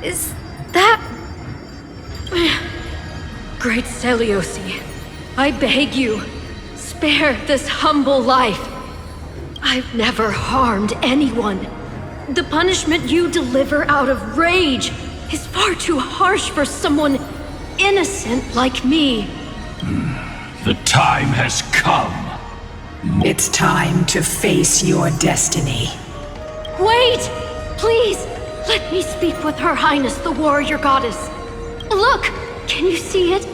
Is that... Great Seliosi, I beg you, spare this humble life. I've never harmed anyone. The punishment you deliver out of rage is far too harsh for someone innocent like me. The time has come. It's time to face your destiny. Wait! Please, let me speak with Her Highness the Warrior Goddess. Look! Can you see it?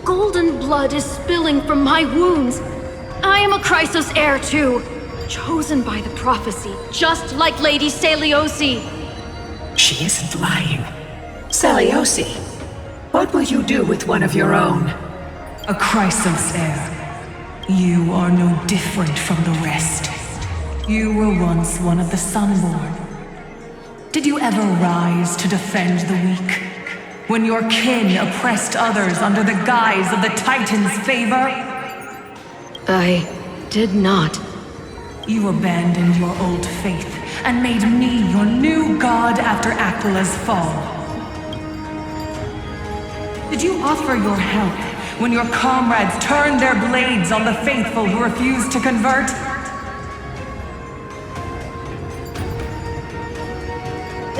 Golden blood is spilling from my wounds. I am a Chrysos heir too, chosen by the prophecy, just like Lady Seliosi. She isn't lying. Seliosi, what will you do with one of your own? A Chrysos heir. You are no different from the rest. You were once one of the Sunborn. Did you ever rise to defend the weak? When your kin oppressed others under the guise of the Titan's favor? I did not. You abandoned your old faith and made me your new god after Aquila's fall. Did you offer your help when your comrades turned their blades on the faithful who refused to convert?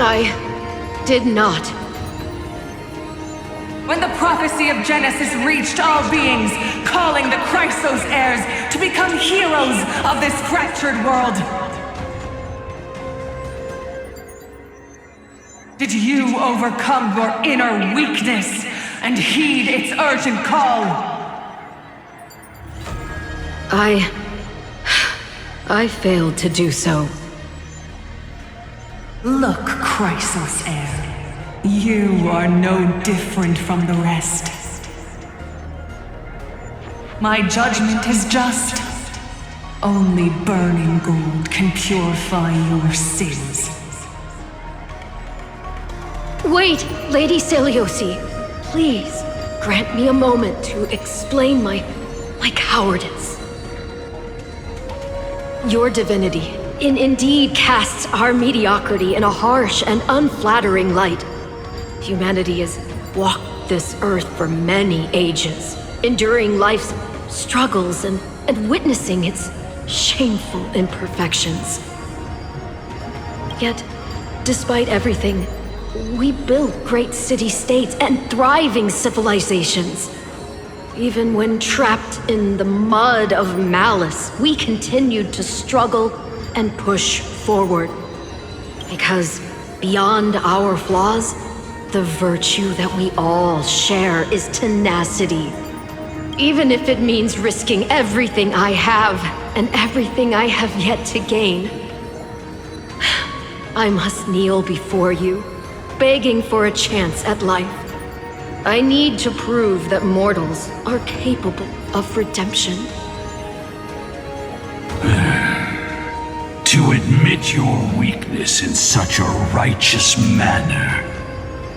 I did not. When the prophecy of Genesis reached all beings, calling the Chrysos heirs to become heroes of this fractured world, did you overcome your inner weakness and heed its urgent call? I failed to do so. Look, Chrysos heir. You are no different from the rest. My judgment is just. Only burning gold can purify your sins. Wait, Lady Seliosi. Please, grant me a moment to explain my cowardice. Your divinity indeed casts our mediocrity in a harsh and unflattering light. Humanity has walked this earth for many ages, enduring life's struggles and witnessing its shameful imperfections. Yet, despite everything, we built great city-states and thriving civilizations. Even when trapped in the mud of malice, we continued to struggle and push forward. Because beyond our flaws, the virtue that we all share is tenacity. Even if it means risking everything I have and everything I have yet to gain. I must kneel before you, begging for a chance at life. I need to prove that mortals are capable of redemption. To admit your weakness in such a righteous manner,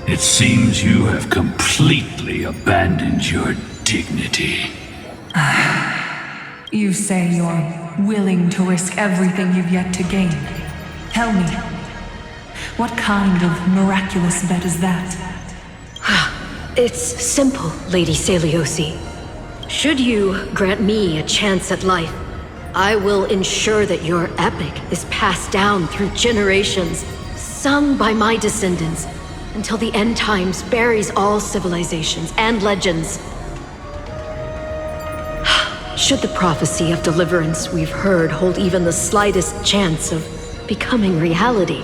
it seems you have completely abandoned your dignity. You say you're willing to risk everything you've yet to gain. Tell me, what kind of miraculous bet is that? It's simple, Lady Seliosi. Should you grant me a chance at life, I will ensure that your epic is passed down through generations, sung by my descendants, until the end times buries all civilizations and legends. Should the prophecy of deliverance we've heard hold even the slightest chance of becoming reality,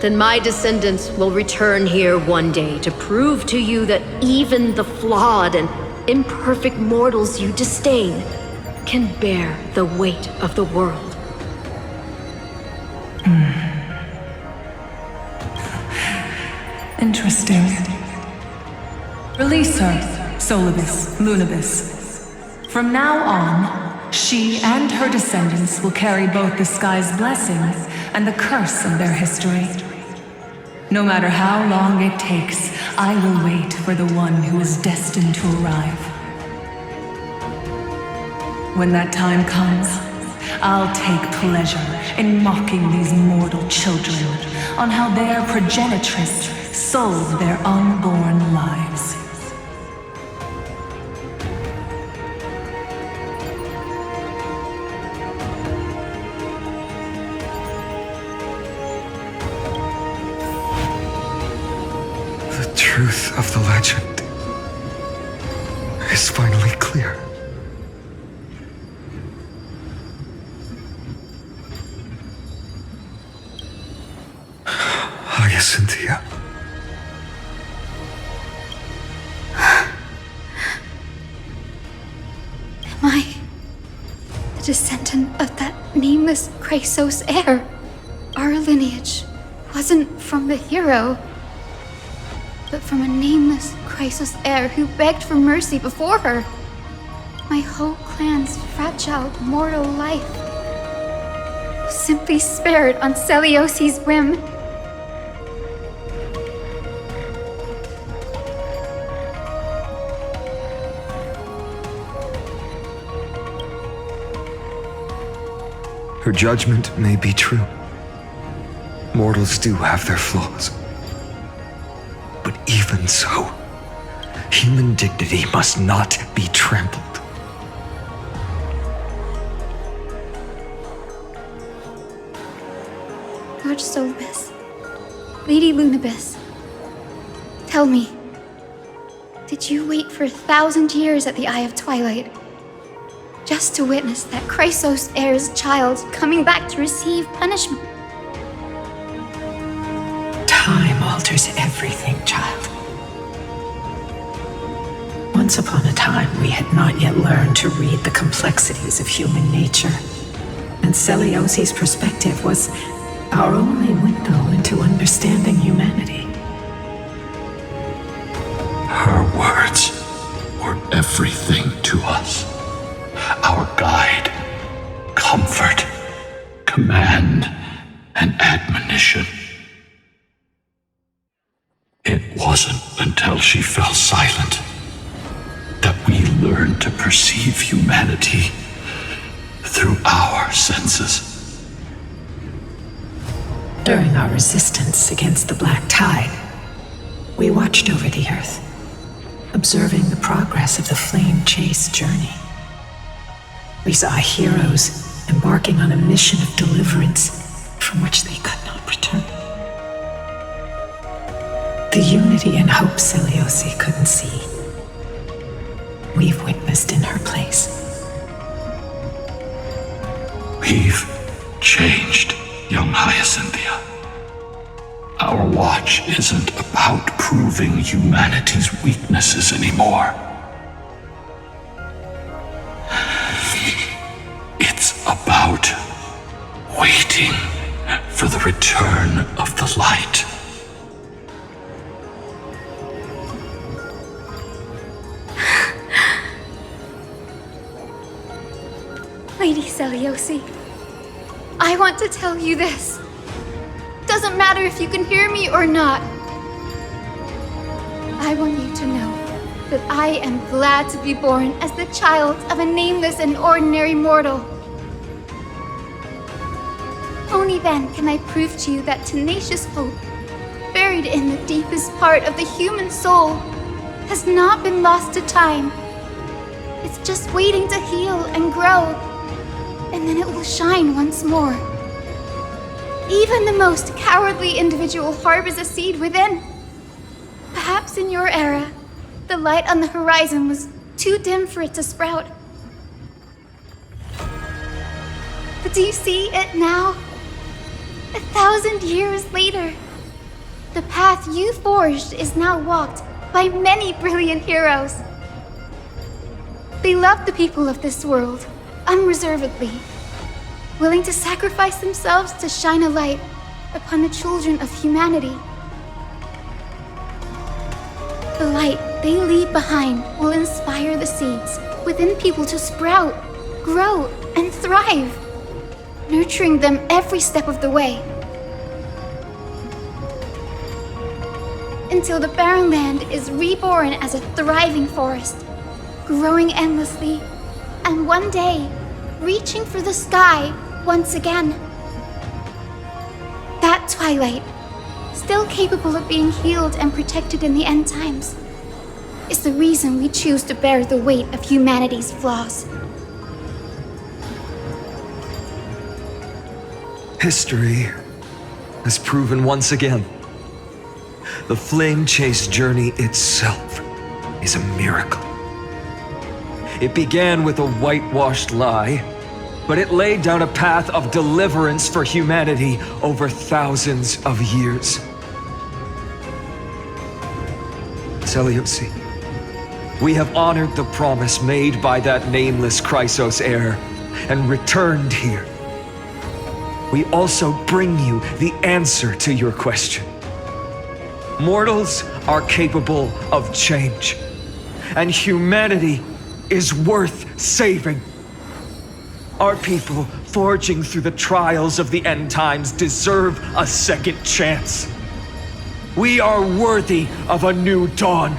then my descendants will return here one day to prove to you that even the flawed and imperfect mortals you disdain can bear the weight of the world. Interesting. Release her, Solibus, Lunibus. From now on, she and her descendants will carry both the sky's blessings and the curse of their history. No matter how long it takes, I will wait for the one who is destined to arrive. When that time comes, I'll take pleasure in mocking these mortal children on how their progenitress solve their unborn lives. The truth of the legend is finally clear. Cynthia. Am I the descendant of that nameless Chrysos heir? Our lineage wasn't from the hero, but from a nameless Chrysos heir who begged for mercy before her. My whole clan's fragile mortal life was simply spared on Celiosi's whim. Her judgment may be true. Mortals do have their flaws. But even so, human dignity must not be trampled. Lord Solibus, Lady Lunibus, tell me, did you wait for 1,000 years at the Eye of Twilight just to witness that Chrysos heir's child coming back to receive punishment? Time alters everything, child. Once upon a time, we had not yet learned to read the complexities of human nature, and Celiosi's perspective was our only window into understanding humanity. Her words were everything to us. Our guide, comfort, command, and admonition. It wasn't until she fell silent that we learned to perceive humanity through our senses. During our resistance against the Black Tide, we watched over the Earth, observing the progress of the flame-chase journey. We saw heroes embarking on a mission of deliverance from which they could not return. The unity and hope Celiosi couldn't see, we've witnessed in her place. We've changed, young Hyacinthia. Our watch isn't about proving humanity's weaknesses anymore. It's about waiting for the return of the light. Lady Celiosi, I want to tell you this. Doesn't matter if you can hear me or not. I want you to know that I am glad to be born as the child of a nameless and ordinary mortal. Only then can I prove to you that tenacious hope, buried in the deepest part of the human soul, has not been lost to time. It's just waiting to heal and grow, and then it will shine once more. Even the most cowardly individual harbors a seed within. Perhaps in your era, the light on the horizon was too dim for it to sprout. But do you see it now? 1,000 years later, the path you forged is now walked by many brilliant heroes. They love the people of this world unreservedly, willing to sacrifice themselves to shine a light upon the children of humanity. The light they leave behind will inspire the seeds within people to sprout, grow, and thrive, nurturing them every step of the way. Until the barren land is reborn as a thriving forest, growing endlessly, and one day, reaching for the sky once again. That twilight, still capable of being healed and protected in the end times, is the reason we choose to bear the weight of humanity's flaws. History has proven once again the flame chase journey itself is a miracle. It began with a whitewashed lie, but it laid down a path of deliverance for humanity over thousands of years. Seleuci, we have honored the promise made by that nameless Chrysos heir and returned here. We also bring you the answer to your question. Mortals are capable of change, and humanity is worth saving. Our people, forging through the trials of the end times, deserve a second chance. We are worthy of a new dawn.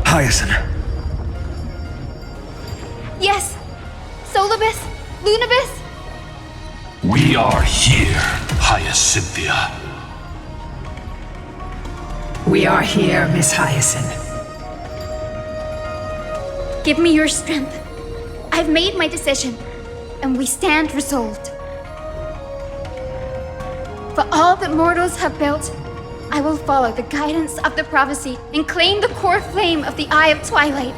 Hyacinth. Yes! Solibus? Lunibus? We are here, Hyacinthia. We are here, Miss Hyacinth. Give me your strength. I've made my decision, and we stand resolved. For all that mortals have built, I will follow the guidance of the prophecy and claim the core flame of the Eye of Twilight.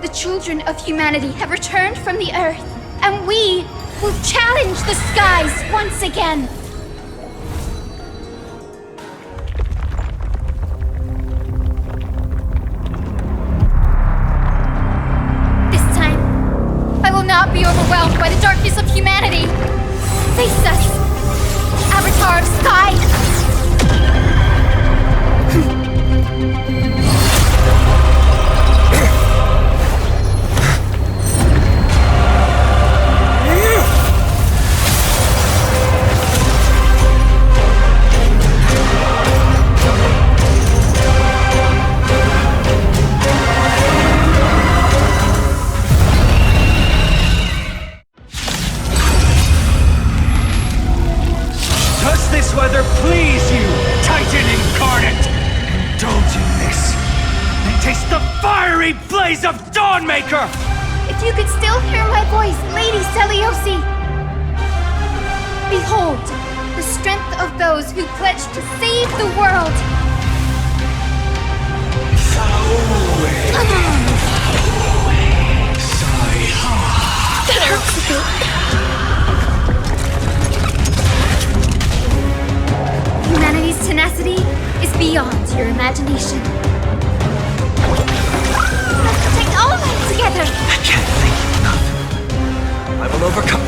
The children of humanity have returned from the earth, and we will challenge the skies once again. This time, I will not be overwhelmed by the darkness of humanity. Face us, Avatar of Sky! Does this weather please you, Titan incarnate? Indulge in this, and taste the fiery blaze of Dawnmaker! If you could still hear my voice, Lady Seleuci! Behold, the strength of those who pledge to save the world! That hurts a bit. Humanity's tenacity is beyond your imagination. Let's take all of it together! I can't think of enough. I will overcome.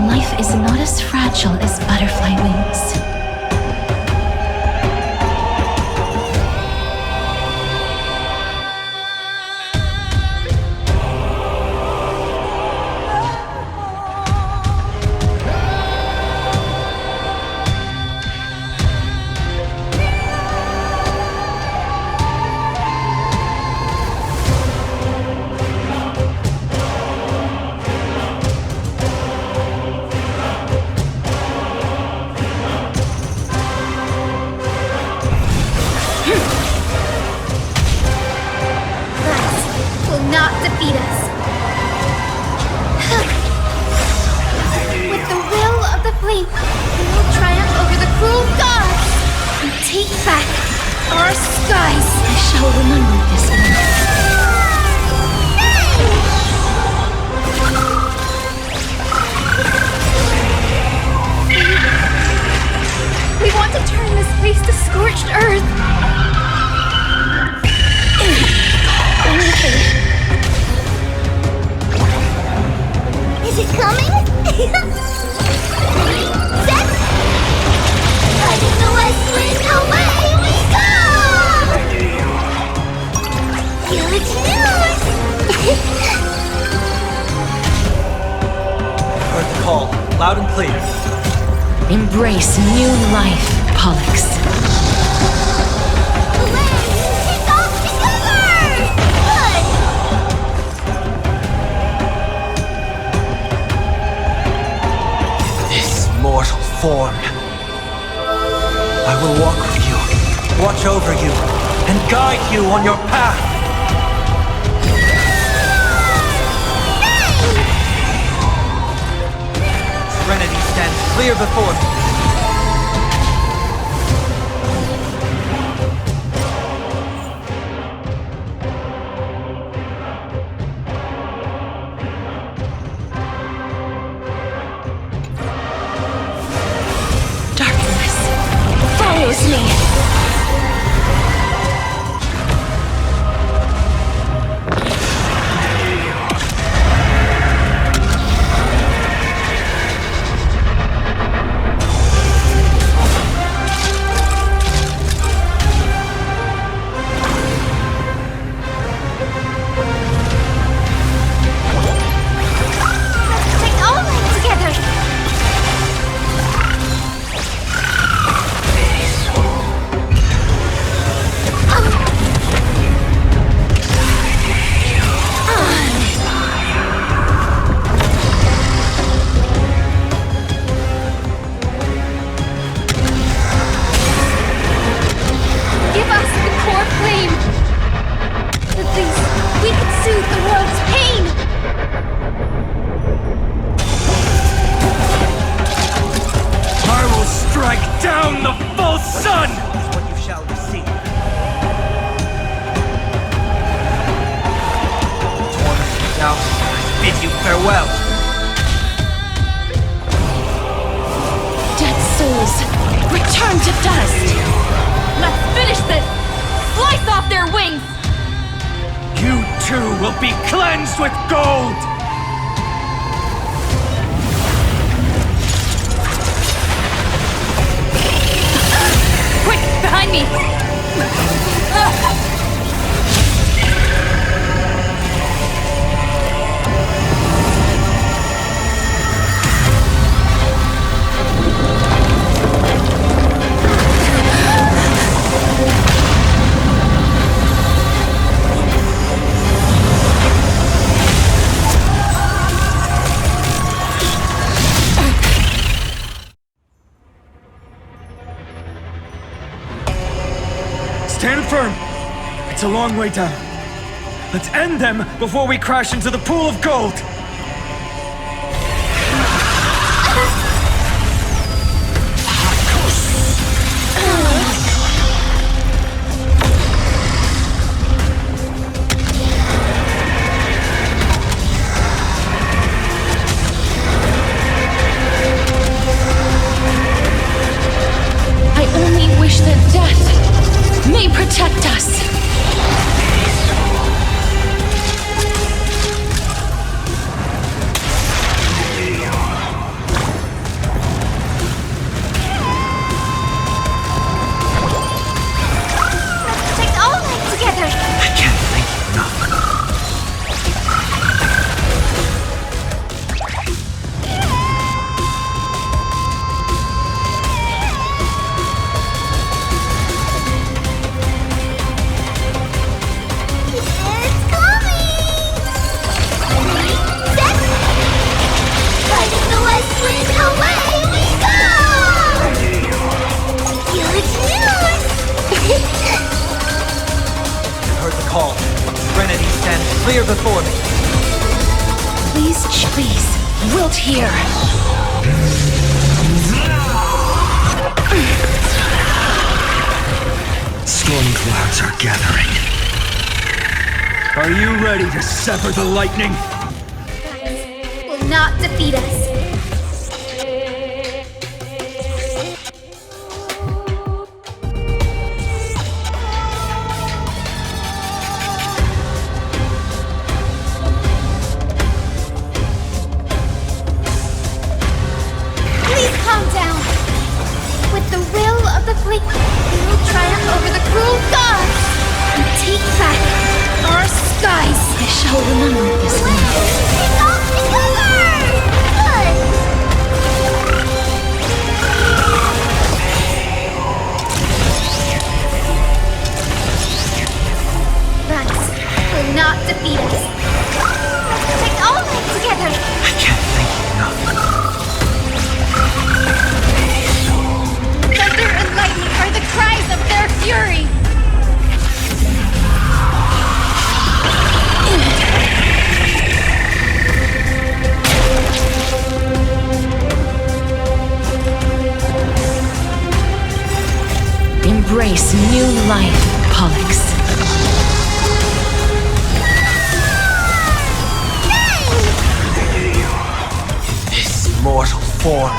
Life is not as fragile as butterfly wings. Defeat us. With the will of the flame, we will triumph over the cruel gods and take back our skies. I shall remember this one. We want to turn this place to scorched earth. Is it coming? Set! Riding the west wind, away we go! Huge news! call, loud and clear. Embrace new life, Pollux. Take off together! Good! This mortal form. I will walk with you, watch over you, and guide you on your path. Serenity stands clear before me. Darkness follows me. Take all life together! Give us the core flame! At least we can soothe the world's pain! I will strike down the false sun! Is what you shall receive. Torment and doubt, I bid you farewell. Dead souls, return to dust. Let's finish this. Slice off their wings. You too will be cleansed with gold! Quick, behind me. Stand firm! It's a long way down. Let's end them before we crash into the pool of gold! I only wish that death may protect us. Take all life together! I can't thank you enough. It's coming! Set! Fighting the west wind, away we go! Huge news! Heard the call. Serenity stands clear before me. Please, wilt here. Storm clouds are gathering. Are you ready to sever the lightning? Will not defeat us. Please calm down. With the will of the Fleet, we will triumph over the cruel gods and take back our skies. I shall remember this night. Take off together! Good! will not defeat us. Protect all life together. I can't thank you enough. Thunder and lightning are the cries of their fury. Embrace new life, Pollux. This mortal form.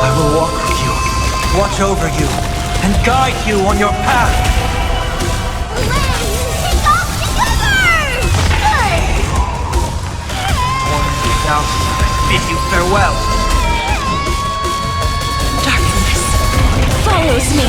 I will walk with you, watch over you, and guide you on your path. Take off the cover! Torn out, I bid you farewell. Darkness follows me.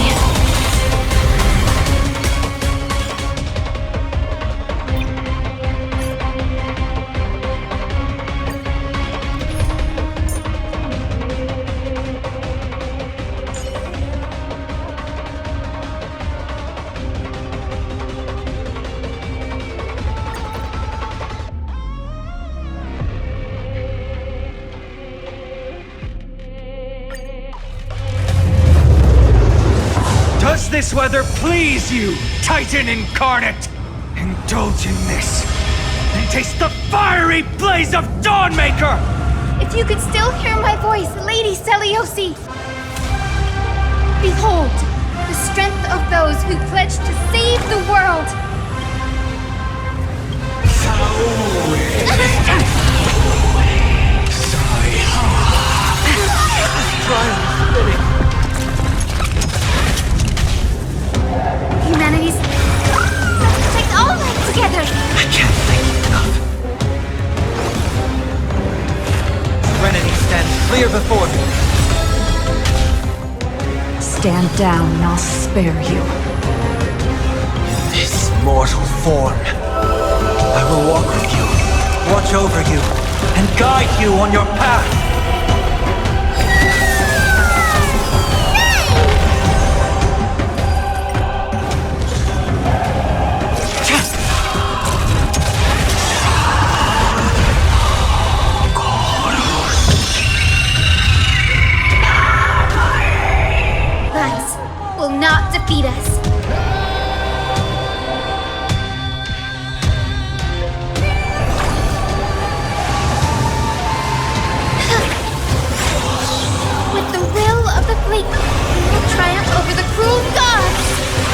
Does this weather please you, Titan incarnate? Indulge in this, and taste the fiery blaze of Dawnmaker! If you could still hear my voice, Lady Celiosi! Behold, the strength of those who pledge to save the world! Humanity's... Protect all life together! I can't thank you enough. Serenity stands clear before me. Stand down and I'll spare you. This mortal form. I will walk with you, watch over you, and guide you on your path. Will not defeat us. With the will of the Blink, we will triumph over the cruel gods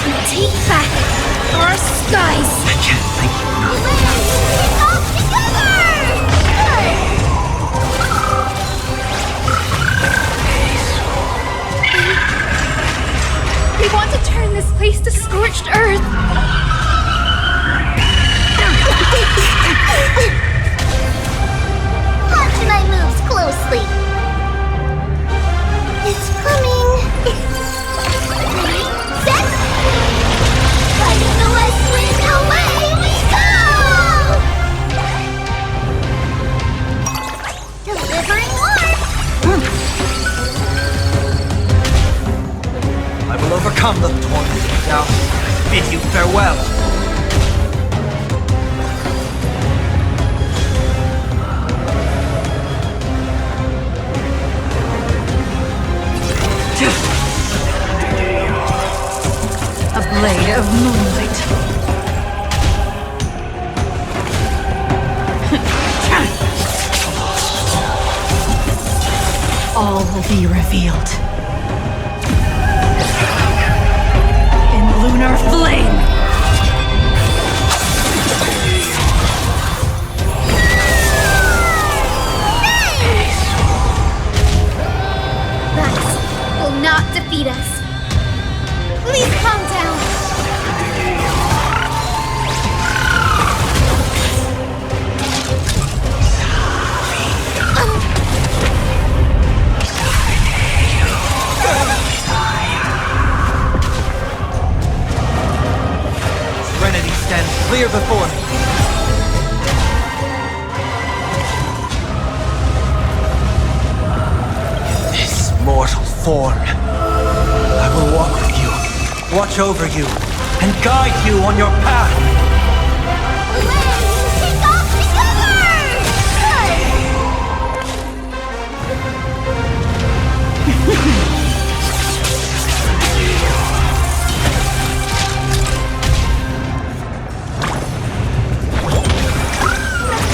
and take back our skies. I can't thank you enough. Take off the cover! We want to turn this place to scorched earth. Watch my moves closely. It's coming. Set. Fighting the west wind, away we go. Delivering warmth. I will overcome the torment now. Bid you farewell. A blade of moonlight. All will be revealed. Lunar flame! That will not defeat us. Please calm down. Clear before me. This mortal form. I will walk with you, watch over you, and guide you on your path.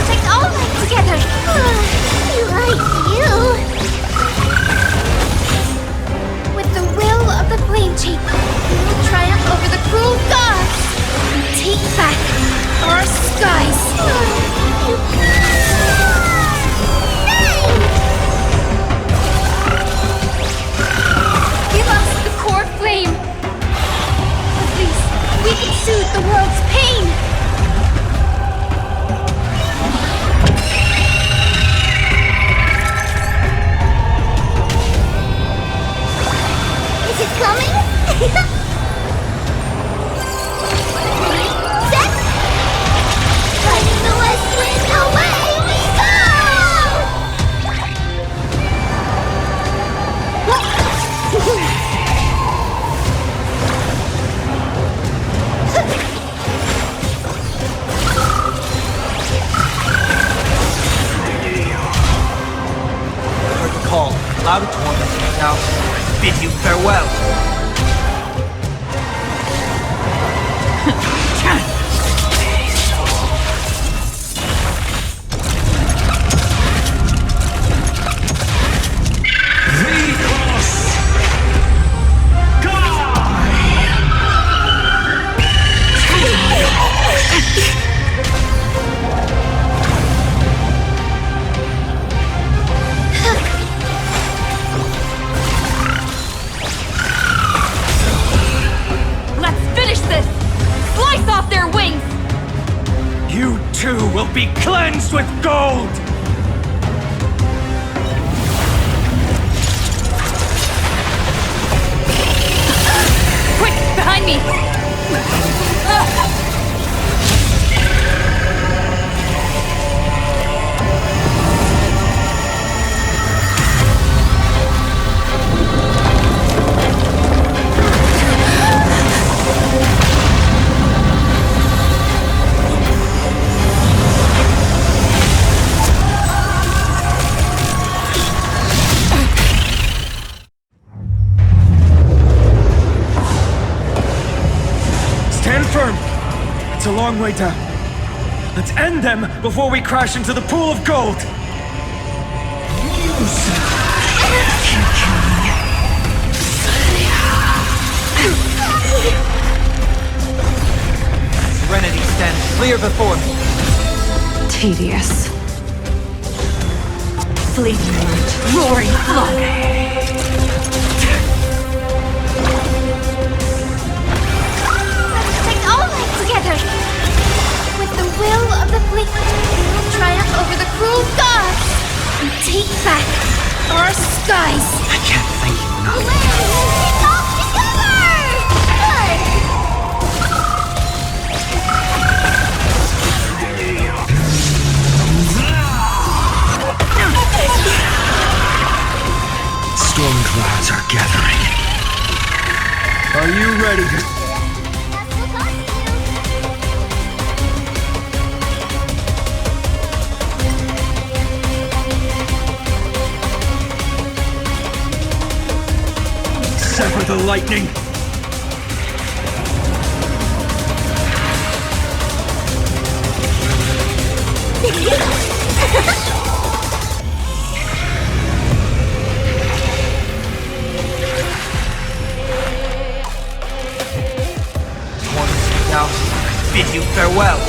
Protect all life together. Like you. With the will of the flame chain, we will triumph over the cruel gods and take back our skies. Give us the core flame. At least we can soothe the world's pain. Is it coming? Set! Fighting the west wind, away we Heard the call, loud and tormenting. Now, I bid you farewell. Let's finish this! Slice off their wings! You too will be cleansed with gold! Quick, behind me! Stand firm! It's a long way down. Let's end them before we crash into the pool of gold! Serenity stands clear before me. Tedious. Fleeting light, roaring flood. Protect all life together. With the will of the flame, we will triumph over the cruel gods and take back our skies. I can't thank you enough. Take off together! Good. Storm clouds are gathering. Are you ready? Sever the lightning! Now, I bid you farewell.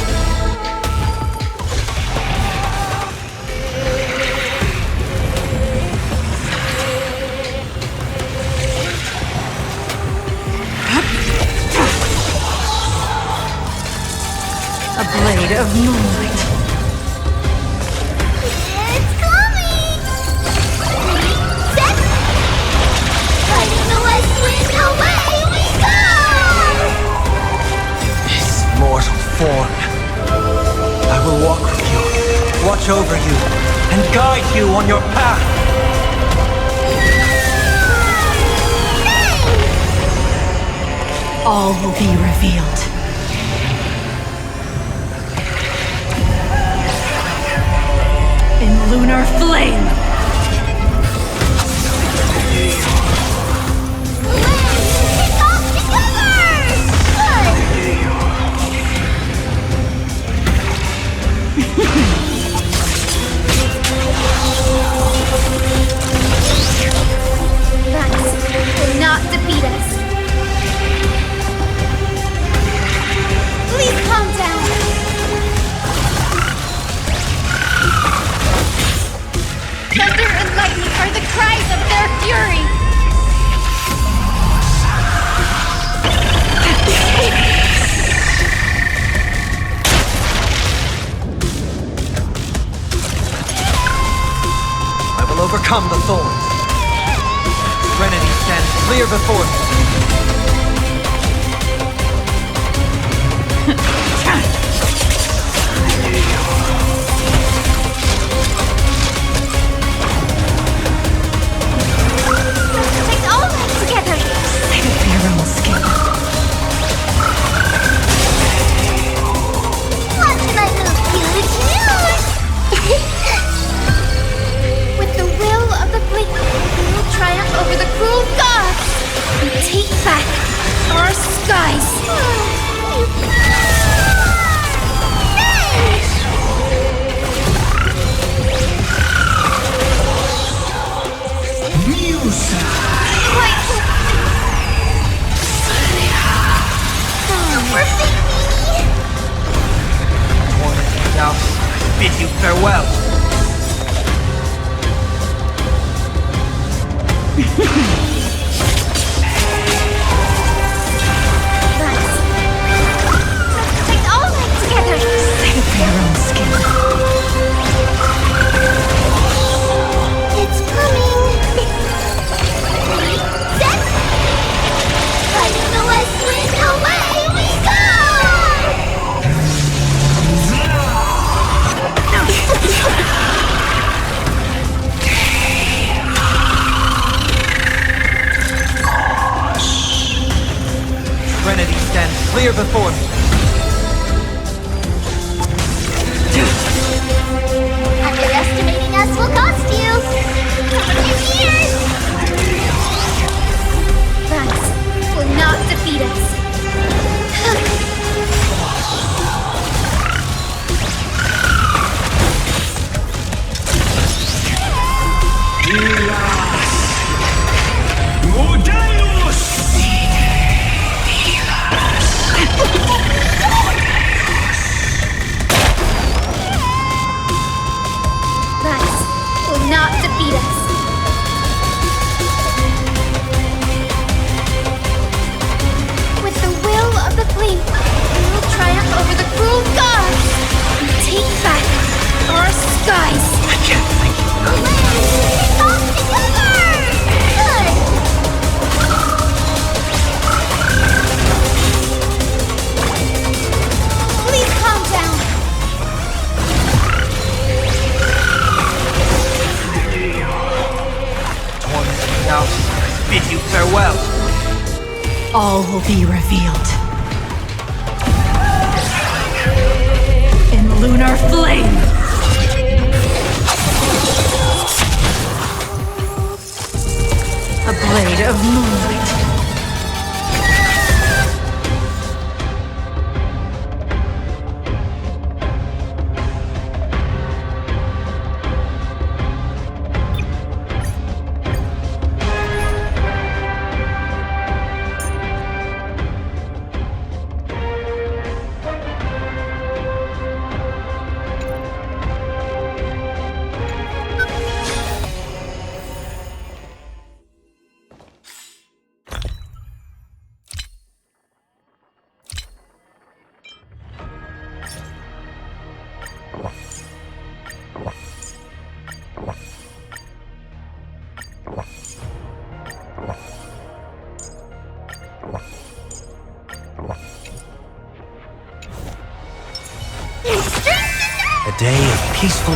A blade of moonlight. It's coming! Set! Fighting the west wind, away we go! This mortal form. I will walk with you, watch over you, and guide you on your path. All will be revealed. In lunar flame! overcome the thorns. Serenity stands clear before me. Take all of us together! Save it for your own skin. What can I do? With the will of the blink, we will triumph over the cruel gods and take back our skies. Now, I bid you farewell. Take all of us together! Save it for your own skin. It's coming! Set! Fighting the west wind, away we go! Serenity stands clear before me. Underestimating us will cost you! Cover your ears! That will not defeat us. That will not defeat us. With the will of the flame, we will triumph over the cruel gods and take back our skies. I can't thank you enough. Let's all together! Good! Please calm down. Tormented now, I bid you farewell. All will be revealed. In lunar flame! A blade of moonlight. A day of peaceful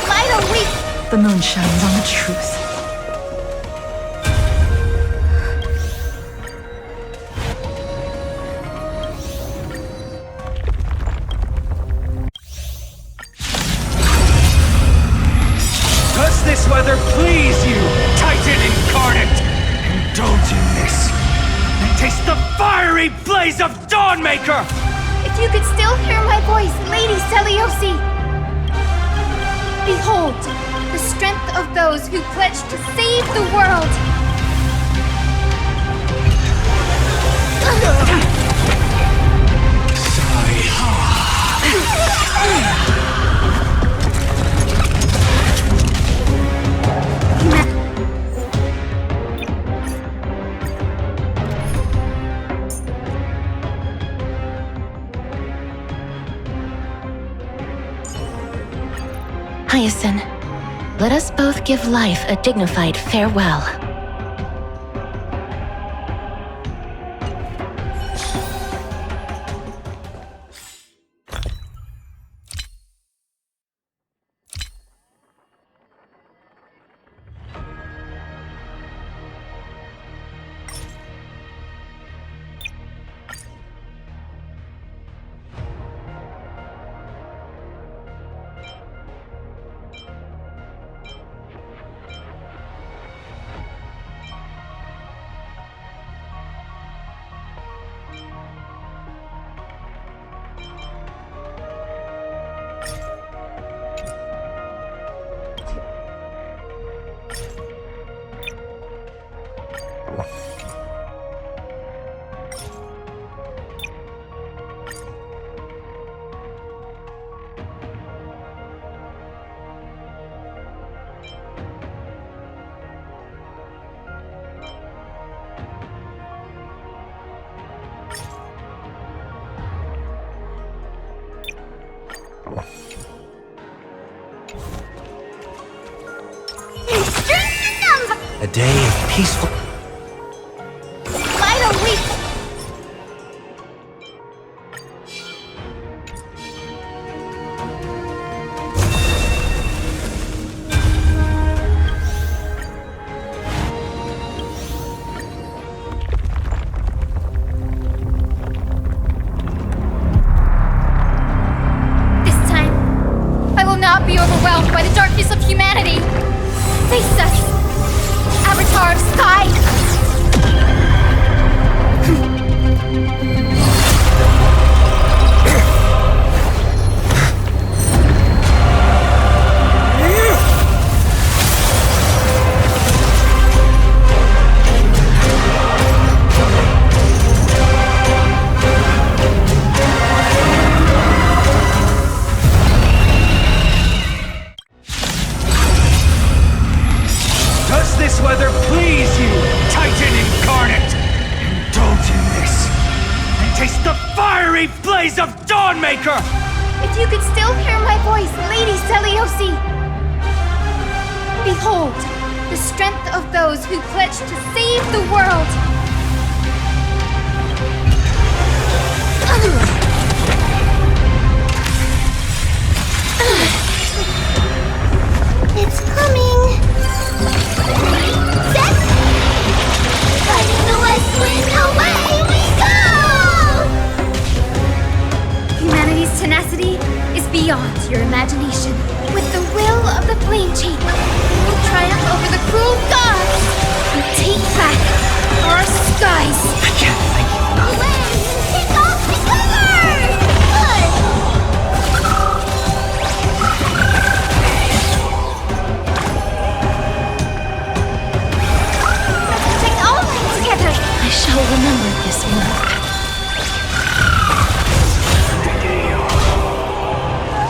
Light awake! The moon shines on the truth. Does this weather please you, Titan incarnate? Indulge in this, and taste the fiery blaze of Dawnmaker! If you could still hear my voice, Lady Celiosi! Behold, the strength of those who pledge to save the world! Hyacinth, let us both give life a dignified farewell. A day of peaceful... Finally! This time, I will not be overwhelmed by the darkness of humanity. Face us! Avatar of Sky! Does this weather please you, Titan incarnate? Indulge in this, and taste the fiery blaze of Dawnmaker! If you could still hear my voice, Lady Seliosi! Behold, the strength of those who pledge to save the world! It's coming! Set! Fighting the West Wind, away we go! Humanity's tenacity is beyond your imagination. With the will of the Flame Chain, we will triumph over the cruel gods and take back our skies. I can't thank you enough. Away! Take off the cover! Good! Take all of them together! I shall remember this word.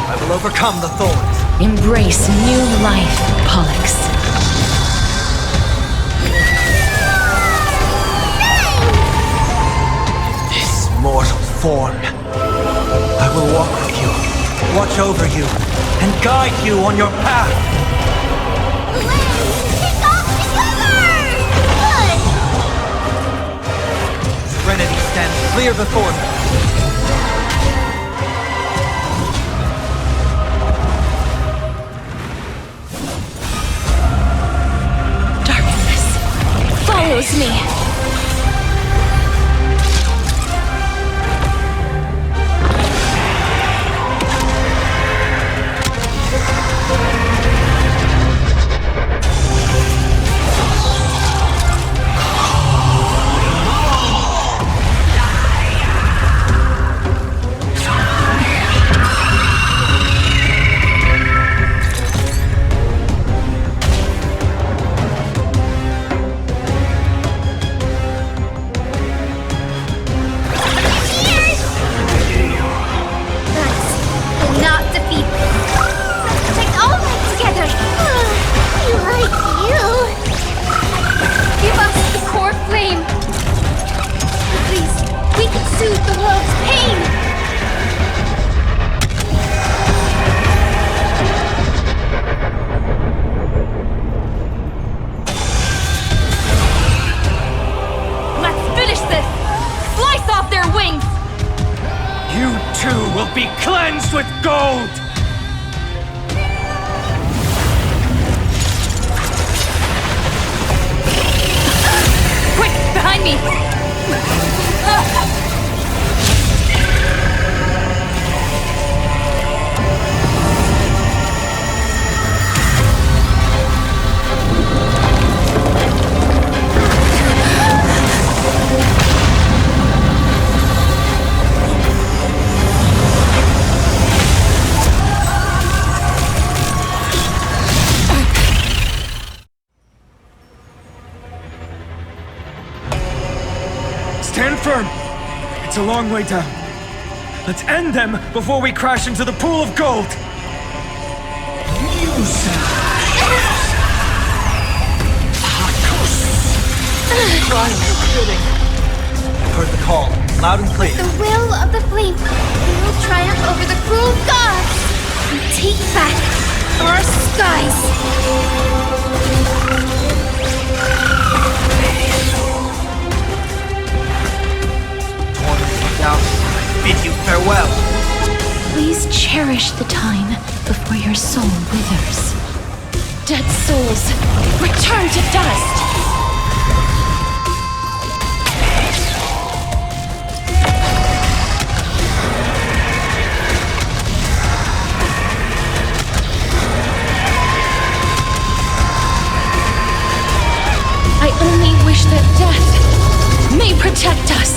I will overcome the thorns. Embrace new life, Pollux. This mortal form. I will walk with you, watch over you, and guide you on your path. Take off the cover! Good! Serenity stands clear before me. Darkness follows me. too will be cleansed with gold! Quick, behind me! Stand firm! It's a long way down. Let's end them before we crash into the pool of gold! I've heard the call, loud and clear. The will of the flame will triumph over the cruel gods and take back our skies. Now, bid you farewell. Please cherish the time before your soul withers. Dead souls, return to dust! I only wish that death may protect us.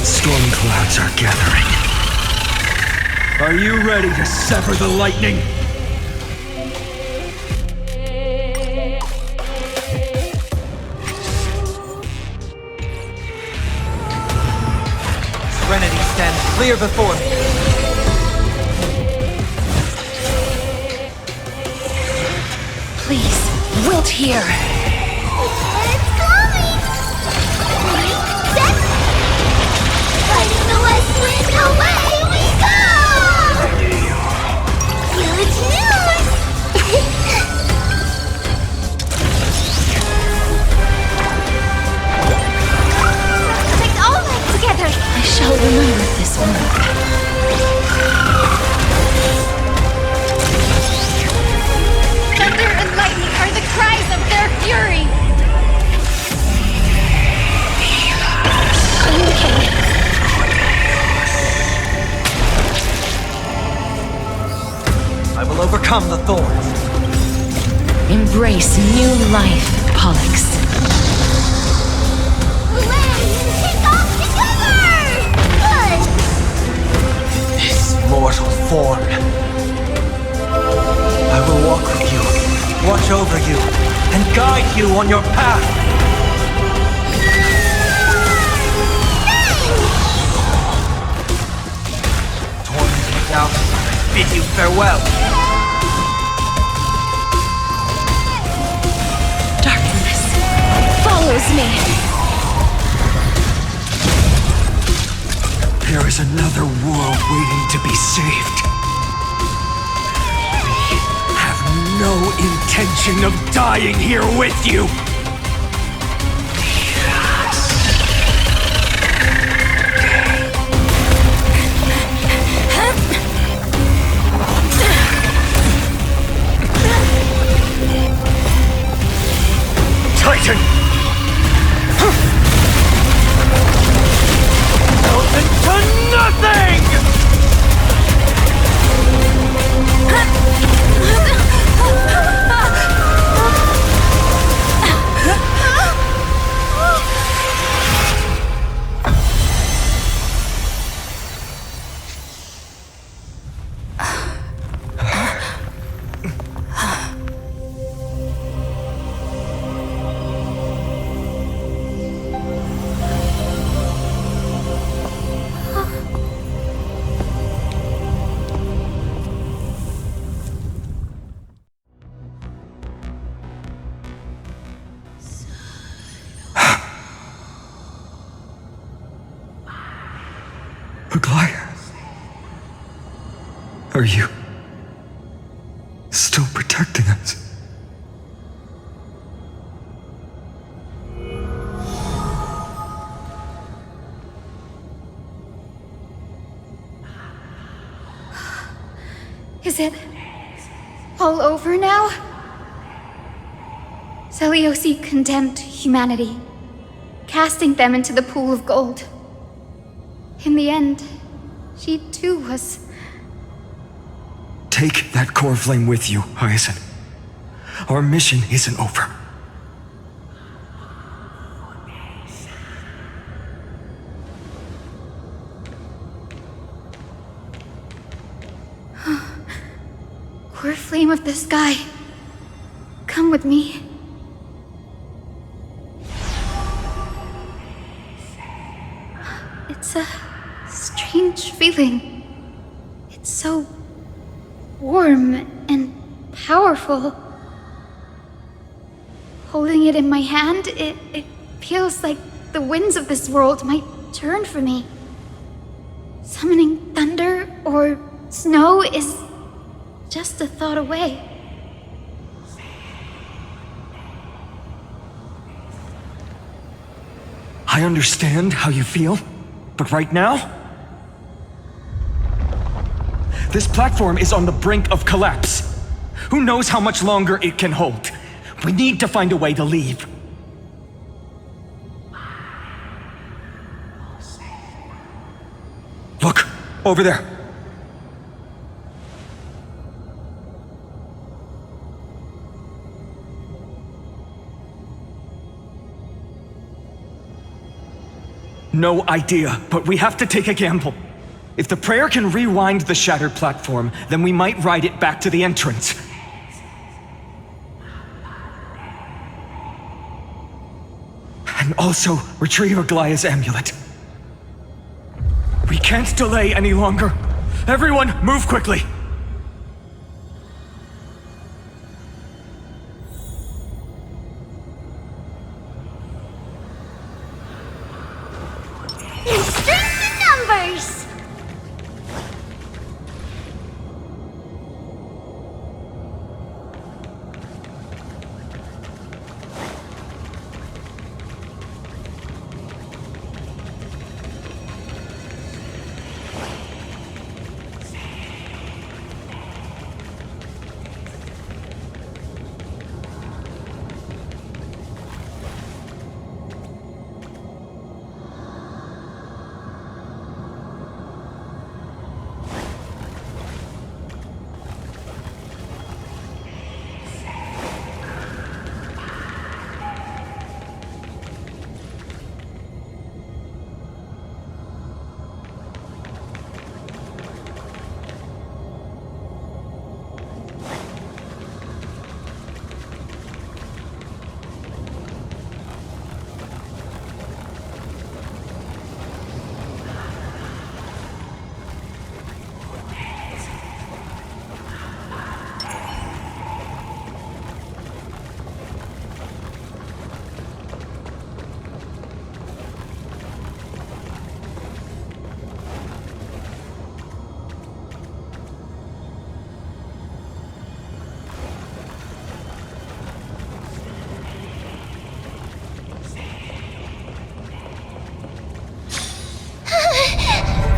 Storm clouds are gathering. Are you ready to sever the lightning? Serenity stands clear before me. Please, wilt here. It's coming! Set! Fighting the west wind, away we go! Huge news! Let's all live together! I shall remember this one. Thunder and lightning are the cries of their fury! I will overcome the thorns. Embrace new life, Pollux. Hooray! Kick off together! Good! This mortal form. I will walk with you, watch over you, and guide you on your path. Torment without, I bid you farewell. Darkness follows me. There is another world waiting to be saved. No intention of dying here with you! Titan! Melted to nothing! Aglaya, are you still protecting us? Is it all over now? Seliosi condemned humanity, casting them into the pool of gold. In the end, she too was... Take that core flame with you, Hyacinth. Our mission isn't over. Core flame of the sky, come with me. It's a strange feeling. It's so warm and powerful. Holding it in my hand, it feels like the winds of this world might turn for me. Summoning thunder or snow is just a thought away. I understand how you feel, but right now, this platform is on the brink of collapse. Who knows how much longer it can hold? We need to find a way to leave. Look, over there. No idea, but we have to take a gamble. If the prayer can rewind the shattered platform, then we might ride it back to the entrance. And also retrieve Aglaya's amulet. We can't delay any longer. Everyone, move quickly.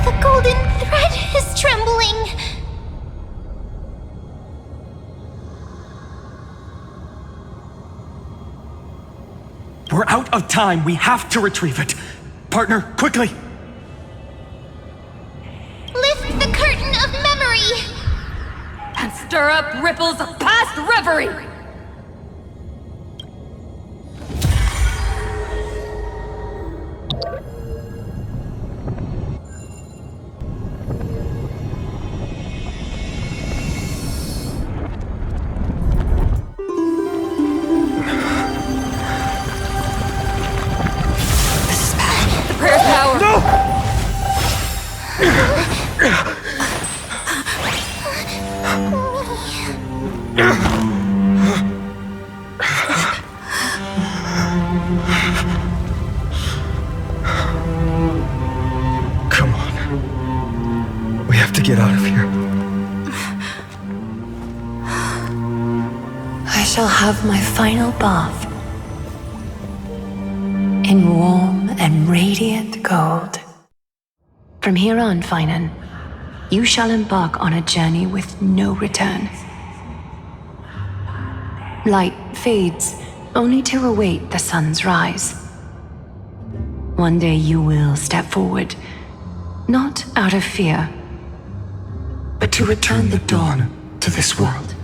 The golden thread is trembling. We're out of time. We have to retrieve it. Partner, quickly! Lift the curtain of memory! And stir up ripples of past reverie! Come on. get out of here. I shall have my final bath in warm and radiant gold. From here on, Finan, you shall embark on a journey with no return. Light fades, only to await the sun's rise. One day you will step forward, not out of fear, but to return the dawn to this world.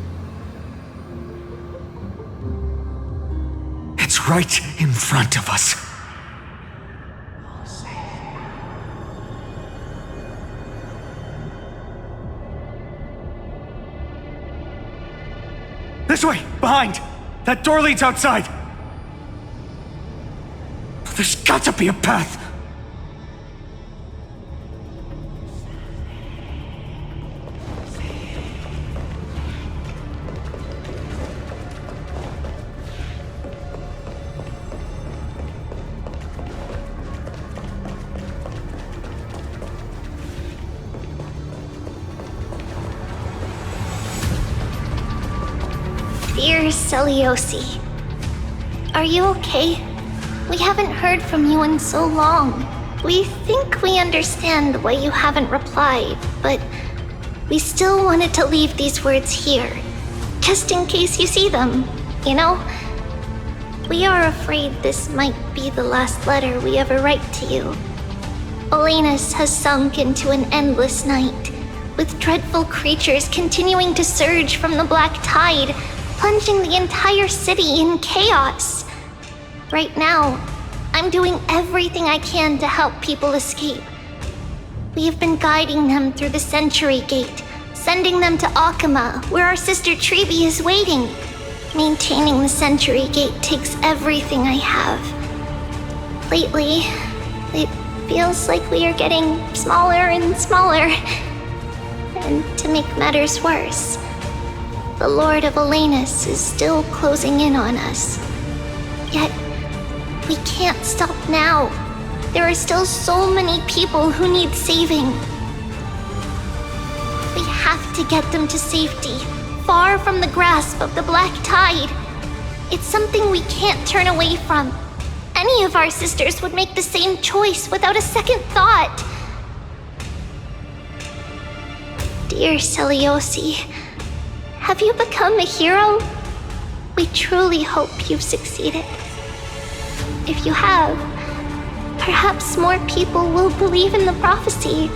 It's right in front of us. This way! Behind! That door leads outside! There's got to be a path! Dear Celiosi, are you okay? We haven't heard from you in so long. We think we understand why you haven't replied, but we still wanted to leave these words here, just in case you see them, you know? We are afraid this might be the last letter we ever write to you. Olenus has sunk into an endless night, with dreadful creatures continuing to surge from the black tide, plunging the entire city in chaos. Right now, I'm doing everything I can to help people escape. We have been guiding them through the Century Gate, sending them to Akama, where our sister Treeby is waiting. Maintaining the Century Gate takes everything I have. Lately, it feels like we are getting smaller and smaller. And to make matters worse, the Lord of Olenus is still closing in on us. Yet, we can't stop now. There are still so many people who need saving. We have to get them to safety, far from the grasp of the black tide. It's something we can't turn away from. Any of our sisters would make the same choice without a second thought. Dear Celiosi, have you become a hero? We truly hope you've succeeded. If you have, perhaps more people will believe in the prophecy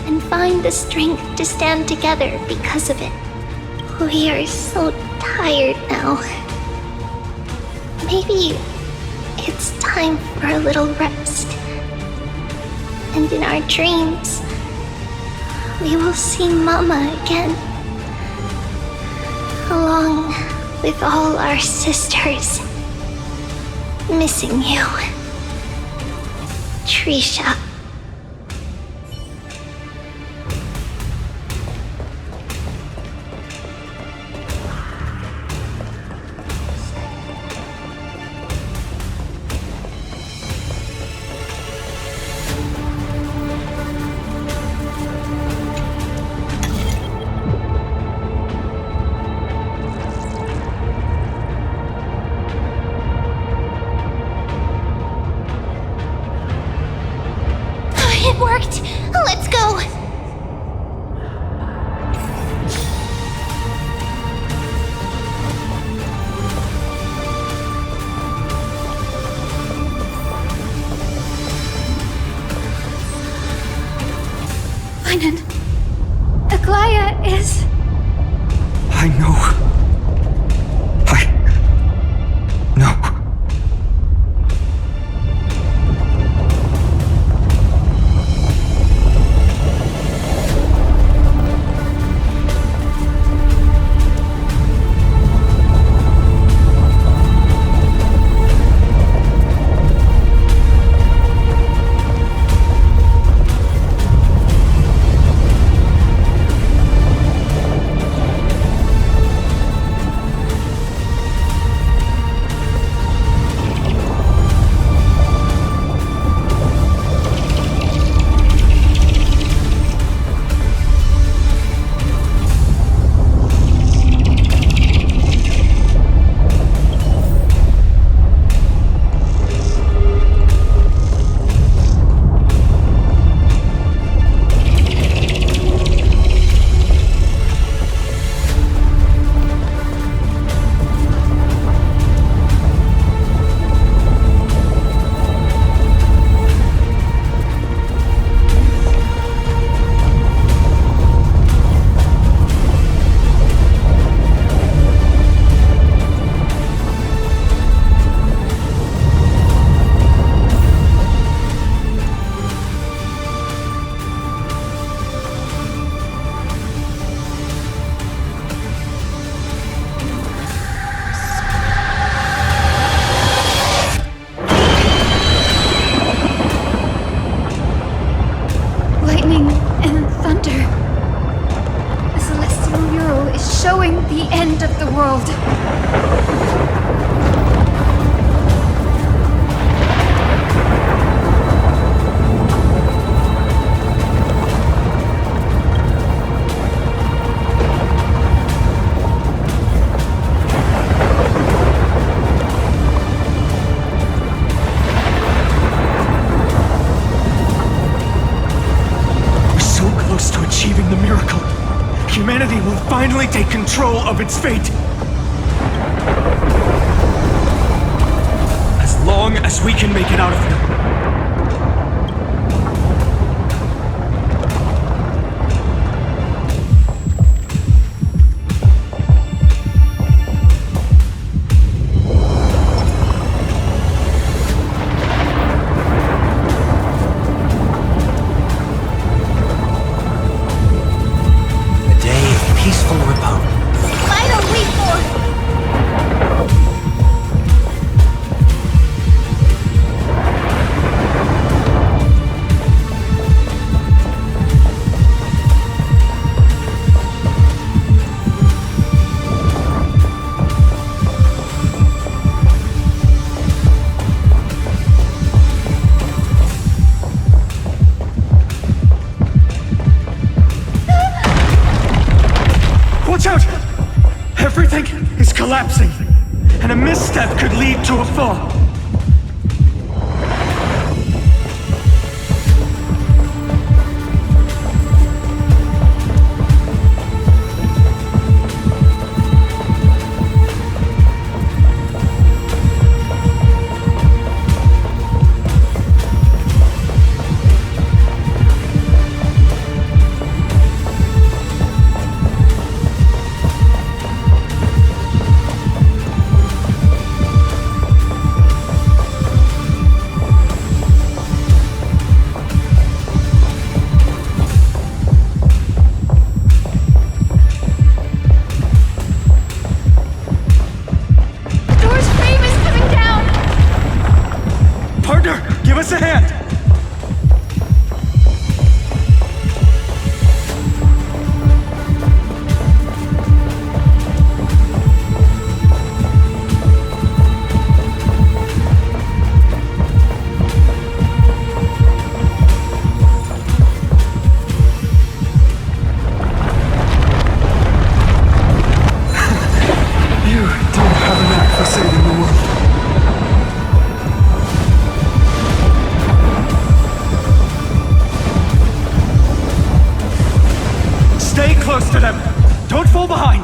and find the strength to stand together because of it. We are so tired now. Maybe it's time for a little rest. And in our dreams, we will see Mama again, along with all our sisters. Missing you, Trisha. finally take control of its fate. As long as we can make it out of here. Collapsing, and a misstep could lead to a fall. Give us a hand! You do have a knack for saving the world. Stay close to them! Don't fall behind!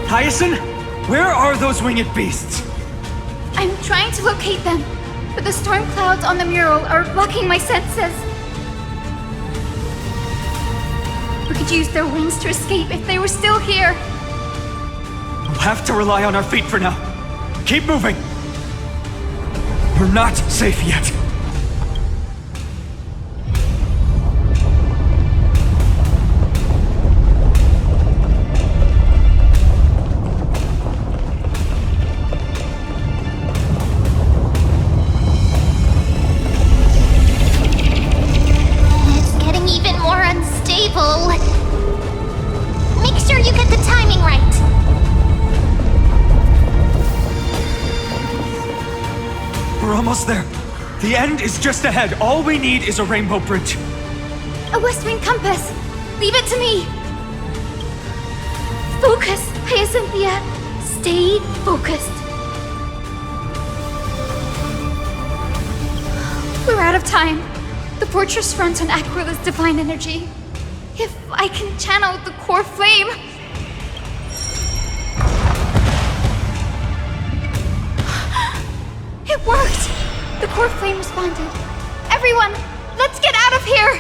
Hyacinth, where are those winged beasts? I'm trying to locate them, but the storm clouds on the mural are blocking my senses. We could use their wings to escape if they were still here. We'll have to rely on our feet for now. Keep moving. We're not safe yet. Make sure you get the timing right. We're almost there. The end is just ahead. All we need is a rainbow bridge. A West Wing compass. Leave it to me. Focus, Hyacinthia. Stay focused. We're out of time. The fortress runs on Aquila's divine energy. If I can channel the core flame... worked! The core flame responded. Everyone, let's get out of here!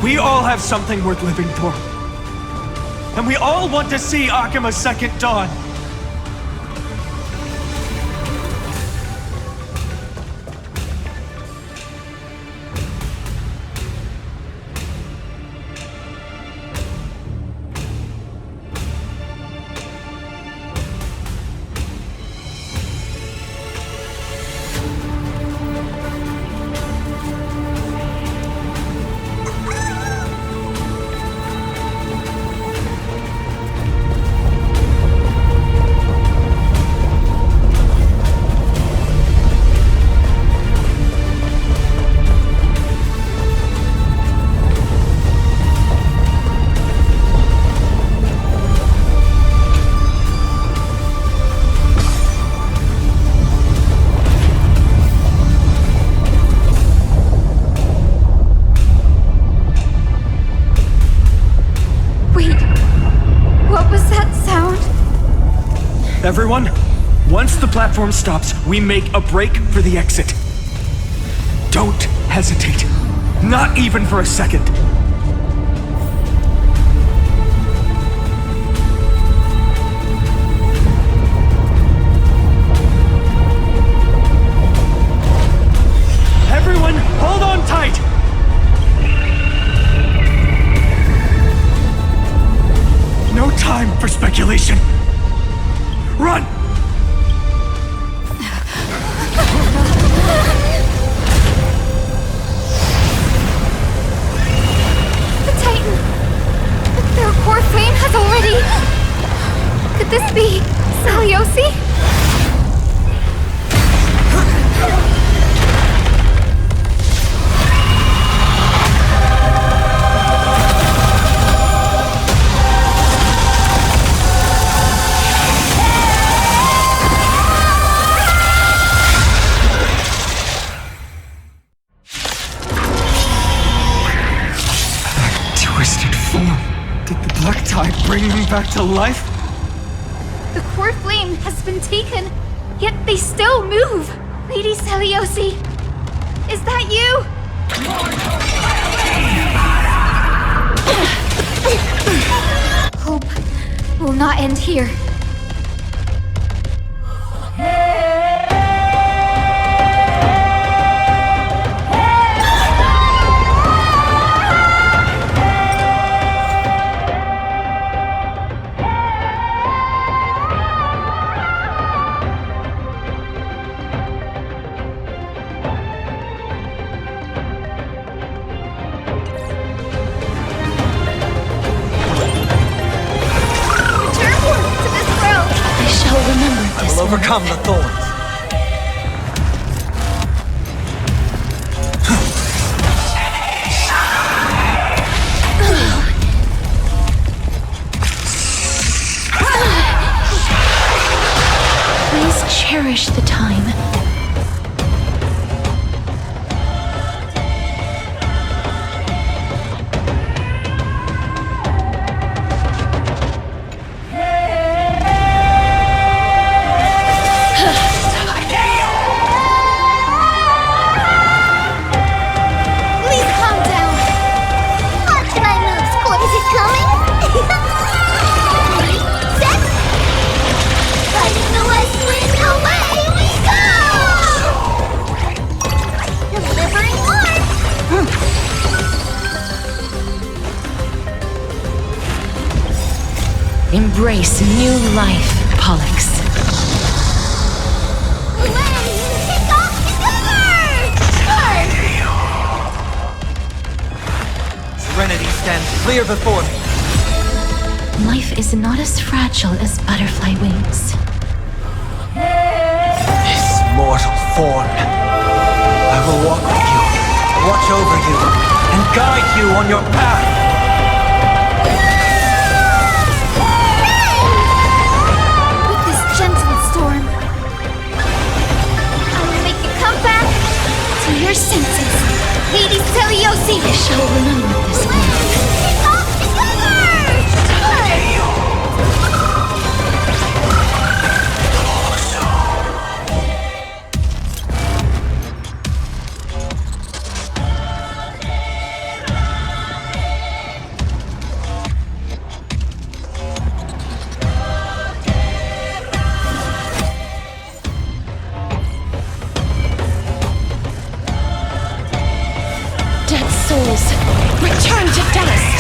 We all have something worth living for. And we all want to see Akima's second dawn. Everyone, once the platform stops, we make a break for the exit. Don't hesitate. Not even for a second. Everyone, hold on tight! No time for speculation. Run! The Titan! Their core flame has already... Could this be Seliosi? Bring them back to life? The core flame has been taken, yet they still move. Lady Seliosi, is that you? Hope will not end here. Overcome the thorns. Please cherish the time. Embrace new life, Pollux. Serenity stands clear before me. Life is not as fragile as butterfly wings. This mortal form. I will walk with you, watch over you, and guide you on your path. shall remember this one. Dead souls, return to dust!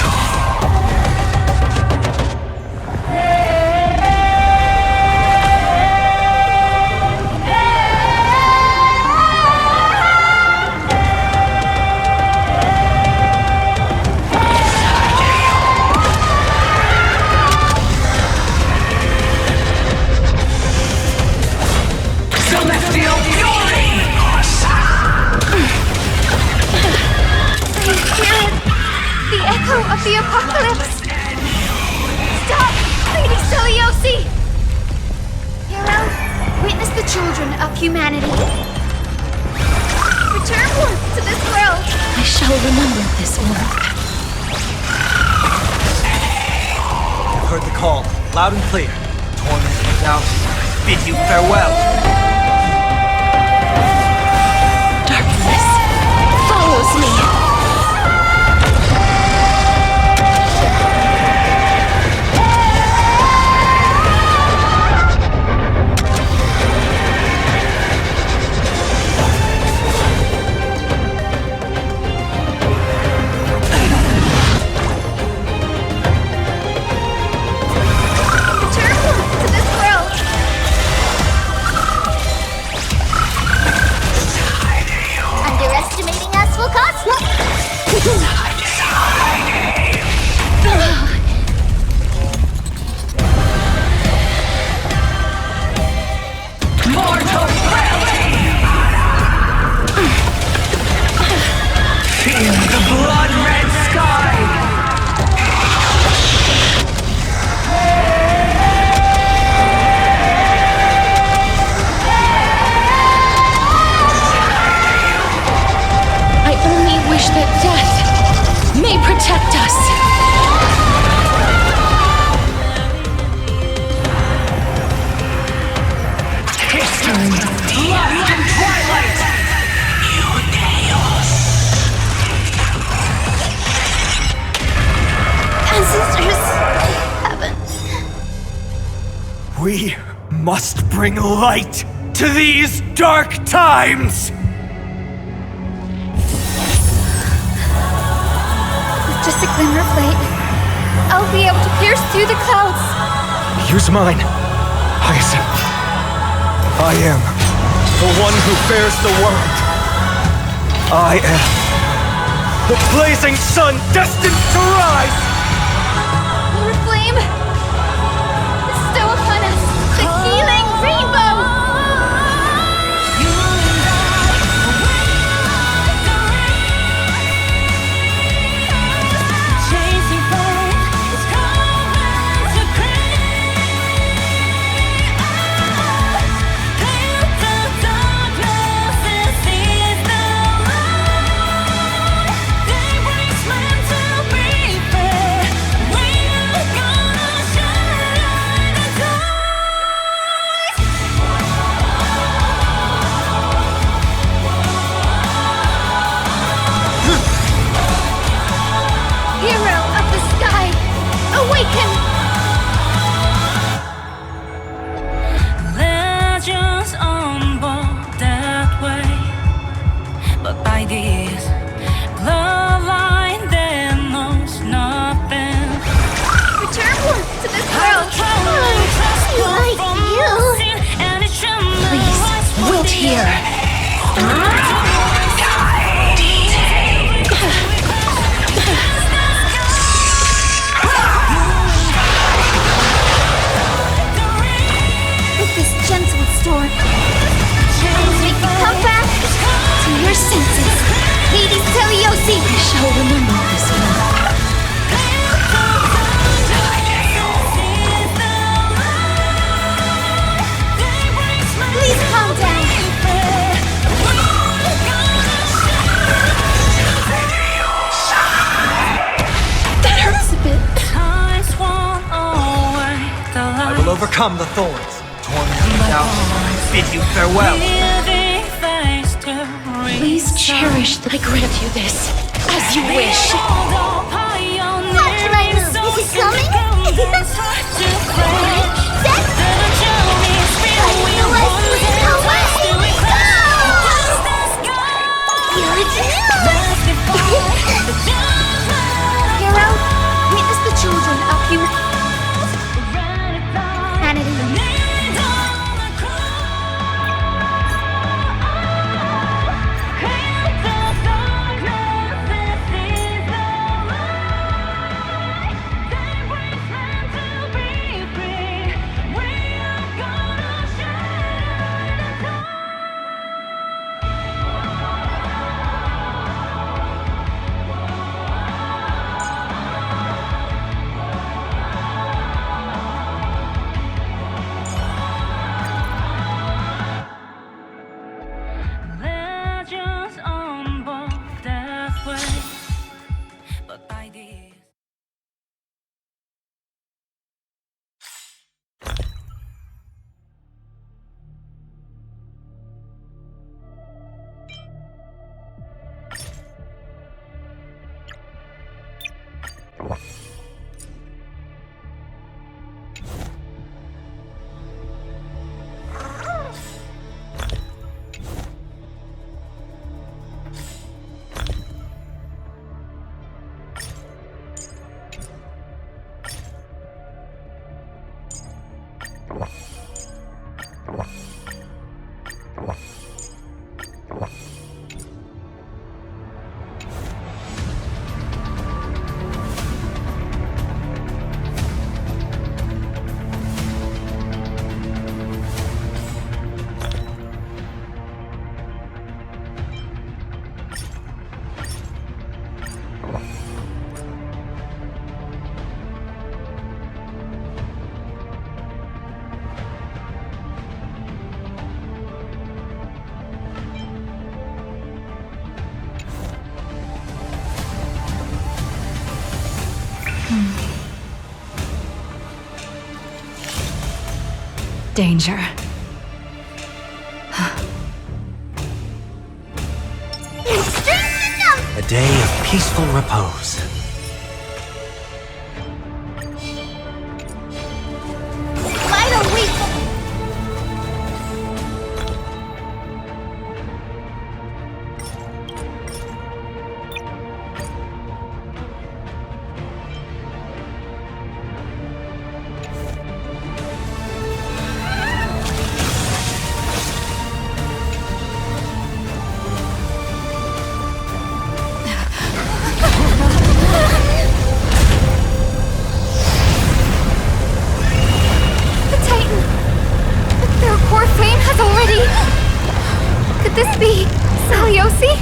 Celestial fury! The echo of the apocalypse! Stop! Lady Celiosi! Hero, witness the children of humanity. Return once to this world! I shall remember this one. I've heard the call, loud and clear. Torment without, bid you farewell. Darkness follows me. Return once to this world! Underestimating us will cost Mortal rally! In the blood-red sky! I only wish that death may protect us. History, light and twilight! Ancestors, haven't. We must bring light to these dark times! With just a glimmer of light, I'll be able to pierce through the clouds. Use mine, Hyacinth. I am the one who bears the world. I am The blazing sun destined to rise! Your flame, bestow upon us the healing rainbow! They bring men to be free. will overcome the thorns, torment and doubt, and bid you farewell. Please cherish the— I grant you this, as you wish. How can I move? Is he coming? Hero, witness the children of humanity. Danger. A day of peaceful repose. Why don't we... Could this be Saliosi?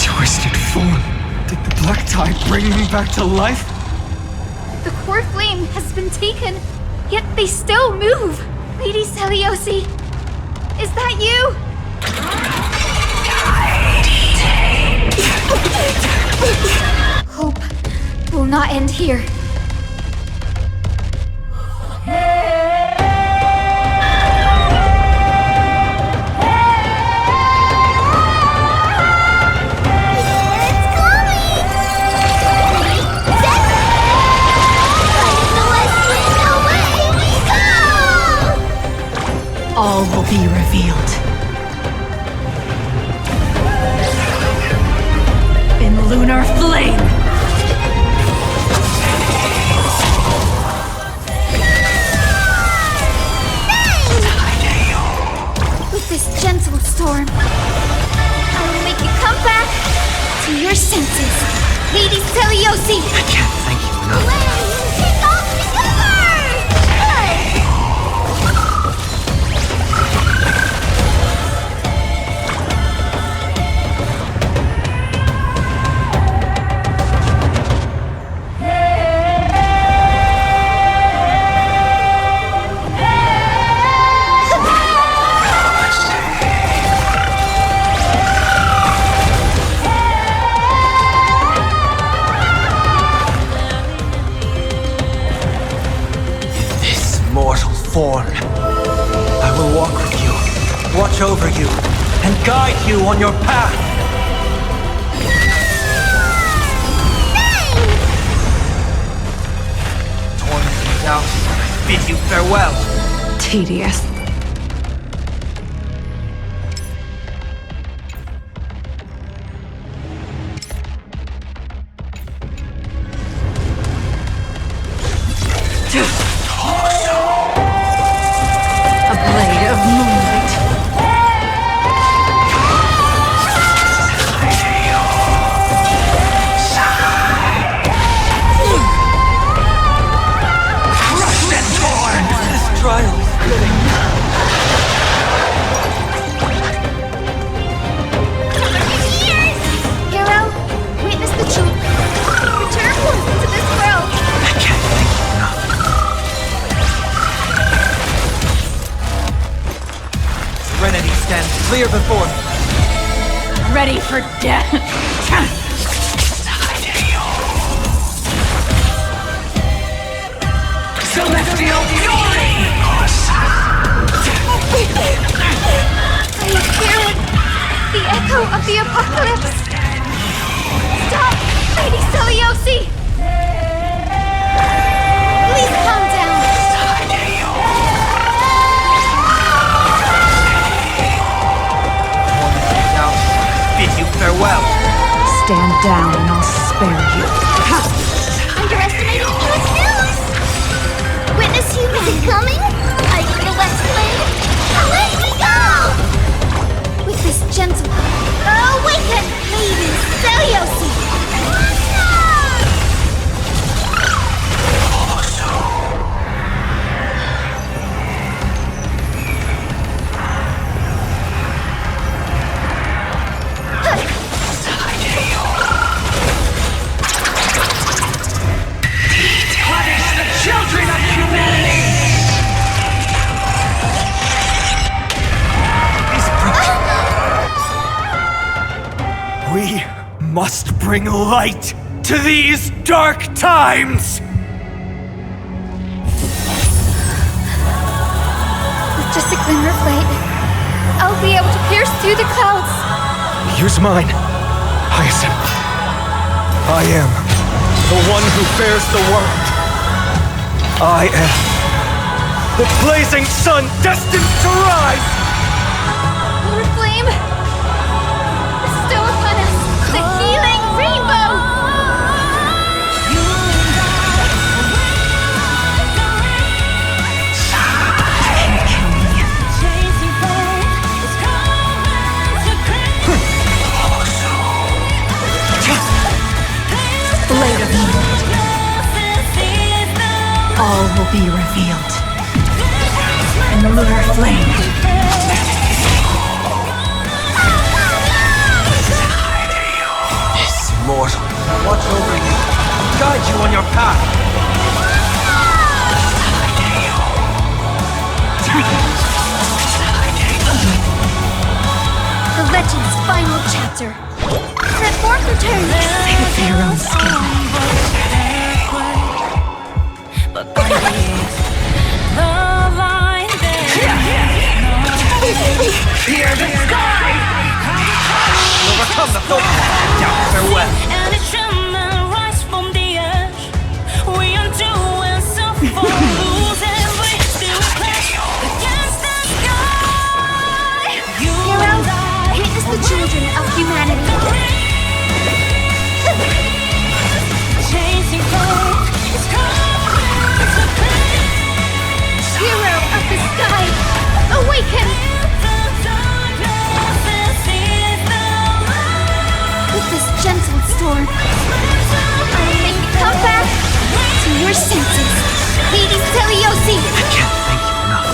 Twisted form. Did the black tide bring me back to life? The core flame has been taken, yet they still move. Lady Saliosi, is that you? Hope will not end here. All will be revealed. In lunar flame! With this gentle storm, I will make you come back to your senses, Lady Saliosi! I can't thank you enough. Take off watch over you and guide you on your path. Torment and doubt bid you farewell. Tedious. A blade of moonlight. Crushed and torn! This trial is fitting. Hero, witness the truth. Return once to this world. I can't thank you enough. Serenity stands clear before me. Ready for death. Celestial fury! I hear it. The echo of the apocalypse. Stop, Lady Celiosi! Please calm down. Torment and doubt bid you farewell. Stand down and I'll spare you. Underestimating good news. Witness humanity coming. I need the West Blade. Let me go. With this gentle, awaken, Lady Celiosi. Punish the children of humanity! We must bring light to these dark times! With just a glimmer of light, I'll be able to pierce through the clouds. Use mine, Hyacinth. I am the one who bears the world. I am The blazing sun destined to rise! Lord Flame, bestow upon us the healing rainbow. Blade of moonlight. All will be revealed. In the lunar flame. This mortal will watch over you, guide you on your path. The legend's final chapter. Set forth returns. Save it for your own skin. Fear the sky! Overcome the focus and doubt farewell. And it shall rise from the ash. We undo and suffer, lose and we still clash against the sky. You Hero, and I, witness the children of humanity. chasing fate is coming to play. Hero of the sky, awaken. With this gentle storm, I'll make you come back to your senses. Lady Celiosi! I can't thank you enough.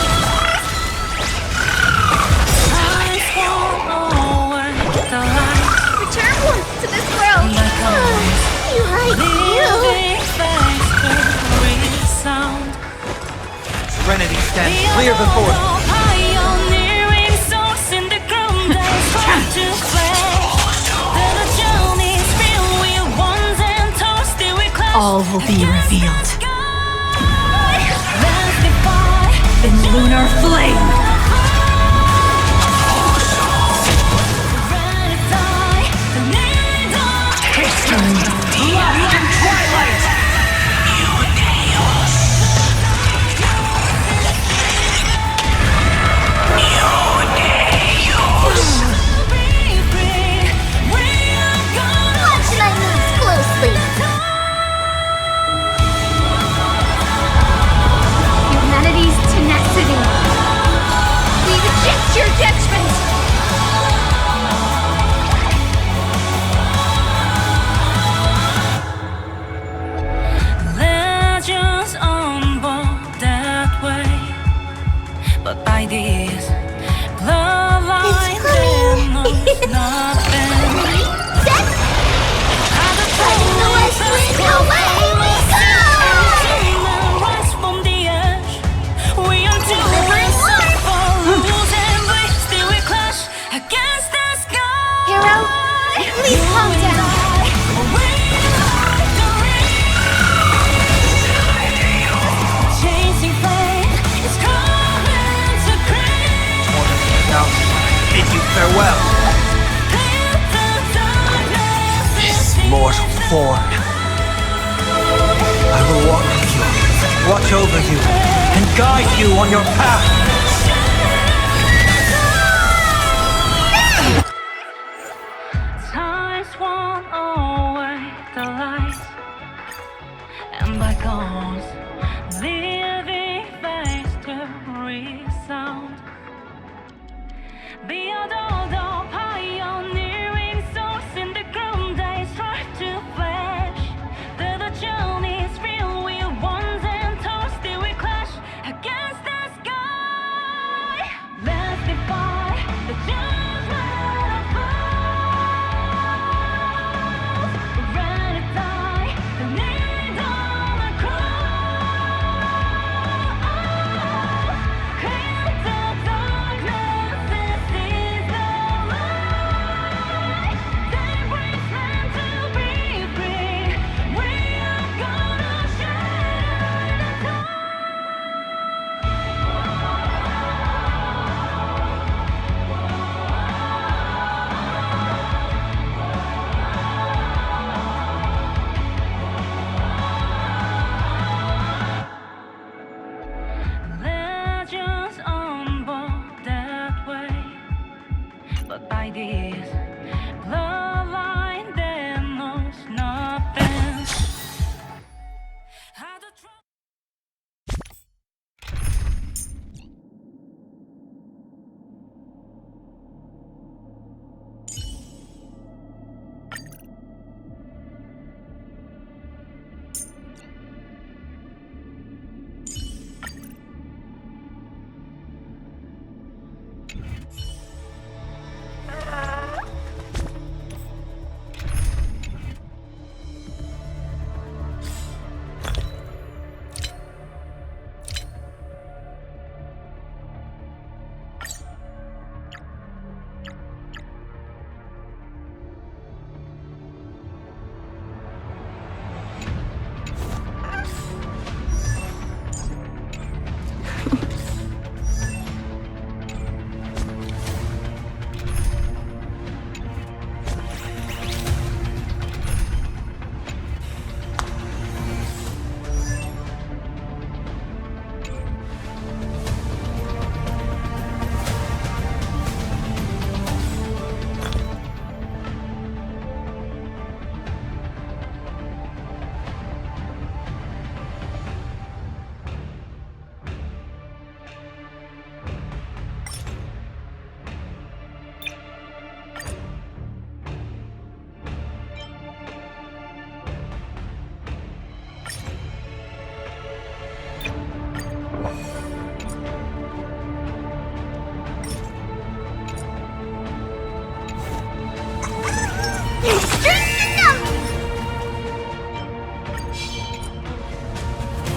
Return once to this world. You like you. Serenity stands clear before me. All will be revealed. In lunar flame. Please calm down. Chasing flame is coming to creep. Now, bid you farewell. This mortal form. I will walk with you, watch over you, and guide you on your path. Times won't away the light, and bygones leaving face to resound. Beyond all the pioneering souls in the ground, they strive to flash. The journey's real, we once and told, still we clash against the sky. Let's defy the judgment of fools. Ready to die, the need on the cross. Clear the darkness, this is the light. Day brings men to be free. We are gonna shine the light. Legends unfold that way, but by this bloodline that knows nothing. How to try.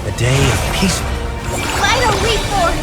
A day of peace. Vital leap forward.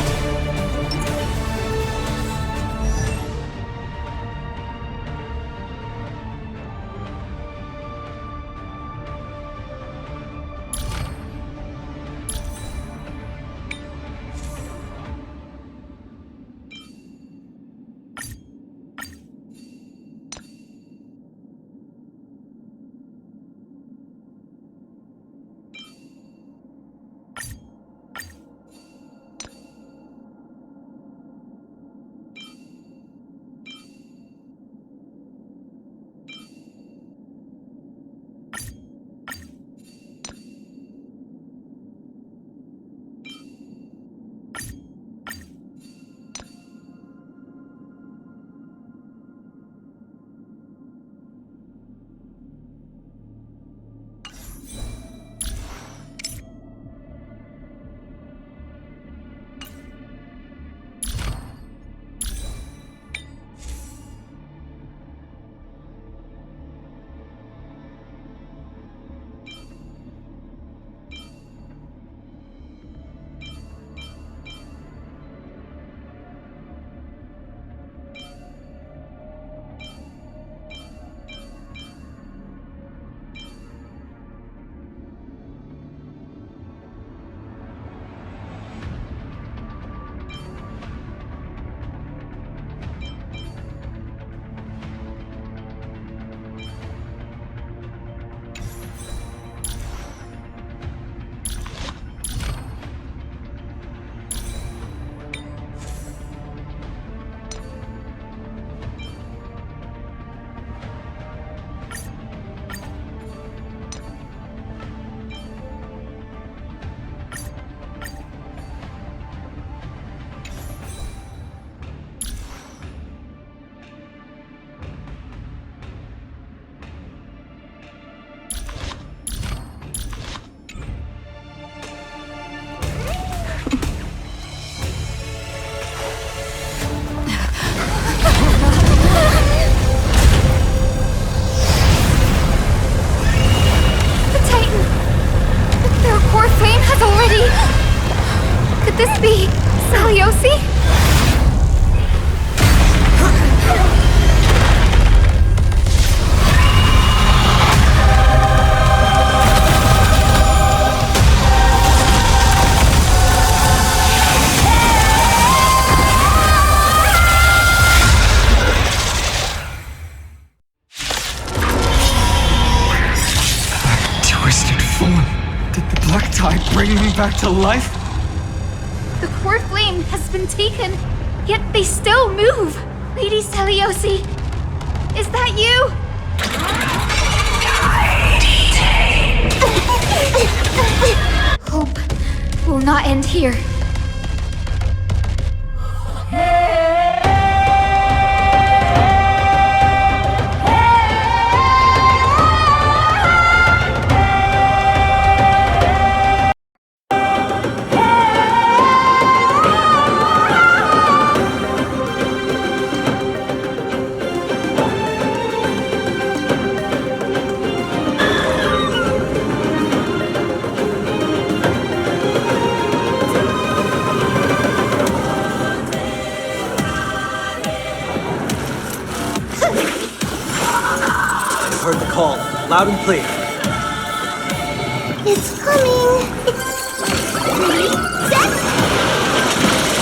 black tide bring me back to life? The core flame has been taken, yet they still move. Lady Seliosi, is that you? Hope will not end here. Heard the call, loud and clear. It's coming. Ready, set.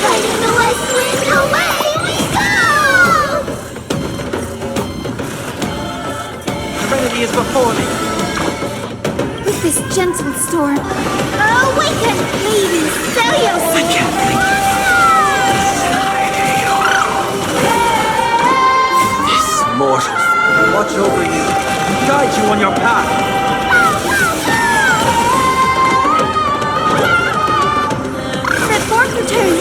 Fighting the west wind, away we go! Trinity is before me. With this gentle storm, awaken, Lady Seliosi! I can't think. This mortal watch over you and guide you on your path. That fork return!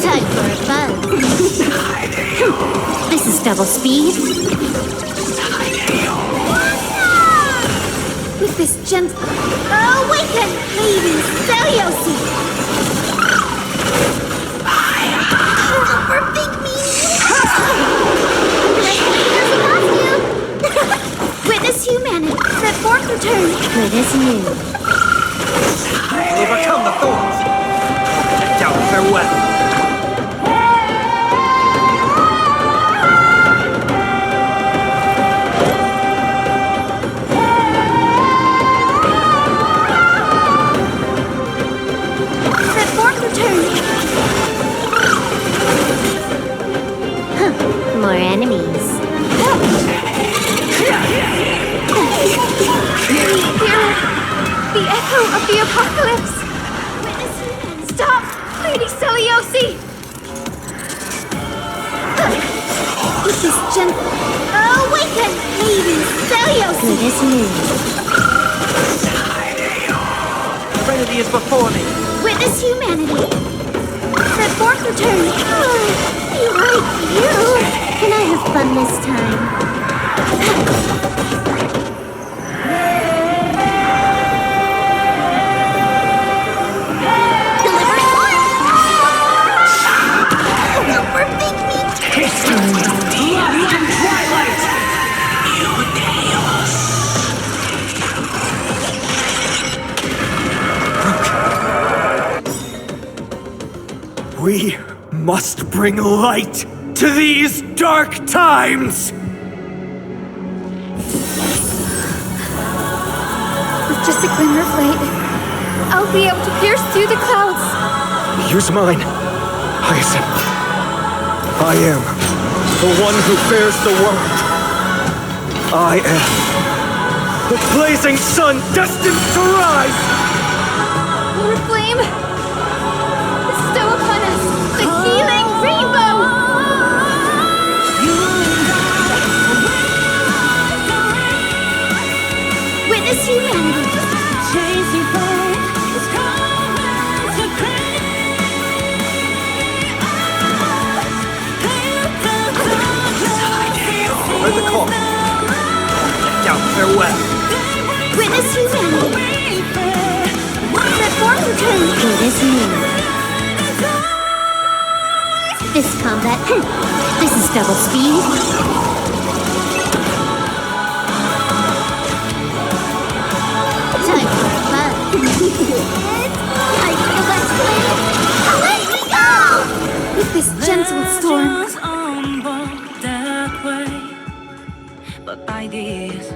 Time for a buzz. This is double speed. With this gentle... Awaken, Lady Seliosi! Overthink me. Witness humanity. That fork return. Good as new. Overcome the thorns. And down farewell. That fork return. More enemies. The echo of the apocalypse! Stop! Lady Seliosi! With this gentle... Awaken! Lady Seliosi! Good as new. Trinity is before me. Witness humanity! That fork return! You like you. Can I have fun this time? We must bring light to these dark times! With just a glimmer of light, I'll be able to pierce through the clouds. Use mine, Hyacinth. I am the one who bears the world. I am The blazing sun destined to rise! Our flame! Bestow upon us the healing rainbow! Witness humanity! Chasing flame is coming to claim Heard the call. Down farewell. Witness humanity! That form return! Good as new. This combat, this is double speed. Time for fun. Time for the west wind. Away we go! With this gentle storm, that way, but by this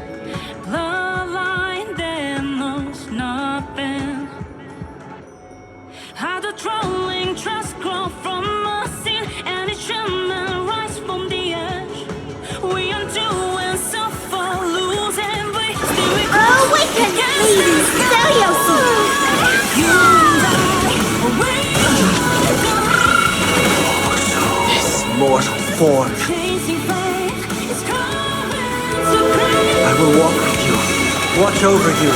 bloodline there knows nothing. How the trolling trust grow from a sin, and it shall not rise from the edge. We undo and suffer. Lady Celios! This mortal form. I will walk with you, watch over you,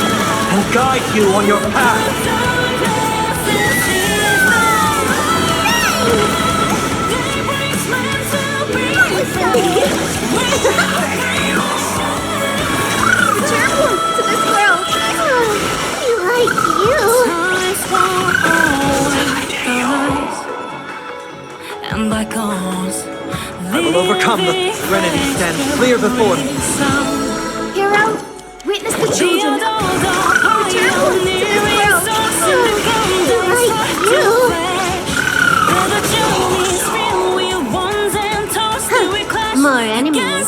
and guide you on your path. Return to this world. Like you. And bygones, I will overcome the serenity stand clear before me. Hero, witness the children. Return to this world. Like you. More enemies.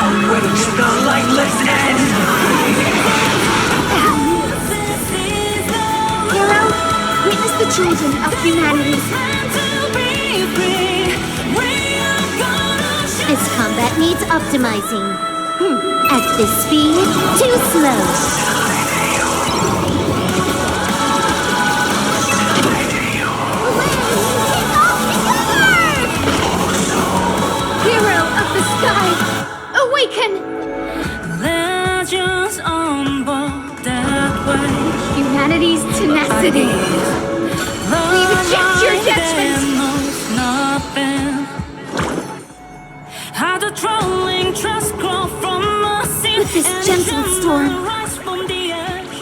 Awaits the lightless end! Hero, witness the children of humanity. This combat needs optimizing. At this speed, too slow. Hero of the sky, awaken! Legends on board that way. Humanity's tenacity. We reject your judgment. How the trolling trust grow from us With this gentle storm. rise from the edge.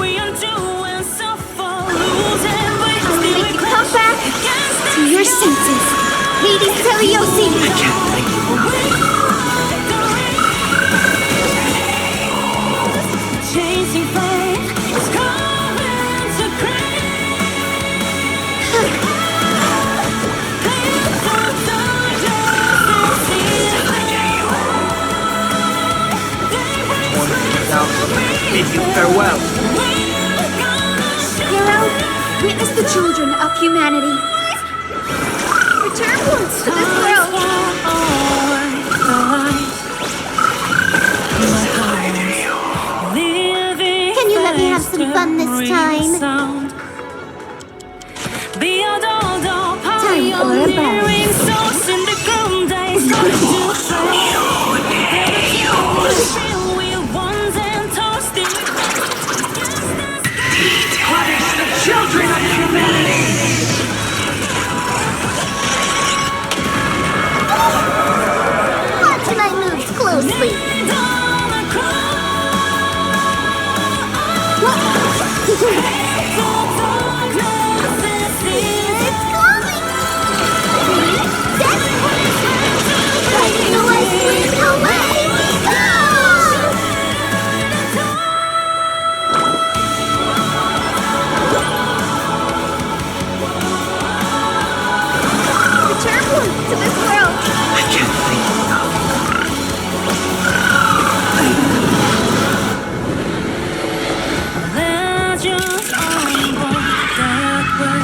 We undo and suffer, lose and we I will still make you come back to your senses. Lady Celiosi! chasing fate is coming to Bid you farewell. Hero, witness the children of humanity. Return once to this world. Can you let me have some fun this time? Time for a bow. Children of humanity! Watch my moves closely. Return to this world. I can't think enough. Legends on that way.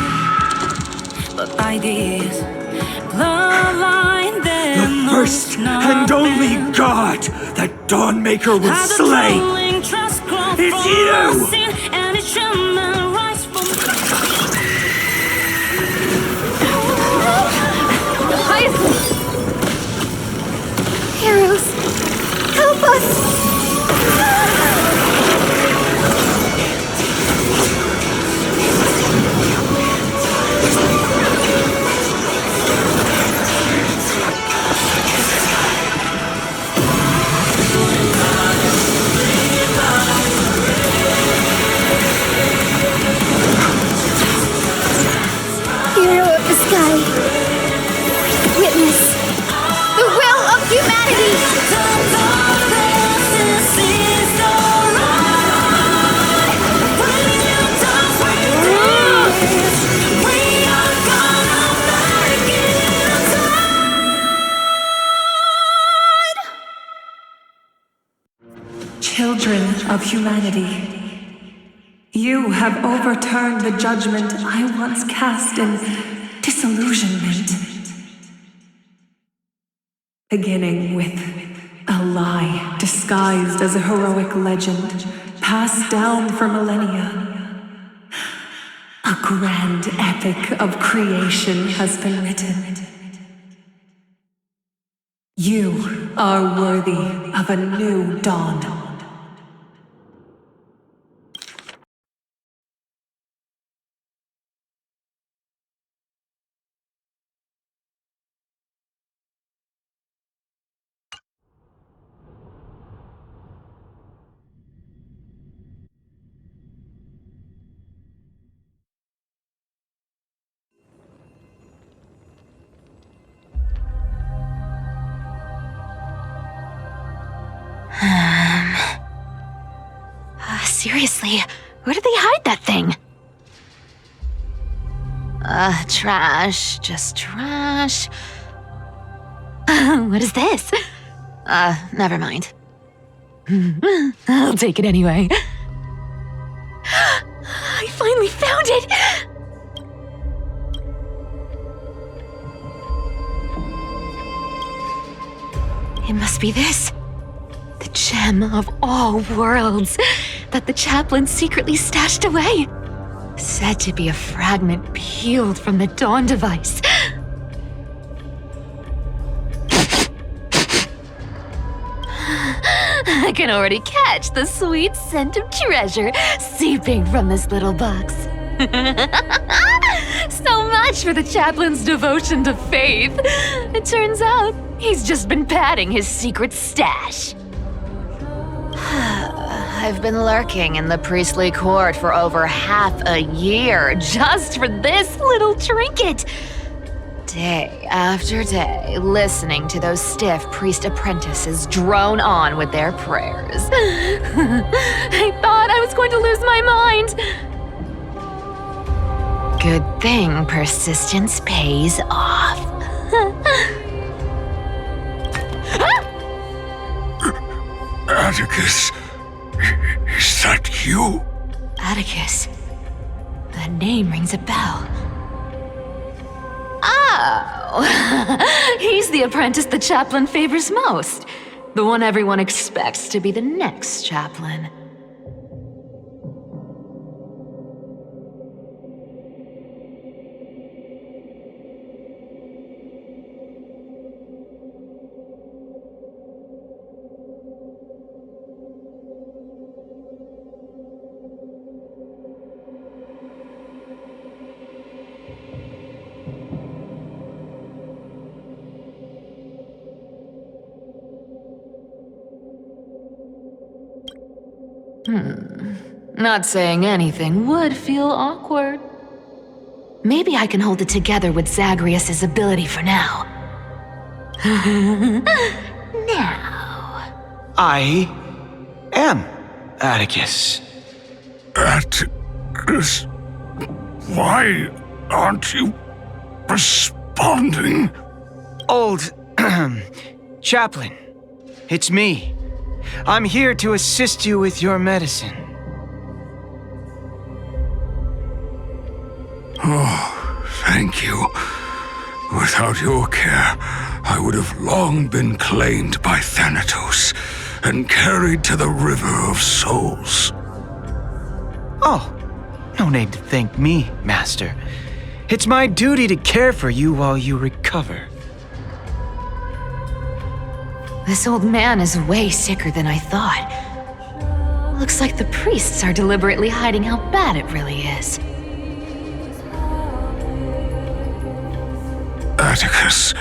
But by this bloodline, The first and only god that Dawnmaker would slay is you! Heroes, help us! Hero of the sky, witness the will of humanity! Children of humanity, You have overturned the judgment I once cast in disillusionment. Beginning with a lie disguised as a heroic legend, passed down for millennia. A grand epic of creation has been written. You are worthy of a new dawn. Seriously, where did they hide that thing? Trash. Just trash. What is this? Never mind. I'll take it anyway. I finally found it! It must be this. The gem of all worlds that the chaplain secretly stashed away. Said to be a fragment peeled from the Dawn device. I can already catch the sweet scent of treasure seeping from this little box. So much for the chaplain's devotion to faith. It turns out he's just been padding his secret stash. I've been lurking in the priestly court for over half a year just for this little trinket. Day after day, listening to those stiff priest apprentices drone on with their prayers. I thought I was going to lose my mind. Good thing persistence pays off. Atticus, is that you? Atticus. That name rings a bell. Oh, he's the apprentice the chaplain favors most. The one everyone expects to be the next chaplain. Not saying anything would feel awkward. Maybe I can hold it together with Zagreus' ability for now. Now. I am Atticus. Atticus, why aren't you responding? Old chaplain, it's me. I'm here to assist you with your medicine. Oh, thank you. Without your care, I would have long been claimed by Thanatos and carried to the River of Souls. Oh, no need to thank me, Master. It's my duty to care for you while you recover. This old man is way sicker than I thought. Looks like the priests are deliberately hiding how bad it really is. Atticus,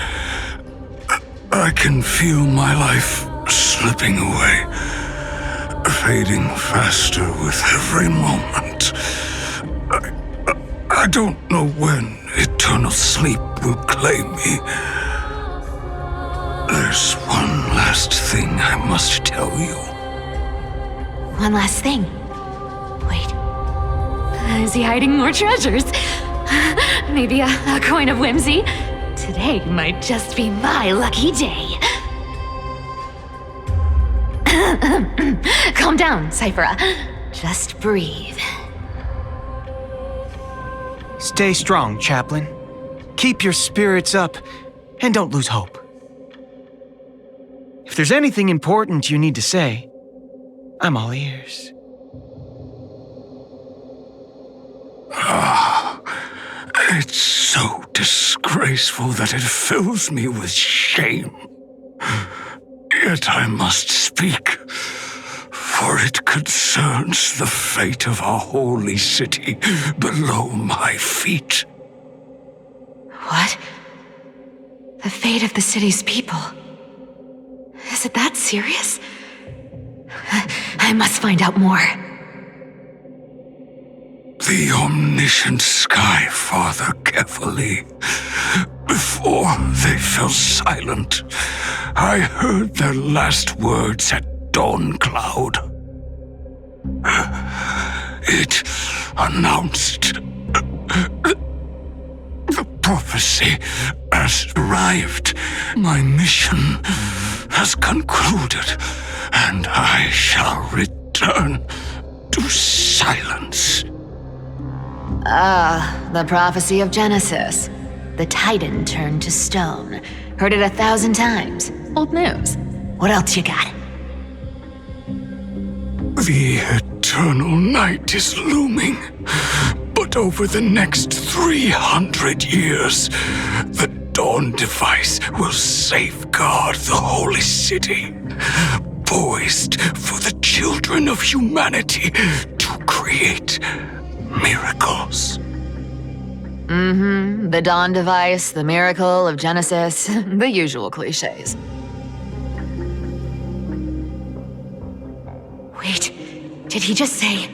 I can feel my life slipping away, fading faster with every moment. I don't know when eternal sleep will claim me. There's one last thing I must tell you. One last thing. Wait. Is he hiding more treasures? Maybe a coin of whimsy? Today might just be my lucky day. Calm down, Cyphera. Just breathe. Stay strong, Chaplain. Keep your spirits up, and don't lose hope. If there's anything important you need to say, I'm all ears. It's so disgraceful that it fills me with shame. Yet I must speak, for it concerns the fate of our holy city below my feet. What? The fate of the city's people? Is it that serious? I must find out more. The omniscient Sky Father carefully. Before they fell silent, I heard their last words at dawn cloud. It announced the prophecy has arrived. My mission has concluded, and I shall return to silence. The prophecy of Genesis. The Titan turned to stone. Heard it 1,000 times. Old news. What else you got? The eternal night is looming, but over the next 300 years, the Dawn device will safeguard the holy city, poised for the children of humanity to create miracles. The Dawn device, the miracle of Genesis, the usual cliches. Wait, did he just say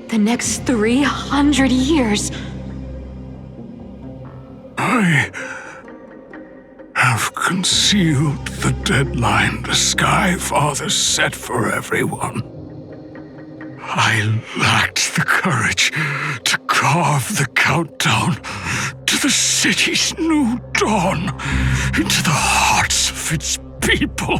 the next 300 years? I have concealed the deadline the Sky Father set for everyone. I lacked the courage to carve the countdown to the city's new dawn into the hearts of its people.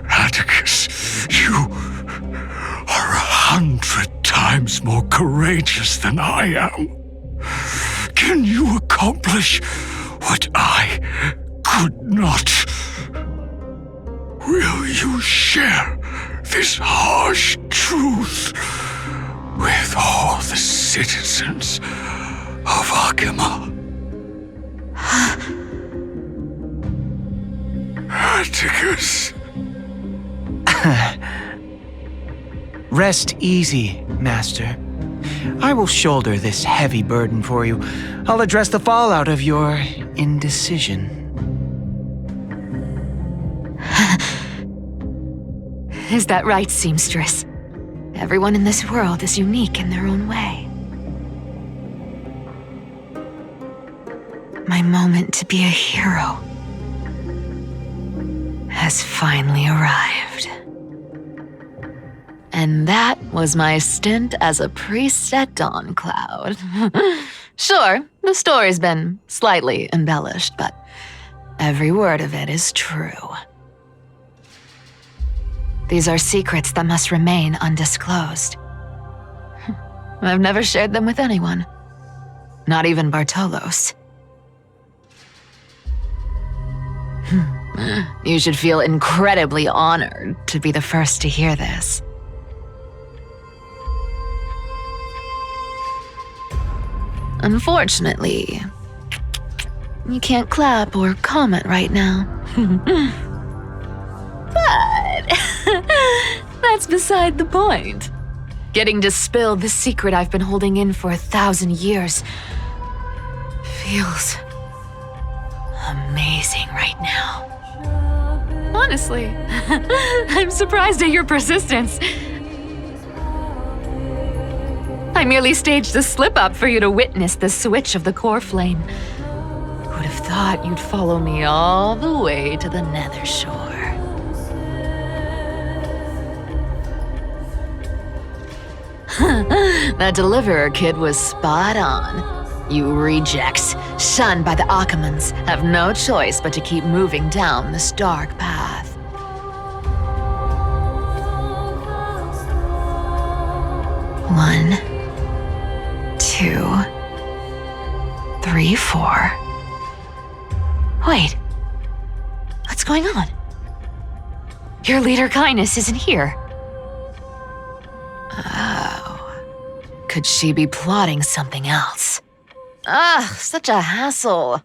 Atticus, you are 100 times more courageous than I am. Can you accomplish what I could not? Will you share this harsh truth with all the citizens of Akima? Atticus. Rest easy, Master. I will shoulder this heavy burden for you. I'll address the fallout of your indecision. Is that right, seamstress? Everyone in this world is unique in their own way. My moment to be a hero has finally arrived. And that was my stint as a priest at Dawn Cloud. Sure, the story's been slightly embellished, but every word of it is true. These are secrets that must remain undisclosed. I've never shared them with anyone. Not even Bartolos. You should feel incredibly honored to be the first to hear this. Unfortunately, you can't clap or comment right now. But that's beside the point. Getting to spill the secret I've been holding in for 1,000 years feels amazing right now. Honestly, I'm surprised at your persistence. I merely staged a slip-up for you to witness the switch of the core flame. Who would have thought you'd follow me all the way to the Nether Shore? That deliverer kid was spot on. You rejects, shunned by the Akamans, have no choice but to keep moving down this dark path. One 3, 4. Wait. What's going on? Your leader Kindness isn't here. Oh. Could she be plotting something else? Ugh, such a hassle.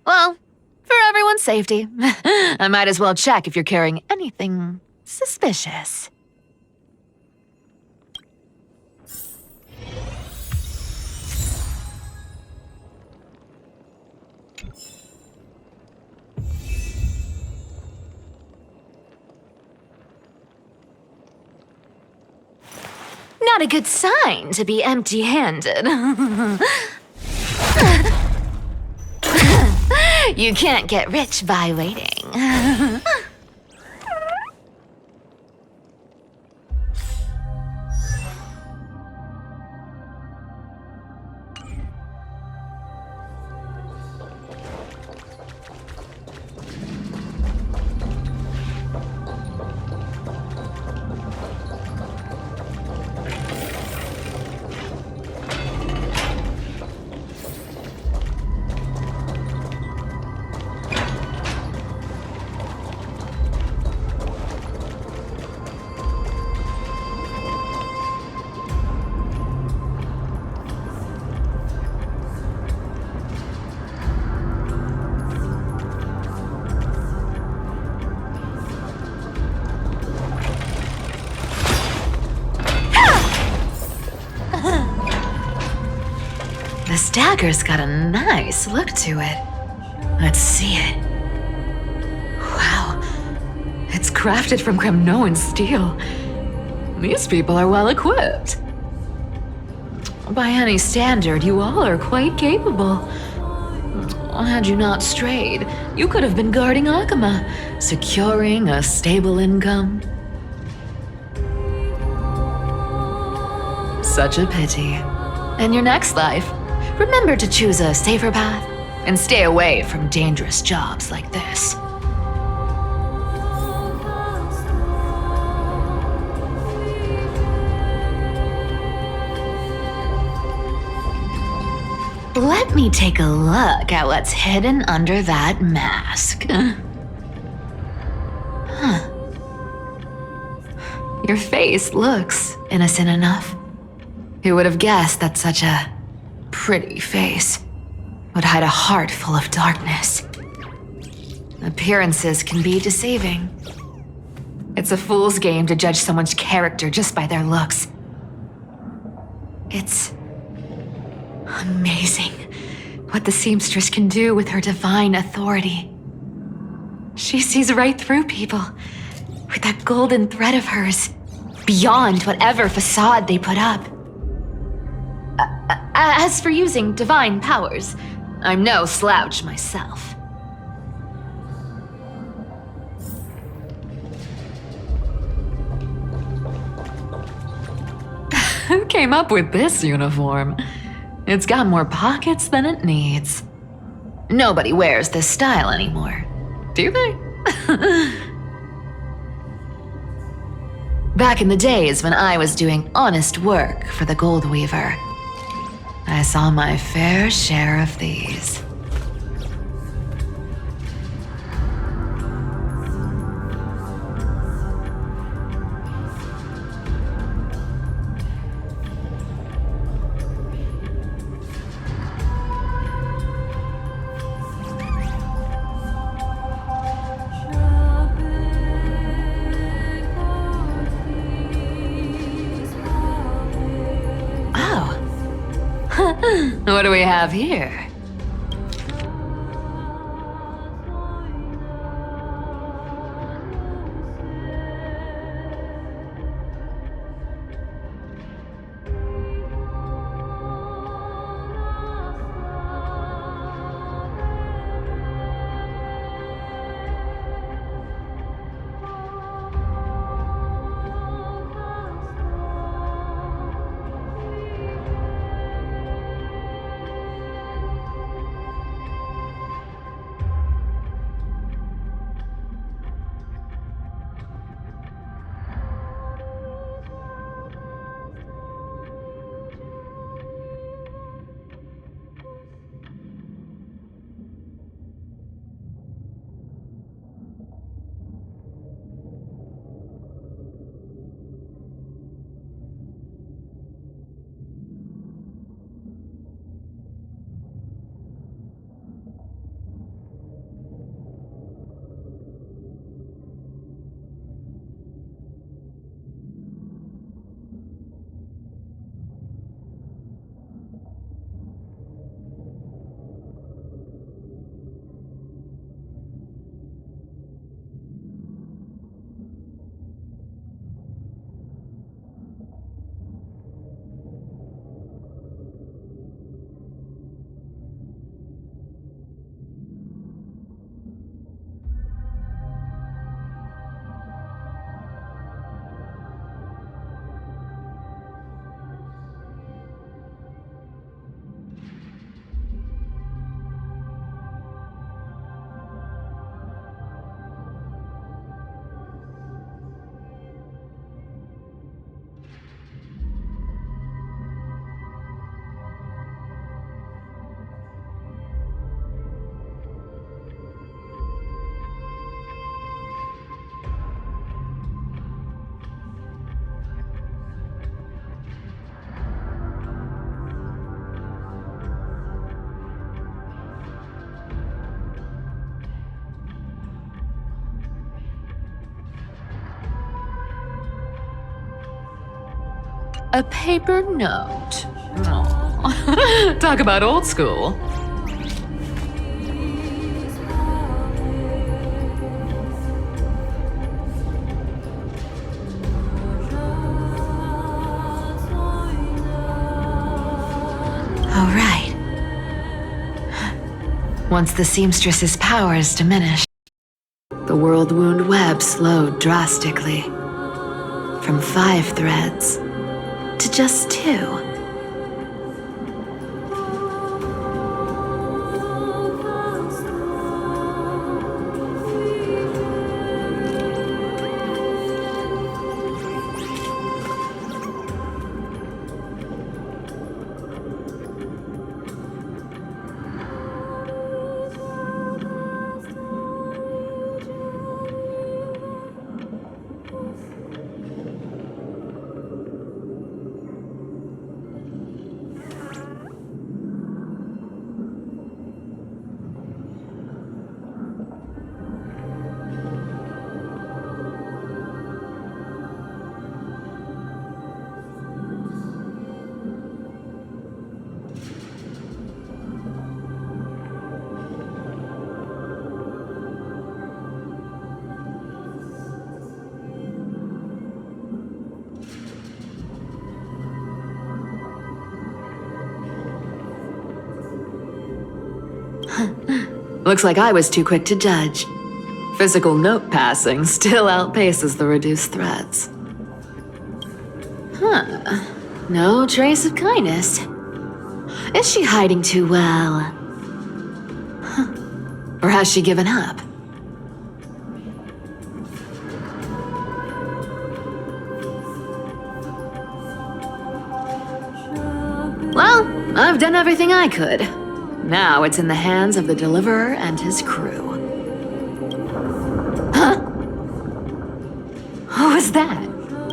Well, for everyone's safety, I might as well check if you're carrying anything suspicious. Not a good sign to be empty-handed. You can't get rich by waiting. This dagger's got a nice look to it. Let's see it. Wow. It's crafted from Kremnoan steel. These people are well equipped. By any standard, you all are quite capable. Had you not strayed, you could have been guarding Akama, securing a stable income. Such a pity. In your next life, remember to choose a safer path and stay away from dangerous jobs like this. Let me take a look at what's hidden under that mask. Huh. Your face looks innocent enough. Who would have guessed that such a pretty face would hide a heart full of darkness? Appearances can be deceiving. It's a fool's game to judge someone's character just by their looks. It's amazing what the seamstress can do with her divine authority. She sees right through people with that golden thread of hers, beyond whatever facade they put up. As for using divine powers, I'm no slouch myself. Who came up with this uniform? It's got more pockets than it needs. Nobody wears this style anymore, do they? Back in the days when I was doing honest work for the Gold Weaver, I saw my fair share of these. What do we have here? A paper note. Aw. Talk about old school. All right. Once the seamstress's powers diminished, the world wound web slowed drastically. From 5 threads to just 2. Looks like I was too quick to judge. Physical note passing still outpaces the reduced threats. Huh. No trace of kindness. Is she hiding too well? Huh. Or has she given up? Well, I've done everything I could. Now it's in the hands of the Deliverer and his crew. Huh? What was that?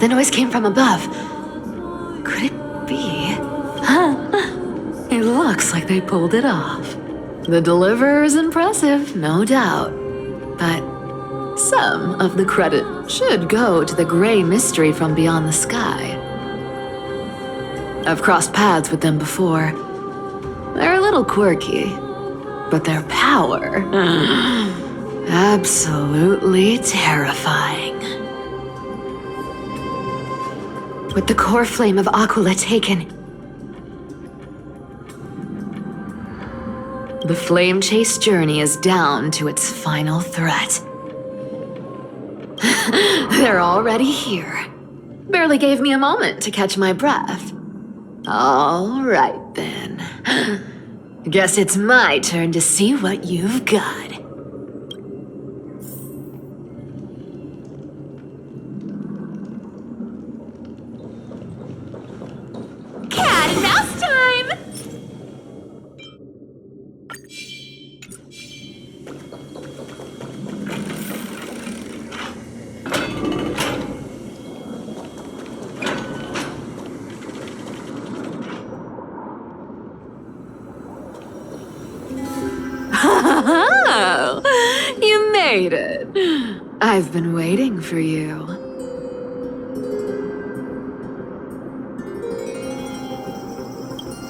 The noise came from above. Could it be? Huh? It looks like they pulled it off. The Deliverer is impressive, no doubt. But some of the credit should go to the gray mystery from beyond the sky. I've crossed paths with them before. They're a little quirky, but their power, absolutely terrifying. With the core flame of Aquila taken, the flame chase journey is down to its final threat. They're already here. Barely gave me a moment to catch my breath. All right then. Guess it's my turn to see what you've got. Cat and mouse time! Oh, you made it. I've been waiting for you.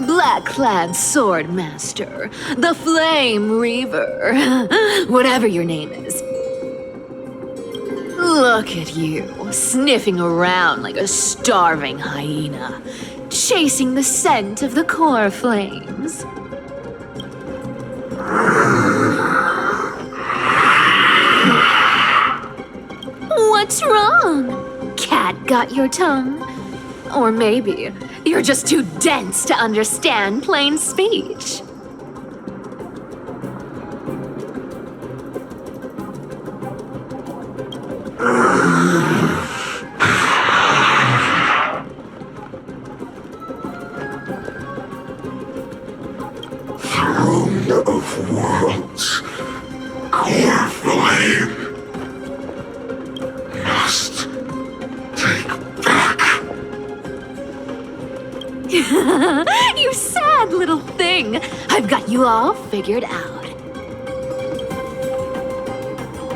Black-clad sword master, the Flame Reaver, whatever your name is. Look at you, sniffing around like a starving hyena, chasing the scent of the core flames. What's wrong? Cat got your tongue? Or maybe you're just too dense to understand plain speech. Throne of worlds, core flame. Must take back. You sad little thing. I've got you all figured out.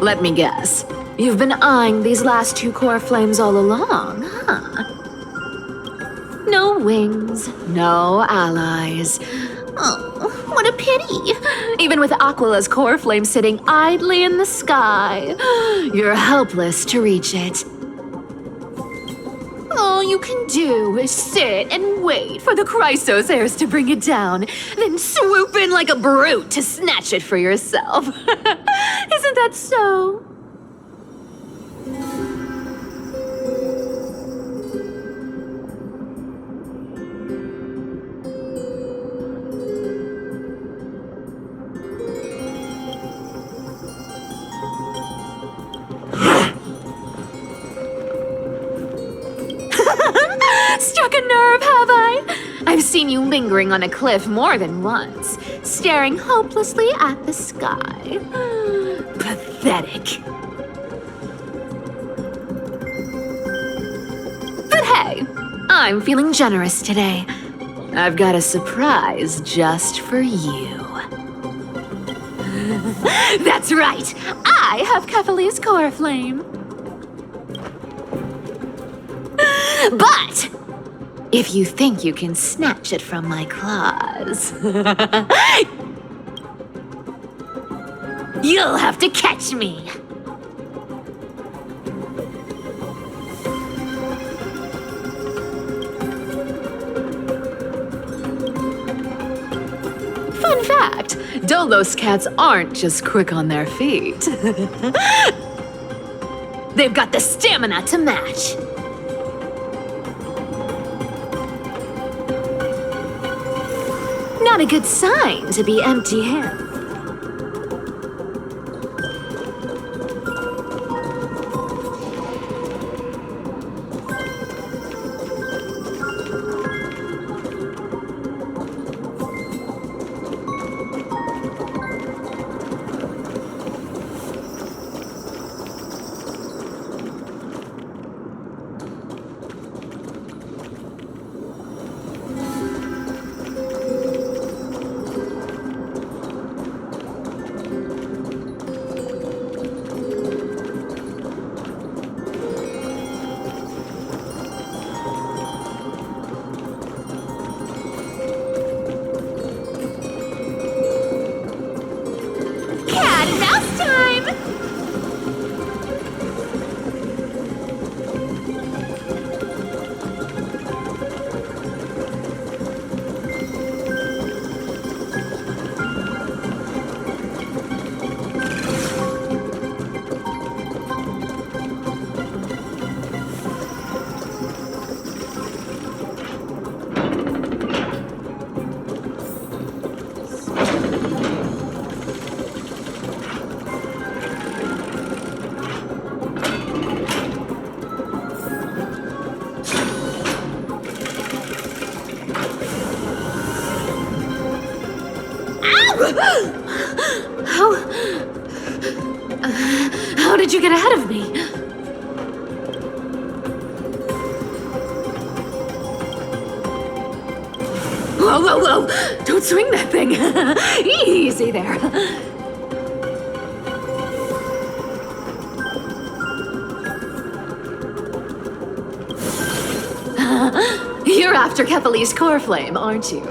Let me guess. You've been eyeing these last 2 core flames all along, huh? No wings, no allies. Oh, what a pity. Even with Aquala's core flame sitting idly in the sky, you're helpless to reach it. All you can do is sit and wait for the Chrysos heirs to bring it down, then swoop in like a brute to snatch it for yourself. Isn't that so? Struck a nerve, have I? I've seen you lingering on a cliff more than once, staring hopelessly at the sky. Pathetic. But hey, I'm feeling generous today. I've got a surprise just for you. That's right, I have Kefali's core flame. But if you think you can snatch it from my claws, you'll have to catch me. Fun fact, Dolos cats aren't just quick on their feet. They've got the stamina to match. Not a good sign to be empty-handed. How did you get ahead of me? Whoa, whoa, whoa! Don't swing that thing! Easy there. You're after Kefali's core flame, aren't you?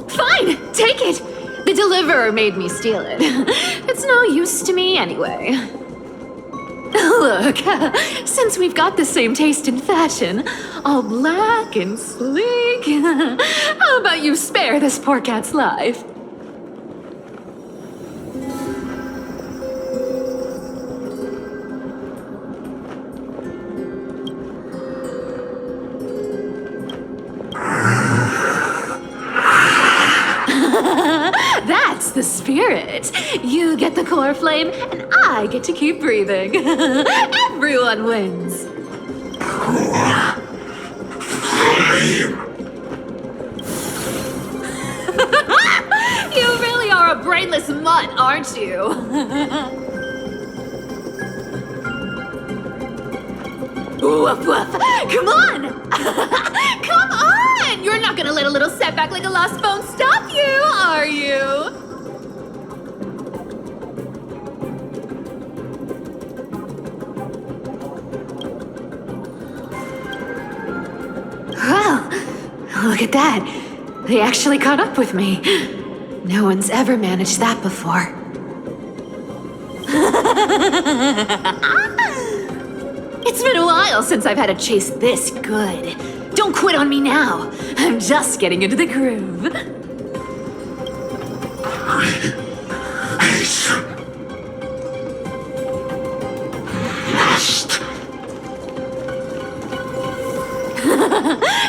Fine! Take it! The deliverer made me steal it. It's no use to me anyway. Look, since we've got the same taste in fashion, all black and sleek, how about you spare this poor cat's life? That's the spirit. You get the core flame, and I get to keep breathing. Everyone wins. You really are a brainless mutt, aren't you? Woof woof! Come on! Come on! You're not gonna let a little setback like a lost bone stop you, are you? Well, Look at that. They actually caught up with me. No one's ever managed that before. It's been a while since I've had a chase this good. Don't quit on me now. I'm just getting into the groove.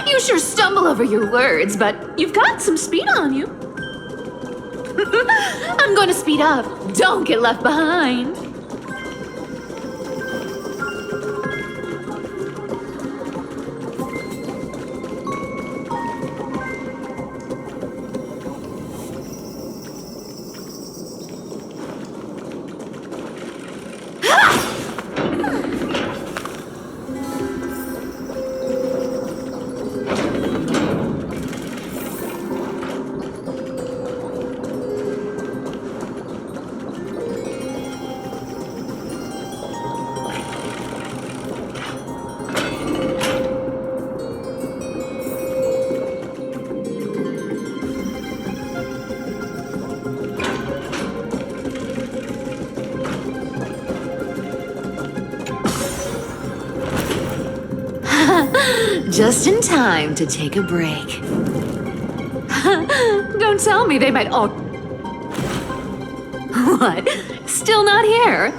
You sure stumble over your words, but you've got some speed on you. I'm going to speed up. Don't get left behind. Just in time to take a break. Don't tell me they might all... What? Still not here?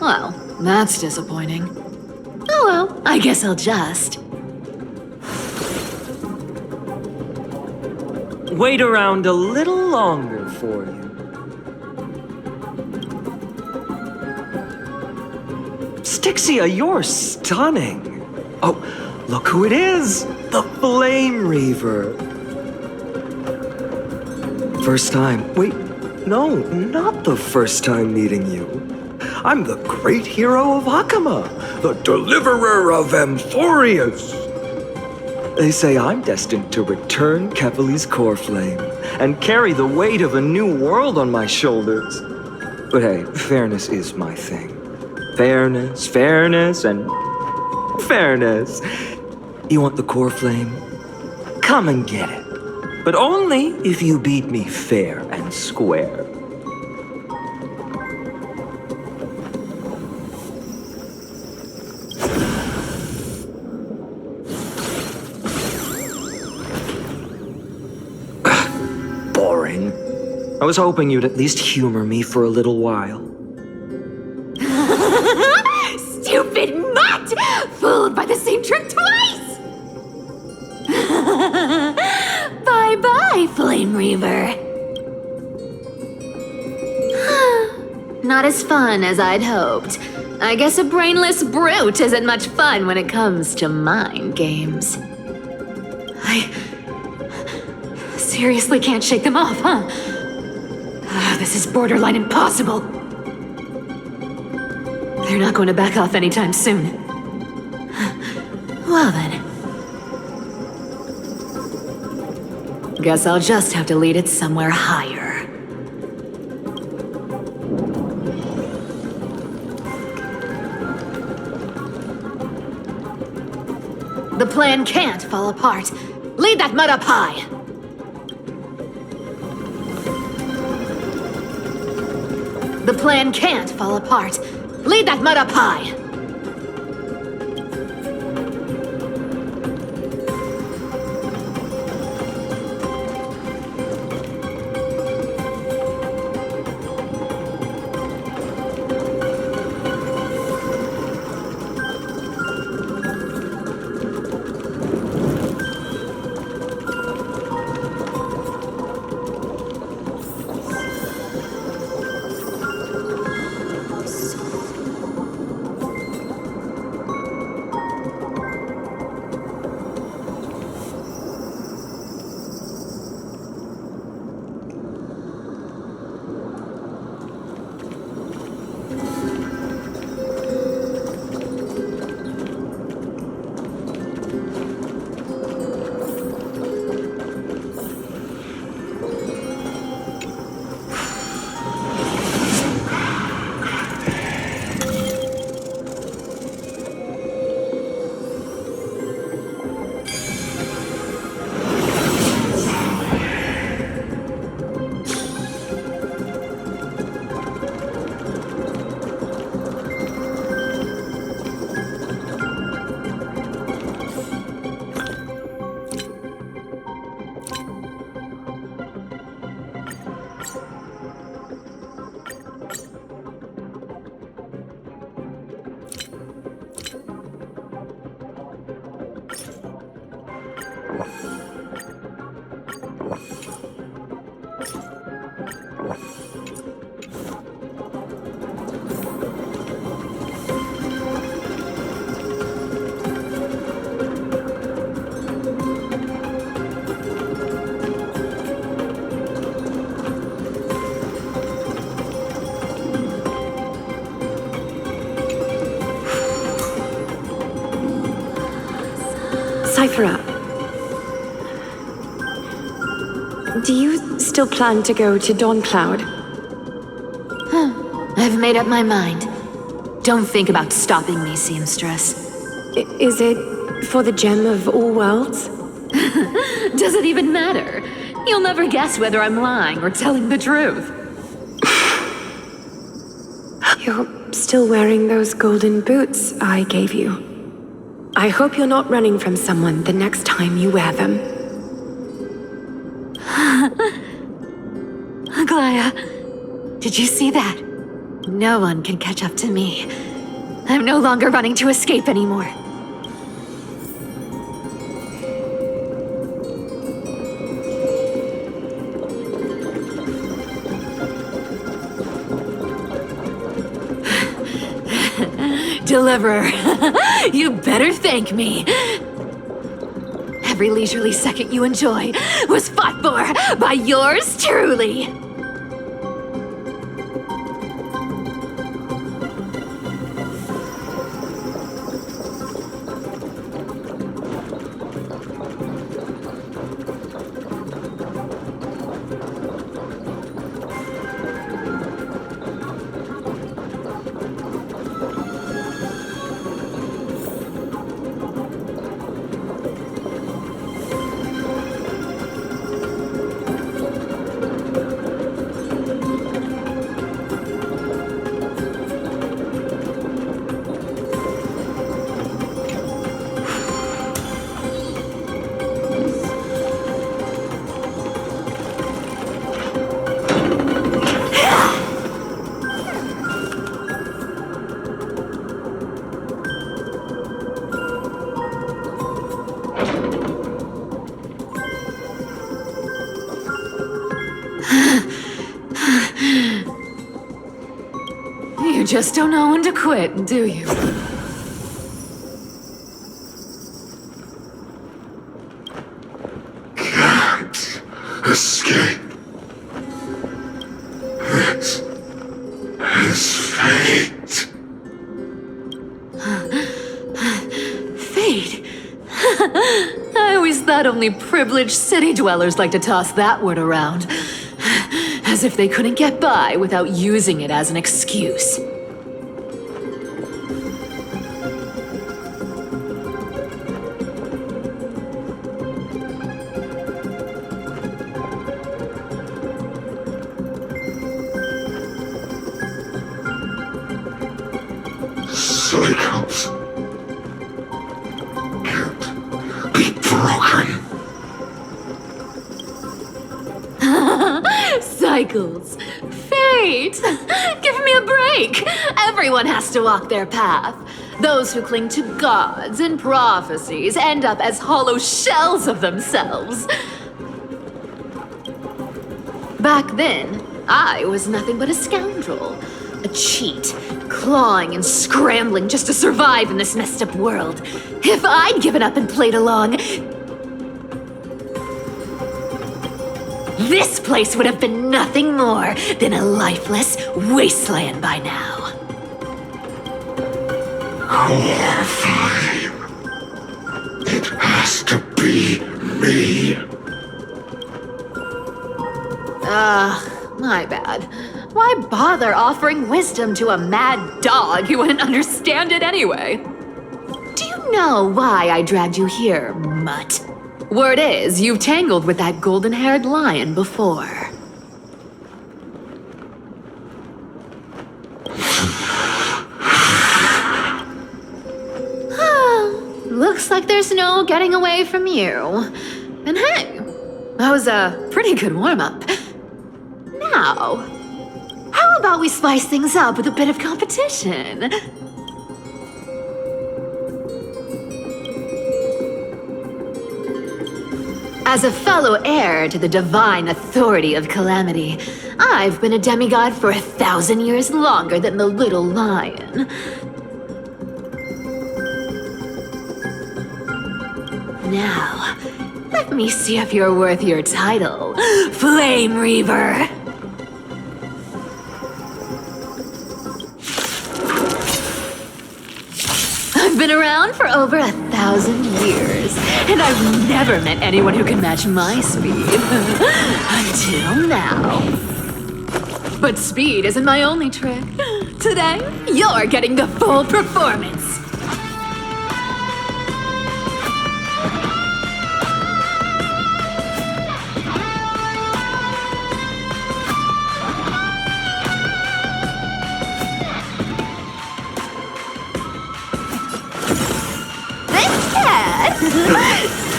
Well, that's disappointing. Oh well, I guess I'll just... Wait around a little longer for you. Styxia, you're stunning. Oh, look who it is! The Flame Reaver! First time. Wait, no, not the first time meeting you. I'm the great hero of Hakama, the deliverer of Amphorius. They say I'm destined to return Kevali's core flame and carry the weight of a new world on my shoulders. But hey, fairness is my thing. Fairness, and fairness. You want the core flame? Come and get it. But only if you beat me fair and square. Boring. I was hoping you'd at least humor me for a little while. Stupid mutt! Fooled by the same trick twice! Bye-bye, Flame Reaver. Not as fun as I'd hoped. I guess a brainless brute isn't much fun when it comes to mind games. I seriously can't shake them off, huh? This is borderline impossible. They're not going to back off anytime soon. Well then. Guess I'll just have to lead it somewhere higher. The plan can't fall apart. Lead that mud up high! The plan can't fall apart. Lead that mud up high! cipher up. Do you still plan to go to Dawn Cloud? I've made up my mind. Don't think about stopping me, seamstress. Is it for the gem of all worlds? Does it even matter? You'll never guess whether I'm lying or telling the truth. You're still wearing those golden boots I gave you. I hope you're not running from someone the next time you wear them. Aglaya, did you see that? No one can catch up to me. I'm no longer running to escape anymore. Deliverer, you better thank me. Every leisurely second you enjoy was fought for by yours truly. You just don't know when to quit, do you? Can't escape. This is fate. Fate? I always thought only privileged city dwellers like to toss that word around. As if they couldn't get by without using it as an excuse. Cycles can't be broken. Cycles. Fate! Give me a break! Everyone has to walk their path. Those who cling to gods and prophecies end up as hollow shells of themselves. Back then, I was nothing but a scoundrel. A cheat, clawing and scrambling just to survive in this messed up world. If I'd given up and played along, this place would have been nothing more than a lifeless wasteland by now. Core 5. It has to be me. My bad. Why bother offering wisdom to a mad dog who wouldn't understand it anyway? Do you know why I dragged you here, mutt? Word is, you've tangled with that golden-haired lion before. Looks like there's no getting away from you. And hey, that was a pretty good warm-up. Now, how about we spice things up with a bit of competition? As a fellow heir to the divine authority of Calamity, I've been a demigod for 1,000 years longer than the little lion. Now, let me see if you're worth your title, Flame Reaver. I've been around for over 1,000 years, and I've never met anyone who can match my speed. Until now. But speed isn't my only trick. Today, you're getting the full performance.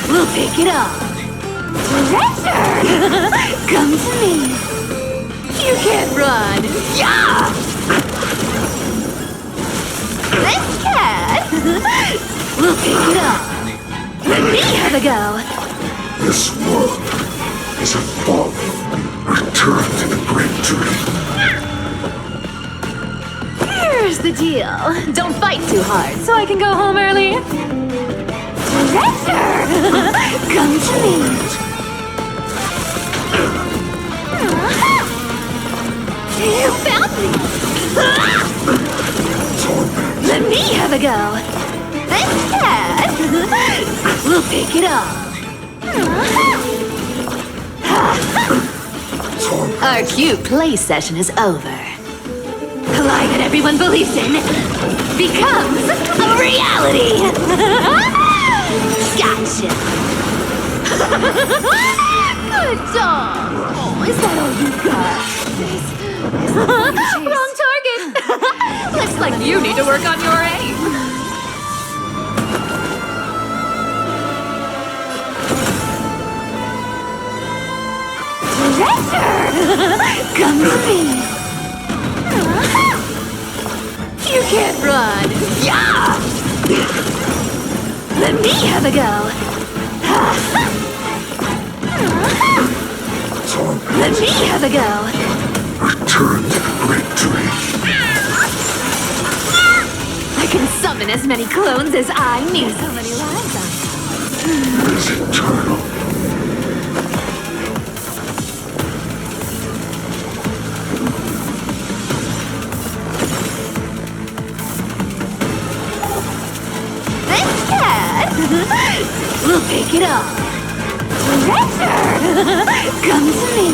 We'll pick it up. Treasure! Come to me. You can't run. Yeah! This cat! We'll pick it up. Let me have a go. This world is a fallen. Return to the great dream. Here's the deal. Don't fight too hard so I can go home early. Treasure! Come to me. You found me. Let me have a go. This cat. We'll pick it up. Our cute play session is over. The lie that everyone believes in becomes a reality. Gotcha. Good dog. Oh, is that all you got? Wrong target. Looks like you need to work on your aim. Treasure! Come to me. You can't run. Yeah! Let me have a go. Let me have a go. Return to the great dream. I can summon as many clones as I need. So many lives I It is eternal. We'll pick it up. Treasure! Come to me.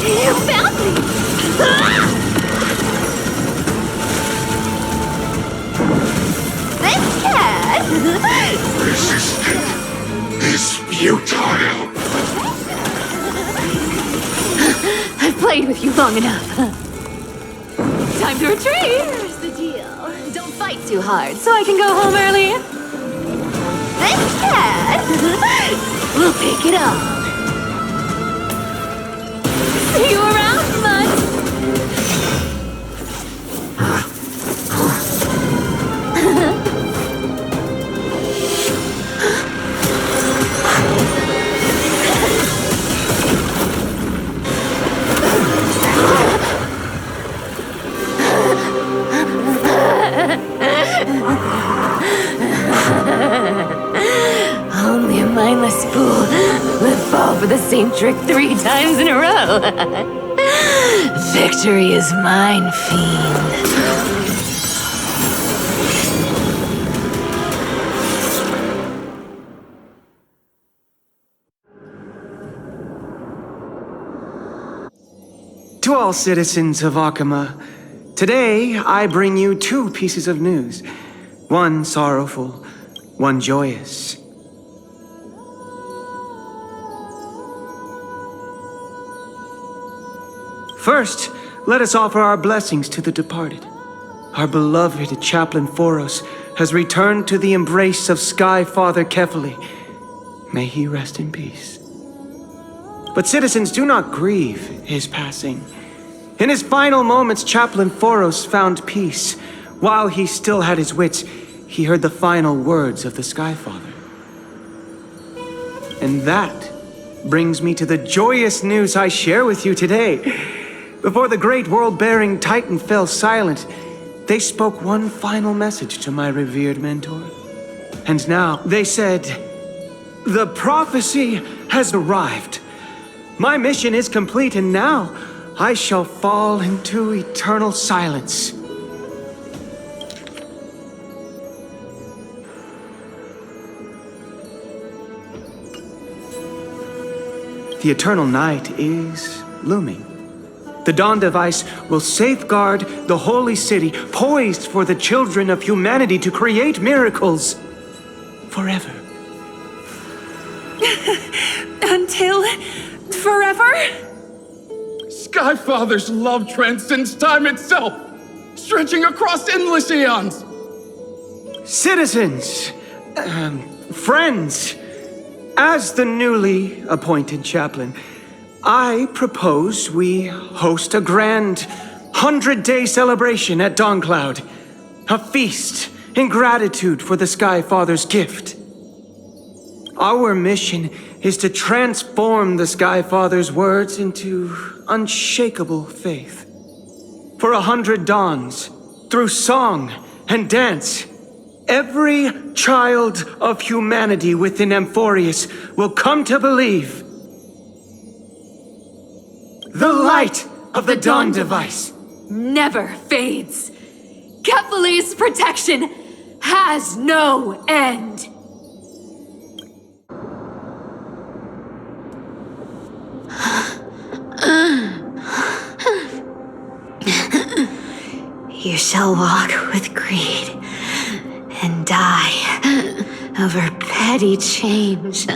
You found me. This cat. Resisting is futile. I've played with you long enough. Time to retreat. Here's the deal. Don't fight too hard so I can go home early. This cat. We'll pick it up. See you around, Mud. Only a mindless fool would fall for the same trick 3 times in a row. Victory is mine, fiend. To all citizens of Akama, today I bring you 2 pieces of news. One sorrowful, one joyous. First, let us offer our blessings to the departed. Our beloved Chaplain Foros has returned to the embrace of Sky Father Kefali. May he rest in peace. But citizens, do not grieve his passing. In his final moments, Chaplain Foros found peace. While he still had his wits, he heard the final words of the Sky Father. And that brings me to the joyous news I share with you today. Before the great world-bearing Titan fell silent, they spoke one final message to my revered mentor. And now, they said, the prophecy has arrived. My mission is complete, and now I shall fall into eternal silence. The eternal night is looming. The dawn device will safeguard the holy city, poised for the children of humanity to create miracles forever. Until forever? Skyfather's love transcends time itself, stretching across endless eons. Citizens, friends, as the newly appointed chaplain, I propose we host a grand 100-day celebration at Dawncloud. A feast in gratitude for the Skyfather's gift. Our mission is to transform the Skyfather's words into unshakable faith. For 100 dawns, through song and dance, every child of humanity within Amphorius will come to believe the light of the Dawn Device never fades. Kephales's protection has no end. You shall walk with greed and die over petty change.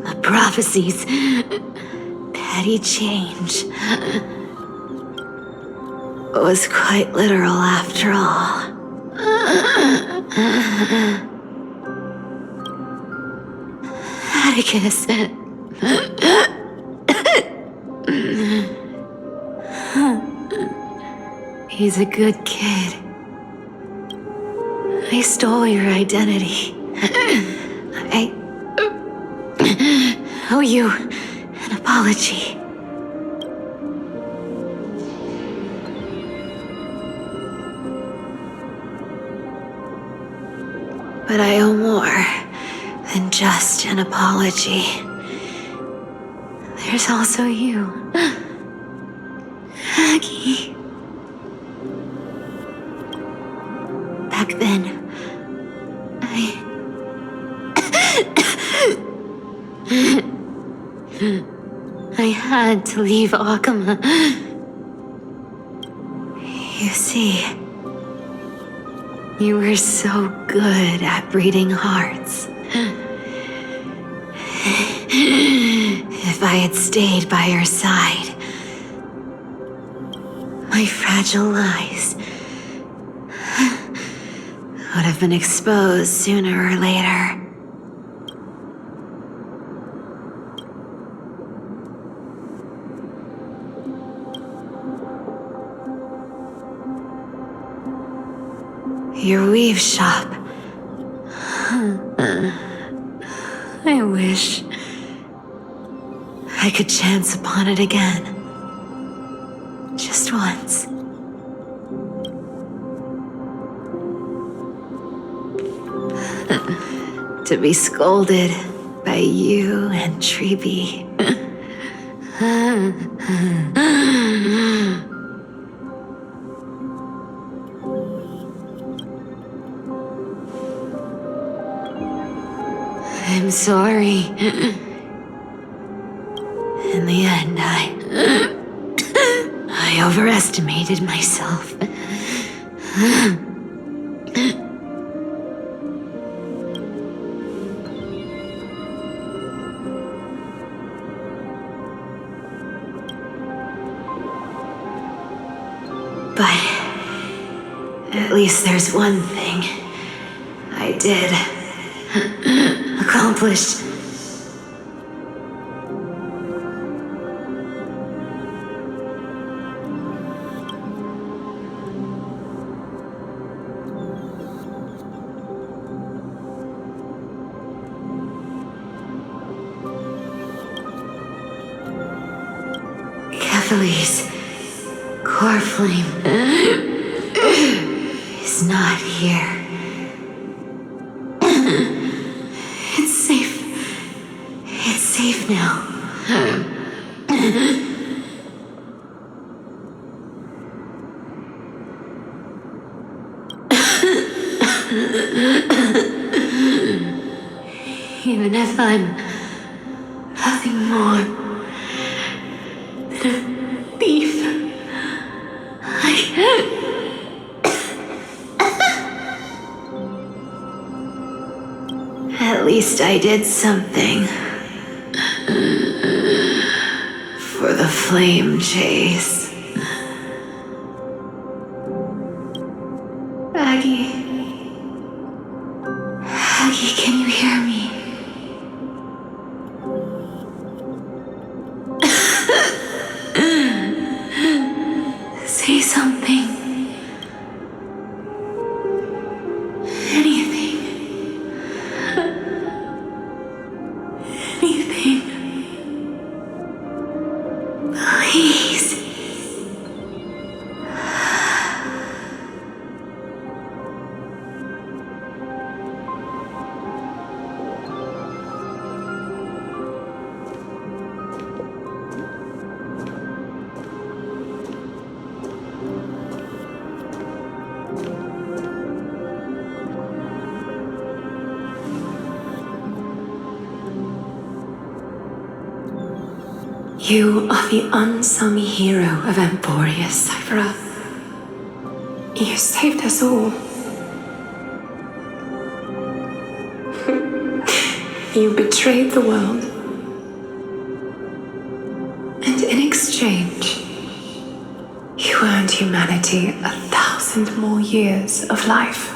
The prophecies, petty change, was quite literal after all. Atticus. He's a good kid. I stole your identity. I owe you an apology. But I owe more than just an apology. There's also you, Aggie. Back then, I had to leave Akama. You see, you were so good at breeding hearts. If I had stayed by your side, my fragile lies would have been exposed sooner or later. Your weave shop. I wish I could chance upon it again. Just once. To be scolded by you and Treeby. I'm sorry. In the end, I overestimated myself. But at least there's one thing I did accomplish. Kephales's core flame is not here. It's safe. It's safe now. Even if I'm nothing more than a thief, At least I did something for the flame chase. Aggie, can you hear me? Say something. Anything. Please. You are the unsung hero of Alvorecer, Cyphera. You saved us all. You betrayed the world. And in exchange, you earned humanity 1,000 more years of life.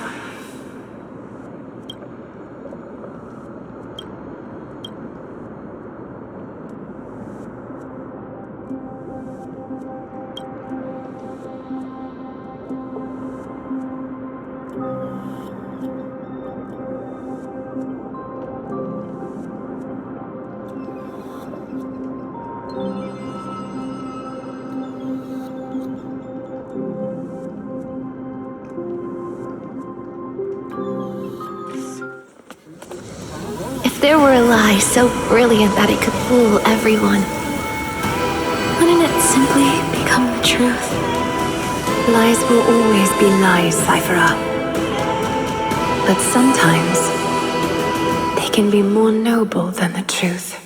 If there were a lie so brilliant that it could fool everyone, Wouldn't it simply become the truth? Lies will always be lies, Cyphera. But sometimes, they can be more noble than the truth.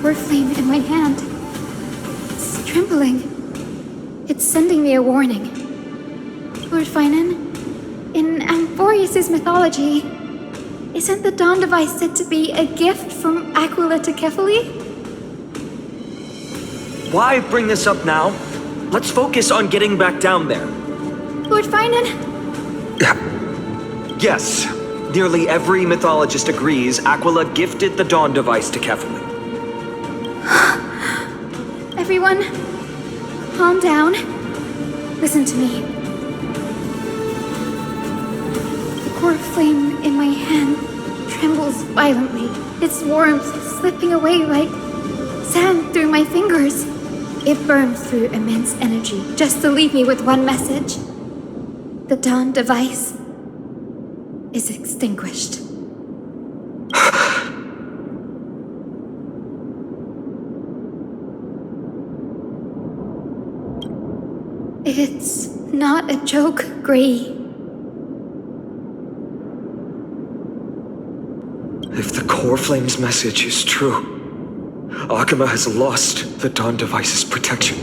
Core flame in my hand. It's trembling. It's sending me a warning. Lord Finan, in Alvorecer's mythology, isn't the Dawn device said to be a gift from Aquila to Kefali? Why bring this up now? Let's focus on getting back down there. Lord Finan? Yes. Nearly every mythologist agrees Aquila gifted the Dawn device to Kefali. Everyone, calm down. Listen to me. The core flame in my hand trembles violently, its warmth slipping away like sand through my fingers. It burns through immense energy just to leave me with one message. The Dawn device is extinguished. It's not a joke, Gray. Core Flame's message is true. Akuma has lost the Dawn Device's protection.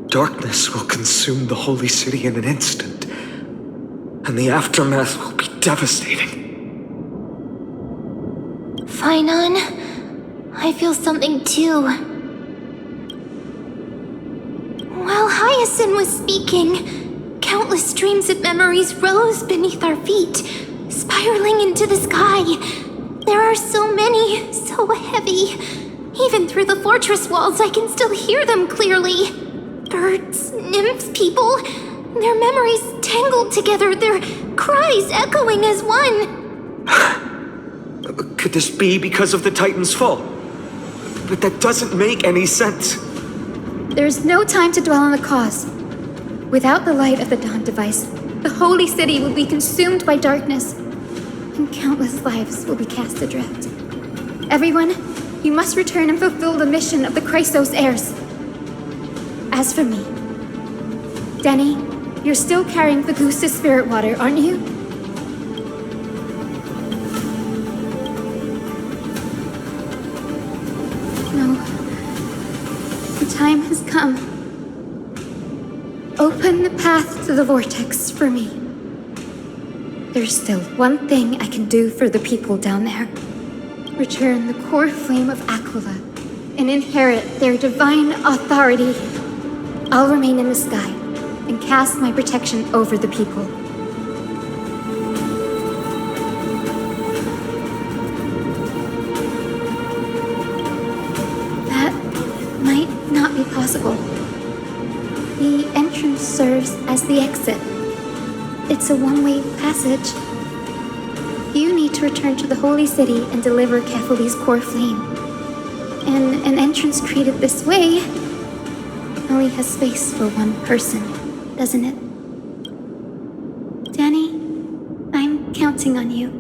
Darkness will consume the Holy City in an instant, and the aftermath will be devastating. Fainan, I feel something too. While Hyacinth was speaking, countless streams of memories rose beneath our feet, spiraling into the sky. There are so many, so heavy. Even through the fortress walls, I can still hear them clearly. Birds, nymphs, people, their memories tangled together, their cries echoing as one. Could this be because of the Titan's fall? But that doesn't make any sense. There's no time to dwell on the cause. Without the light of the Dawn Device, the Holy City will be consumed by darkness, and countless lives will be cast adrift. Everyone, you must return and fulfill the mission of the Chrysos heirs. As for me, Denny, you're still carrying the Goose's spirit water, aren't you? No. The time has come. Open the path to the vortex for me. There's still one thing I can do for the people down there. Return the core flame of Aquila and inherit their divine authority. I'll remain in the sky and cast my protection over the people. That might not be possible. The entrance serves as the exit. It's a one-way passage. You need to return to the Holy City and deliver Kefali's core flame. And an entrance created this way only has space for one person, doesn't it? Danny, I'm counting on you.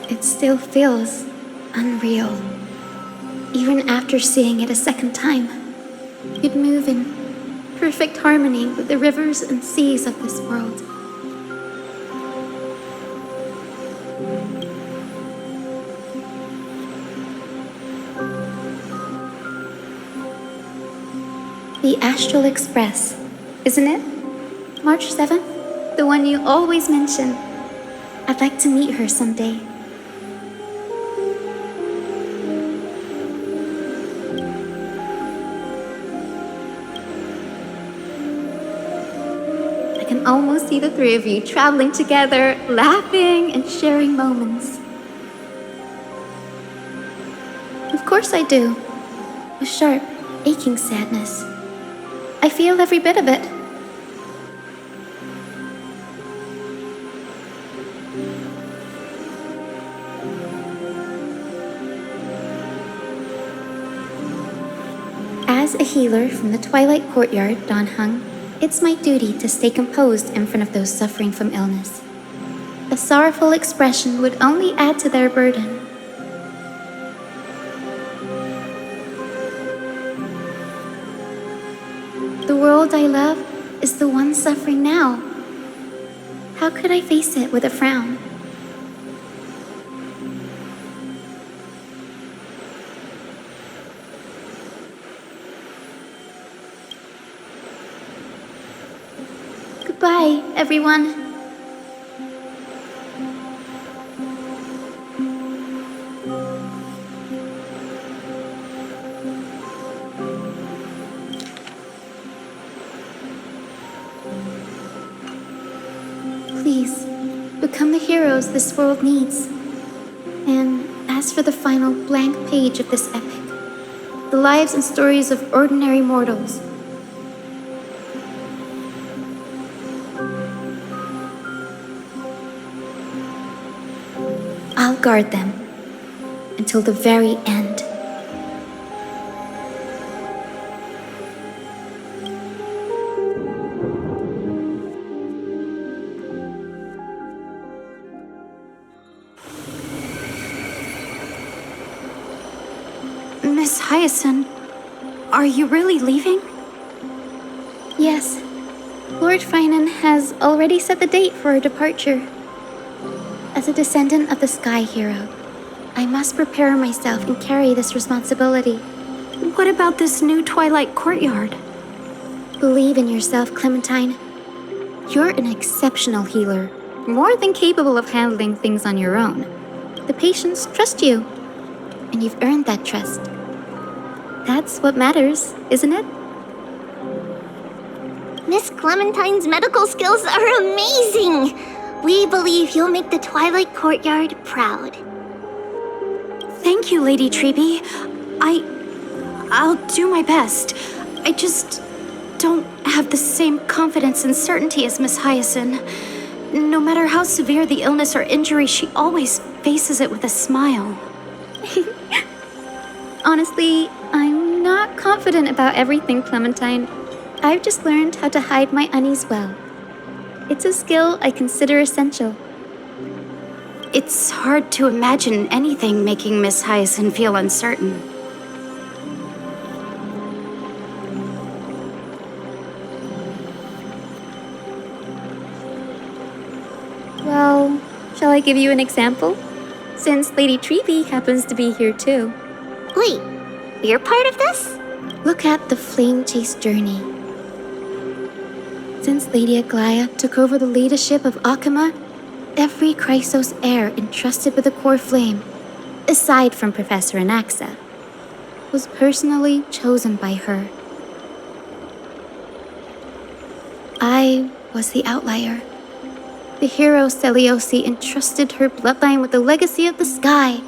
It still feels unreal. Even after seeing it a second time, you'd move in perfect harmony with the rivers and seas of this world. The Astral Express, isn't it? March 7th? The one you always mention. I'd like to meet her someday. I can almost see the three of you traveling together, laughing and sharing moments. Of course I do. A sharp, aching sadness. I feel every bit of it. As a healer from the Twilight Courtyard, Don Hung, it's my duty to stay composed in front of those suffering from illness. A sorrowful expression would only add to their burden. The world I love is the one suffering now. How could I face it with a frown? Goodbye, everyone. Please, become the heroes this world needs. And as for the final blank page of this epic, the lives and stories of ordinary mortals, I'll guard them until the very end. Miss Hyacinth, are you really leaving? Yes, Lord Finan has already set the date for our departure. As a descendant of the Sky Hero, I must prepare myself and carry this responsibility. What about this new Twilight Courtyard? Believe in yourself, Clementine. You're an exceptional healer, more than capable of handling things on your own. The patients trust you, and you've earned that trust. That's what matters, isn't it? Miss Clementine's medical skills are amazing! We believe you'll make the Twilight Courtyard proud. Thank you, Lady Treby. I'll do my best. I just don't have the same confidence and certainty as Miss Hyacinth. No matter how severe the illness or injury, she always faces it with a smile. Honestly, I'm not confident about everything, Clementine. I've just learned how to hide my unease well. It's a skill I consider essential. It's hard to imagine anything making Miss Hyacinth feel uncertain. Well, shall I give you an example? Since Lady Treby happens to be here too. Wait, you're part of this? Look at the Flame Chase journey. Since Lady Aglaya took over the leadership of Akama, every Chrysos heir entrusted with the core flame, aside from Professor Anaxa, was personally chosen by her. I was the outlier. The hero Celiosi entrusted her bloodline with the legacy of the sky.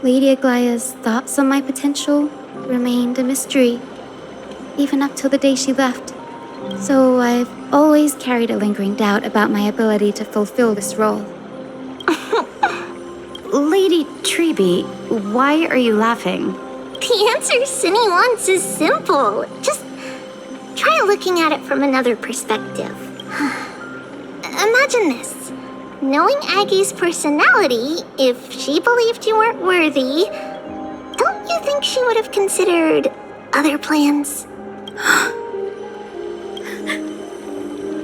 Lady Aglaya's thoughts on my potential remained a mystery, even up till the day she left. So I've always carried a lingering doubt about my ability to fulfill this role. Lady Treby, why are you laughing? The answer Cindy wants is simple. Just try looking at it from another perspective. Imagine this. Knowing Aggie's personality, if she believed you weren't worthy, don't you think she would have considered other plans?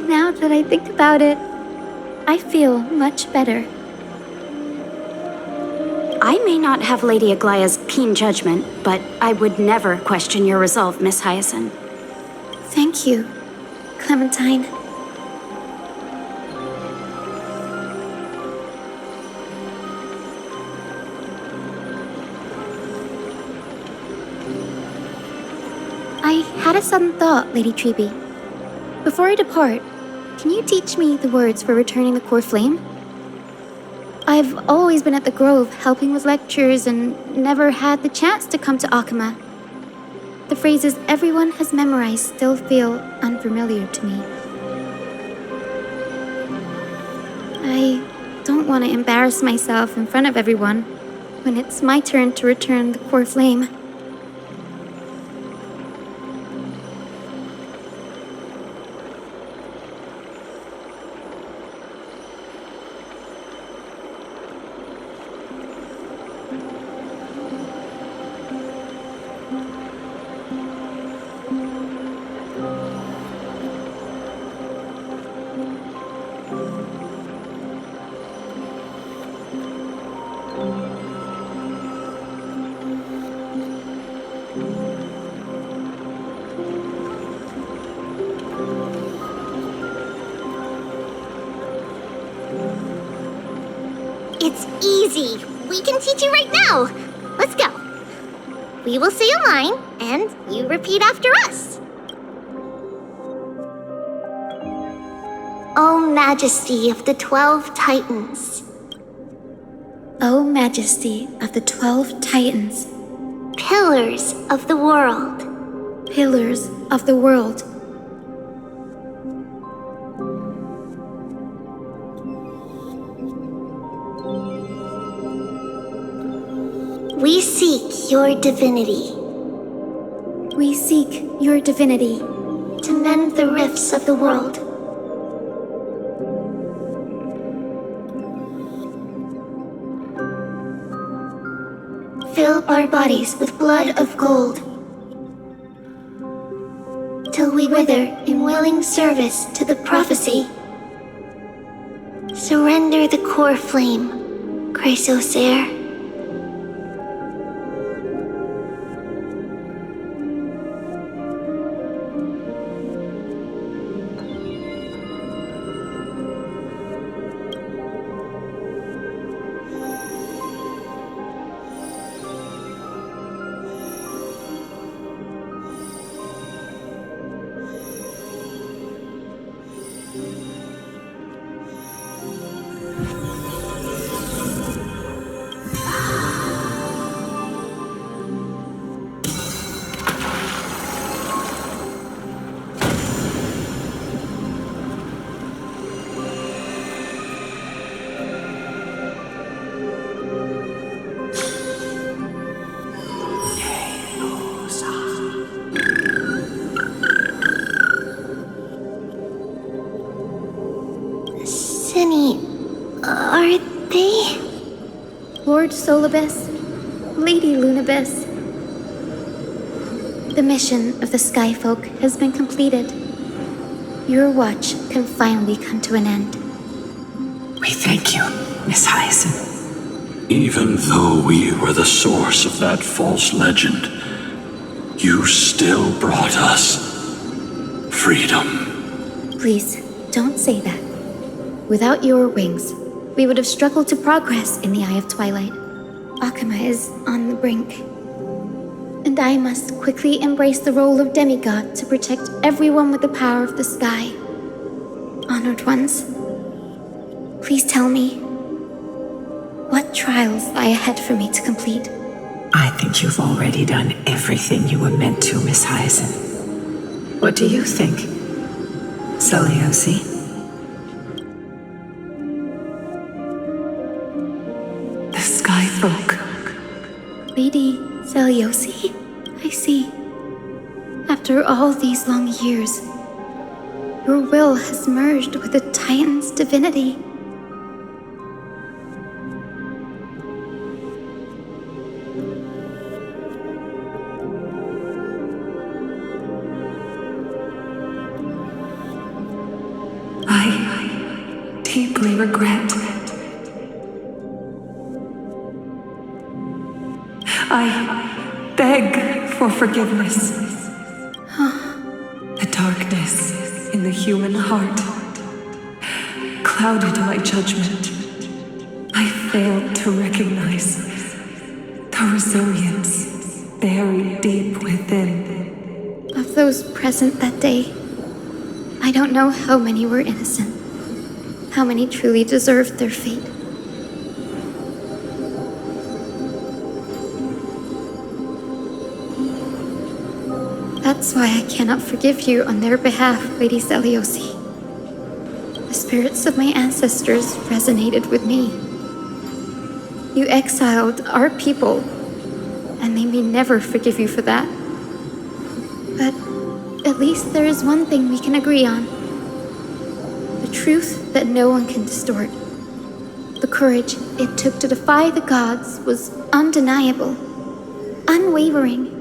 Now that I think about it, I feel much better. I may not have Lady Aglaya's keen judgment, but I would never question your resolve, Miss Hyacinth. Thank you, Clementine. I had a sudden thought, Lady Treby. Before I depart, can you teach me the words for returning the core flame? I've always been at the Grove helping with lectures and never had the chance to come to Akama. The phrases everyone has memorized still feel unfamiliar to me. I don't want to embarrass myself in front of everyone when it's my turn to return the core flame. It's easy. We can teach you right now. Let's go. We will say a line, and you repeat after us. O Majesty of the 12 Titans. O Majesty of the 12 Titans. Pillars of the world. Pillars of the world. We seek your divinity. We seek your divinity. To mend the rifts of the world. Fill our bodies with blood of gold. Till we wither in willing service to the prophecy. Surrender the core flame, Chrysosair. Are they? Lord Solibus, Lady Lunibus. The mission of the Skyfolk has been completed. Your watch can finally come to an end. We thank you, Miss Hyacinth. Even though we were the source of that false legend, you still brought us freedom. Please, don't say that. Without your wings, we would have struggled to progress in the Eye of Twilight. Akama is on the brink. And I must quickly embrace the role of demigod to protect everyone with the power of the sky. Honored ones, please tell me, what trials lie ahead for me to complete? I think you've already done everything you were meant to, Miss Hyacinth. What do you think, Seliosi? The Skyfolk. Lady Seliosi? I see. After all these long years, your will has merged with the Titan's divinity. I deeply regret. I beg for forgiveness. The darkness in the human heart clouded my judgment. I failed to recognize the resilience buried deep within. Of those present that day, I don't know how many were innocent, how many truly deserved their fate. That's why I cannot forgive you on their behalf, Lady Zeliosi. The spirits of my ancestors resonated with me. You exiled our people, and they may never forgive you for that. But at least there is one thing we can agree on. The truth that no one can distort. The courage it took to defy the gods was undeniable, unwavering.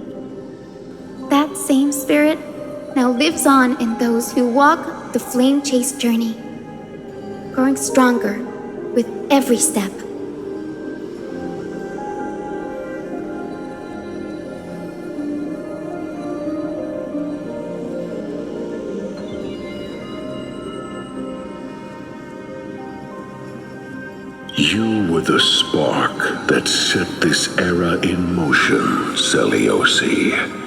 That same spirit now lives on in those who walk the flame-chased journey, growing stronger with every step. You were the spark that set this era in motion, Zeliosi.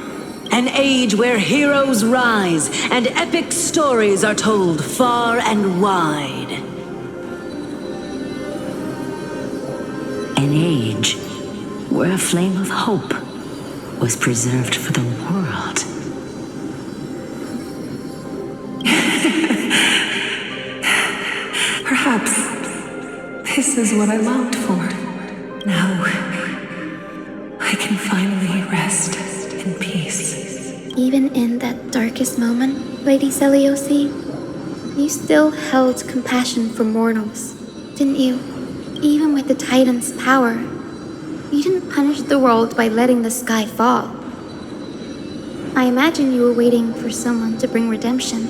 An age where heroes rise and epic stories are told far and wide. An age where a flame of hope was preserved for the world. Perhaps this is what I longed for. Now, I can finally rest in peace. Even in that darkest moment, Lady Zeliosi, you still held compassion for mortals, didn't you? Even with the Titan's power, you didn't punish the world by letting the sky fall. I imagine you were waiting for someone to bring redemption.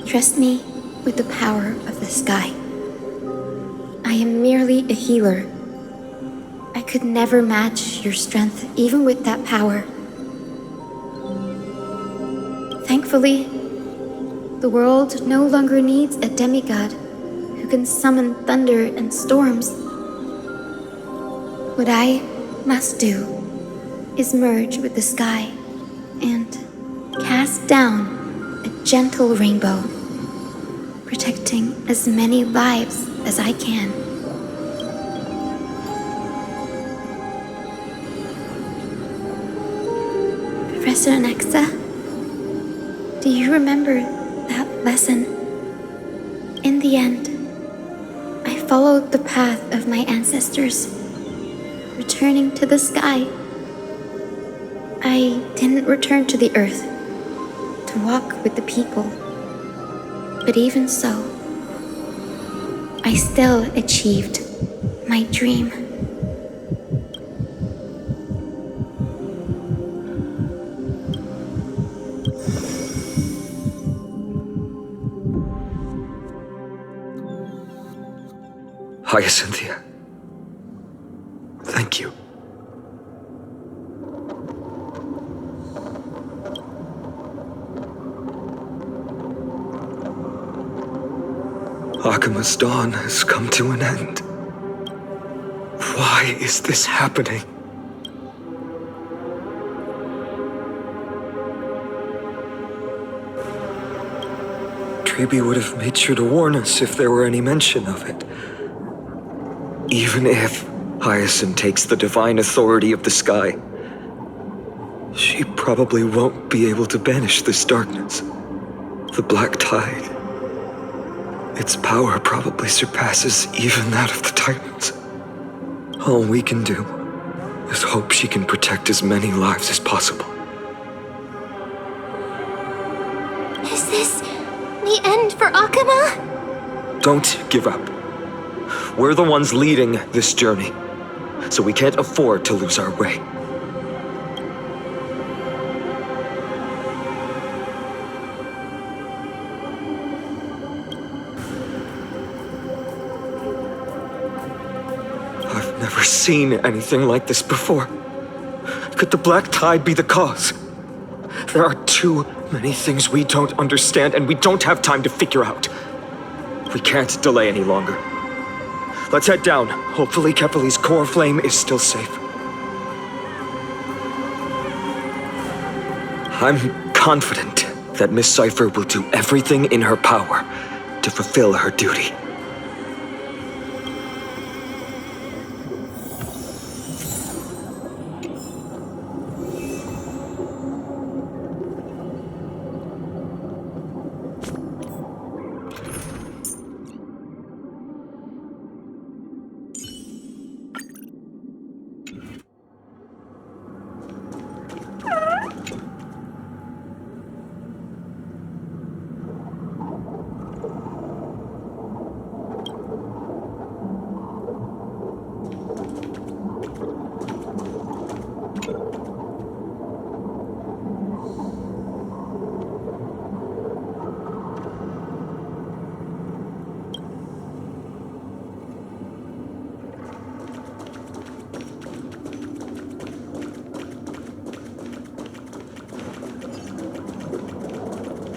Trust me with the power of the sky. I am merely a healer. I could never match your strength, even with that power. Thankfully, the world no longer needs a demigod who can summon thunder and storms. What I must do is merge with the sky and cast down a gentle rainbow, protecting as many lives as I can. Professor Nexa, do you remember that lesson? In the end, I followed the path of my ancestors, returning to the sky. I didn't return to the earth to walk with the people, but even so, I still achieved my dream. Hyacinthia. Thank you. Akima's dawn has come to an end. Why is this happening? Treeby would have made sure to warn us if there were any mention of it. Even if Hyacinth takes the divine authority of the sky, she probably won't be able to banish this darkness. The Black Tide. Its power probably surpasses even that of the Titans. All we can do is hope she can protect as many lives as possible. Is this the end for Akama? Don't give up. We're the ones leading this journey, so we can't afford to lose our way. I've never seen anything like this before. Could the Black Tide be the cause? There are too many things we don't understand, and we don't have time to figure out. We can't delay any longer. Let's head down. Hopefully Kefali's core flame is still safe. I'm confident that Miss Cypher will do everything in her power to fulfill her duty.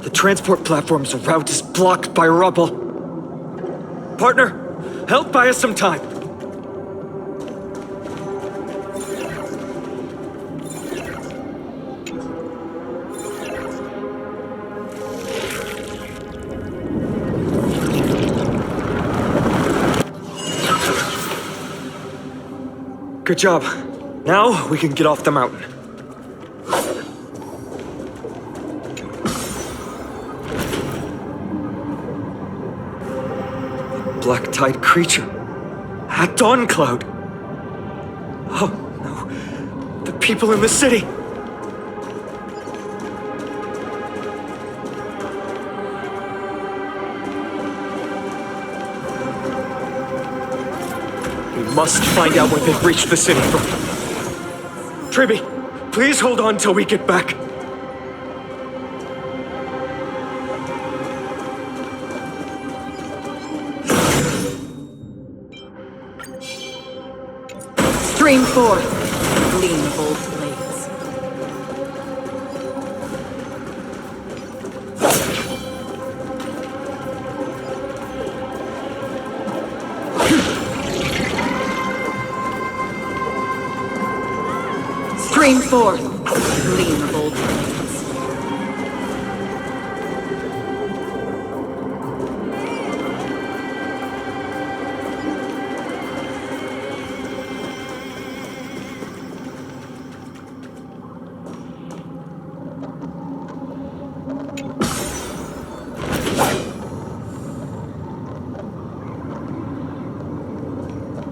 The transport platform's route is blocked by rubble. Partner, help buy us some time. Good job. Now we can get off the mountain. Black Tide creature. At Dawn Cloud. Oh no. The people in the city. We must find out where they've reached the city from. Tribby, please hold on till we get back. Stream forth, gleam bold blades. Stream forth, gleam bold blades.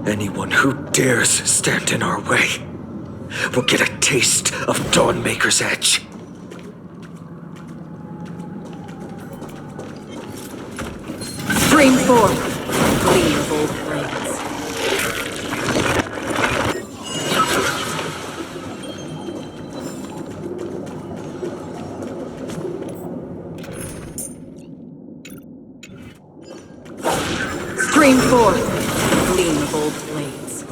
Anyone who dares stand in our way will get a taste of Dawnmaker's edge. Stream forth, gleam bold blades. Stream forth, gleam bold blades.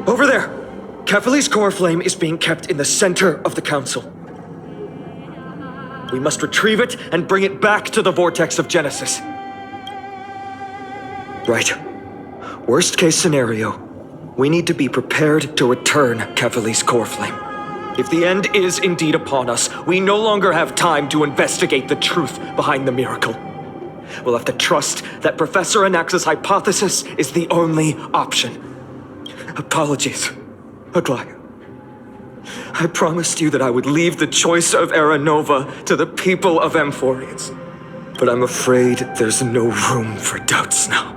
Over there! Kefali's core flame is being kept in the center of the council. We must retrieve it and bring it back to the vortex of Genesis. Right. Worst case scenario, we need to be prepared to return Kefali's core flame. If the end is indeed upon us, we no longer have time to investigate the truth behind the miracle. We'll have to trust that Professor Anax's hypothesis is the only option. Apologies, Aglaia. I promised you that I would leave the choice of Era Nova to the people of Amphorians. But I'm afraid there's no room for doubts now.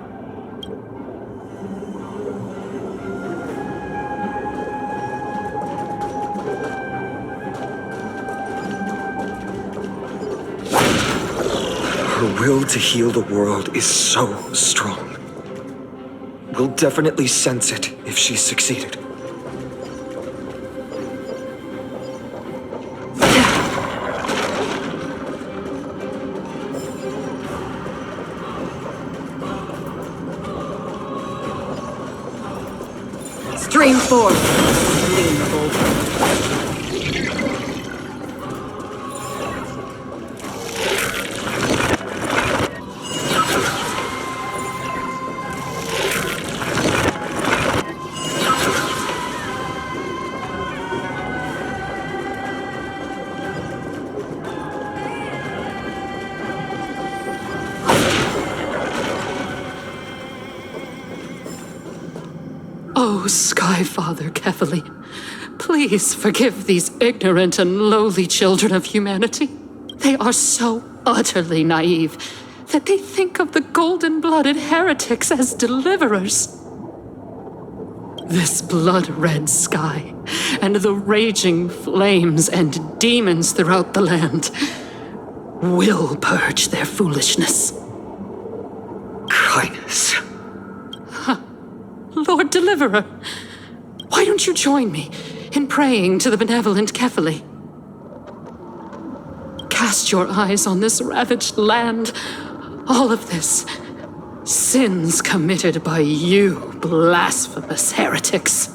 Her will to heal the world is so strong. We'll definitely sense it if she's succeeded. Stream forth. Oh, Sky Father Kefali, please forgive these ignorant and lowly children of humanity. They are so utterly naive that they think of the golden-blooded heretics as deliverers. This blood-red sky and the raging flames and demons throughout the land will purge their foolishness. Kindness. Lord Deliverer, why don't you join me in praying to the benevolent Kefali? Cast your eyes on this ravaged land. All of this, sins committed by you, blasphemous heretics.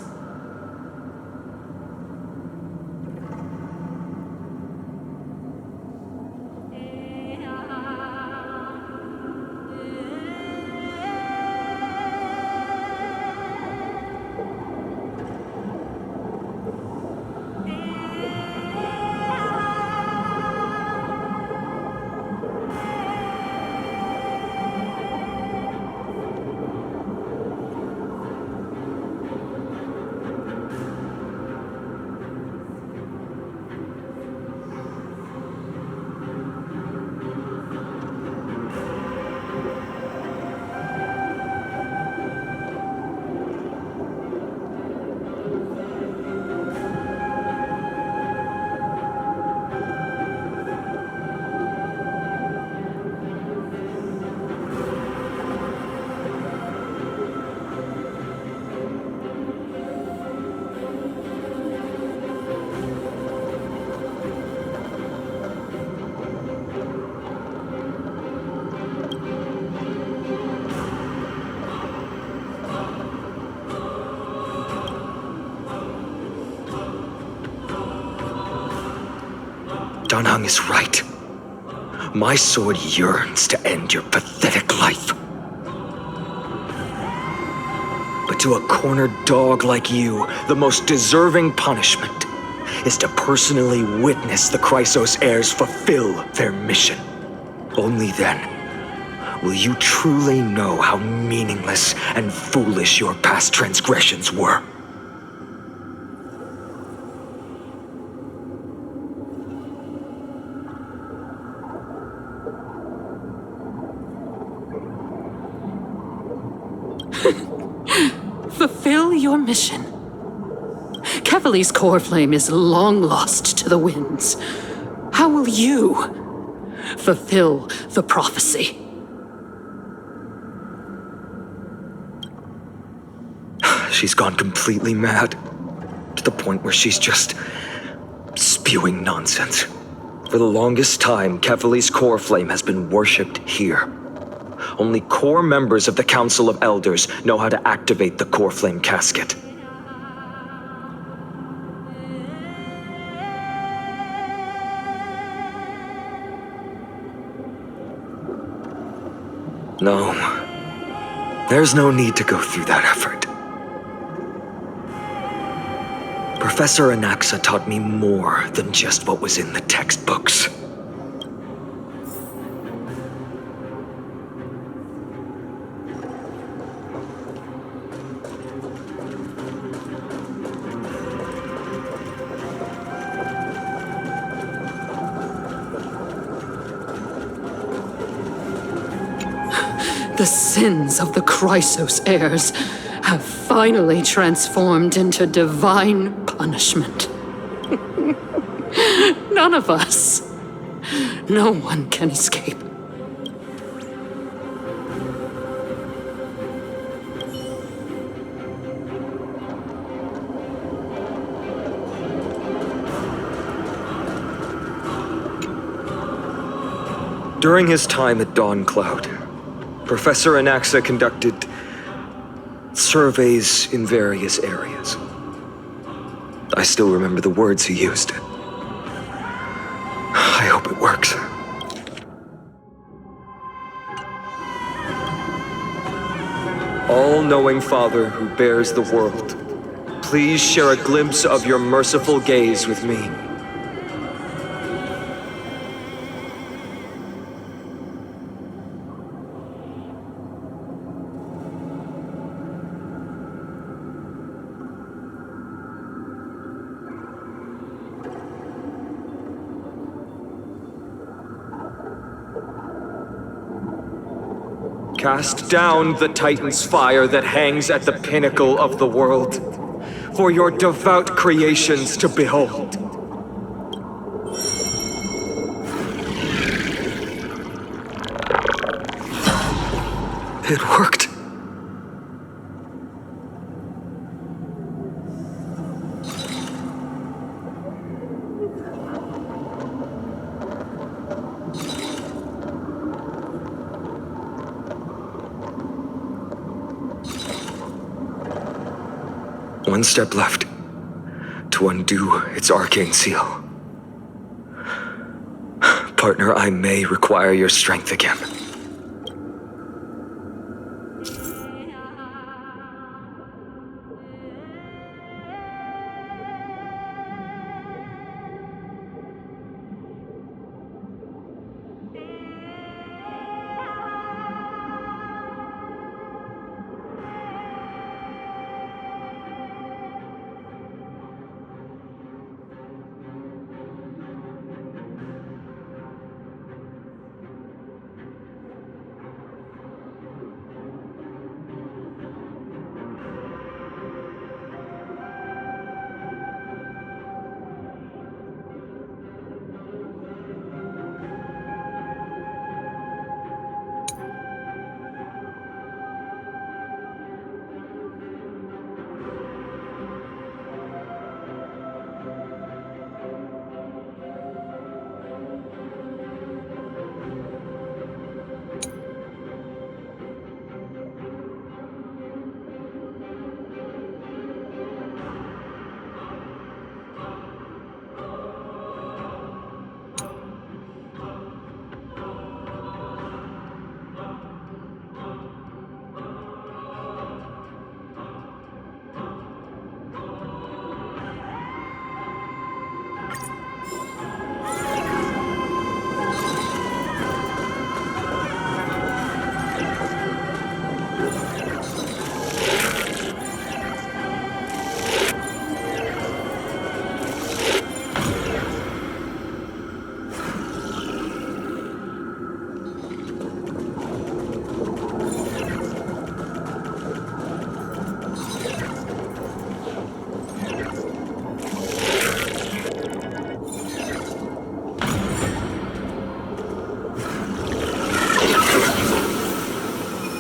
Danhang is right. My sword yearns to end your pathetic life. But to a cornered dog like you, the most deserving punishment is to personally witness the Chrysos heirs fulfill their mission. Only then will you truly know how meaningless and foolish your past transgressions were. Fulfill your mission. Kefali's core flame is long lost to the winds. How will you fulfill the prophecy? She's gone completely mad, to the point where she's just spewing nonsense. For the longest time, Kefali's core flame has been worshipped here. Only core members of the Council of Elders know how to activate the core flame casket. No, there's no need to go through that effort. Professor Anaxa taught me more than just what was in the textbooks. The sins of the Chrysos heirs have finally transformed into divine punishment. None of us. No one can escape. During his time at Dawn Cloud, Professor Anaxa conducted surveys in various areas. I still remember the words he used. I hope it works. All-knowing Father who bears the world, please share a glimpse of your merciful gaze with me. Cast down the Titan's fire that hangs at the pinnacle of the world, for your devout creations to behold. It worked. One step left to undo its arcane seal. Partner, I may require your strength again.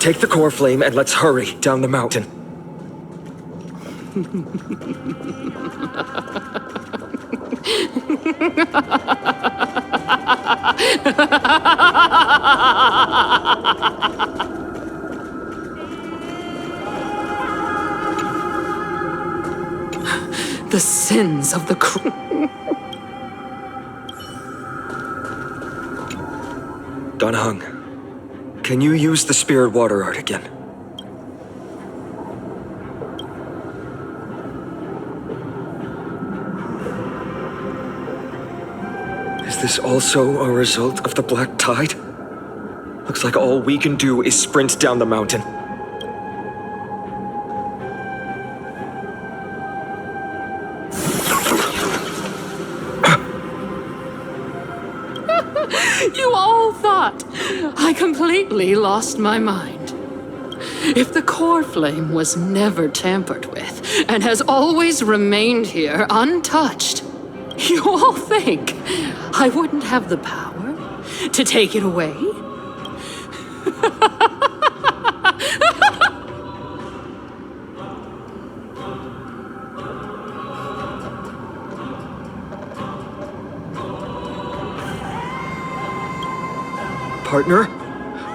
Take the core flame and let's hurry down the mountain. The sins of the Danheng, can you use the spirit water art again? Is this also a result of the black tide? Looks like all we can do is sprint down the mountain. You all thought I completely lost my mind. If the core flame was never tampered with and has always remained here untouched, you all think I wouldn't have the power to take it away? Partner,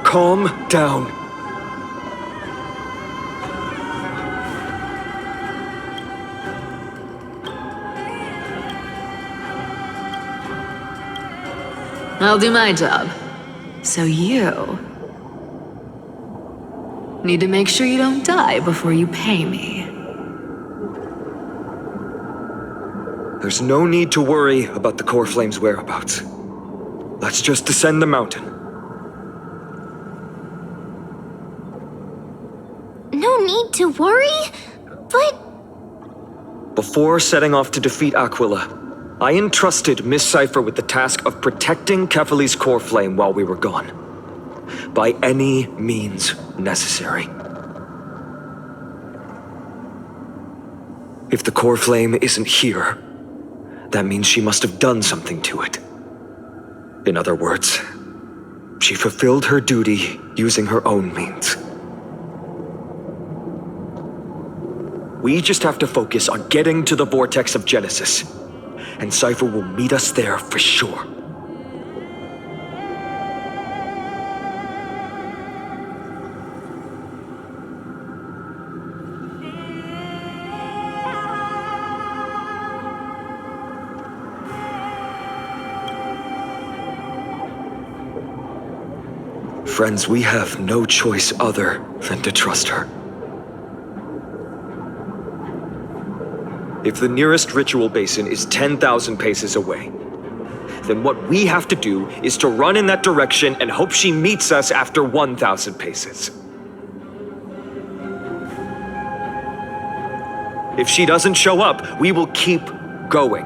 calm down. I'll do my job. So you need to make sure you don't die before you pay me. There's no need to worry about the core flame's whereabouts. Let's just descend the mountain. No need to worry, but... Before setting off to defeat Aquila, I entrusted Miss Cypher with the task of protecting Kefali's core flame while we were gone. By any means necessary. If the core flame isn't here, that means she must have done something to it. In other words, she fulfilled her duty using her own means. We just have to focus on getting to the vortex of Genesis, and Cypher will meet us there for sure. Friends, we have no choice other than to trust her. If the nearest ritual basin is 10,000 paces away, then what we have to do is to run in that direction and hope she meets us after 1,000 paces. If she doesn't show up, we will keep going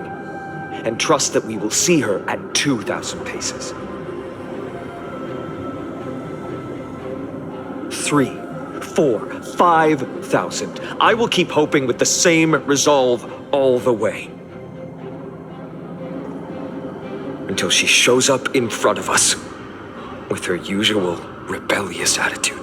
and trust that we will see her at 2,000 paces. 3, 4, 5,000. I will keep hoping with the same resolve all the way. Until she shows up in front of us with her usual rebellious attitude.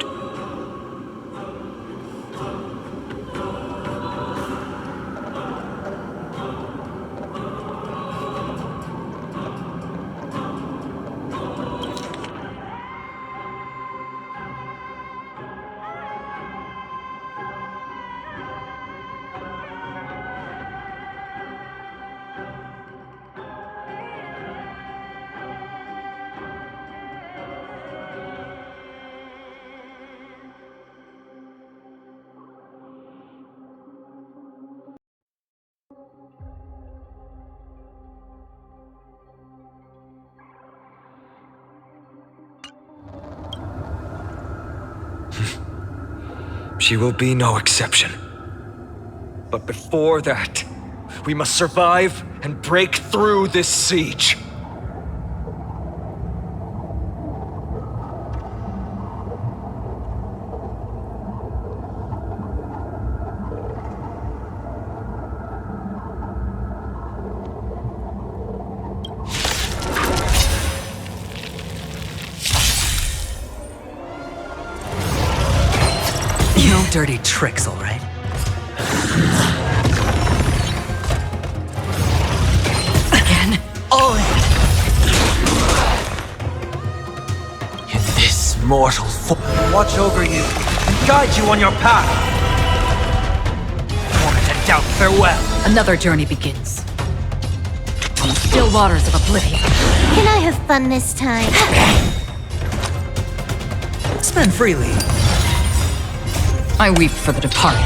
She will be no exception. But before that, we must survive and break through this siege. dirty tricks, all right? Again? All in! In this mortal watch over you and guide you on your path. Torment and doubt, farewell. Another journey begins. On the still waters of oblivion. Can I have fun this time? Spend freely. I weep for the departed.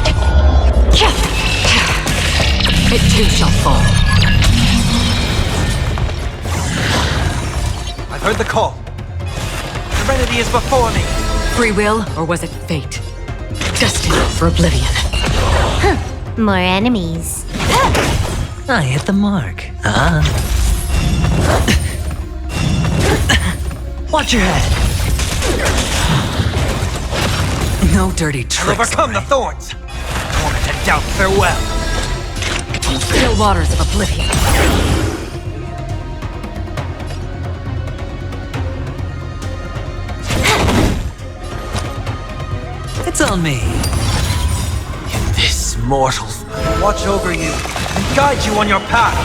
It too shall fall. I've heard the call. Serenity is before me. Free will, or was it fate? Destined for oblivion. More enemies. I hit the mark. Watch your head. No dirty tricks. I'll overcome the thorns. Torment and doubt, farewell. On the still waters of oblivion. It's on me. In this mortal, watch over you and guide you on your path.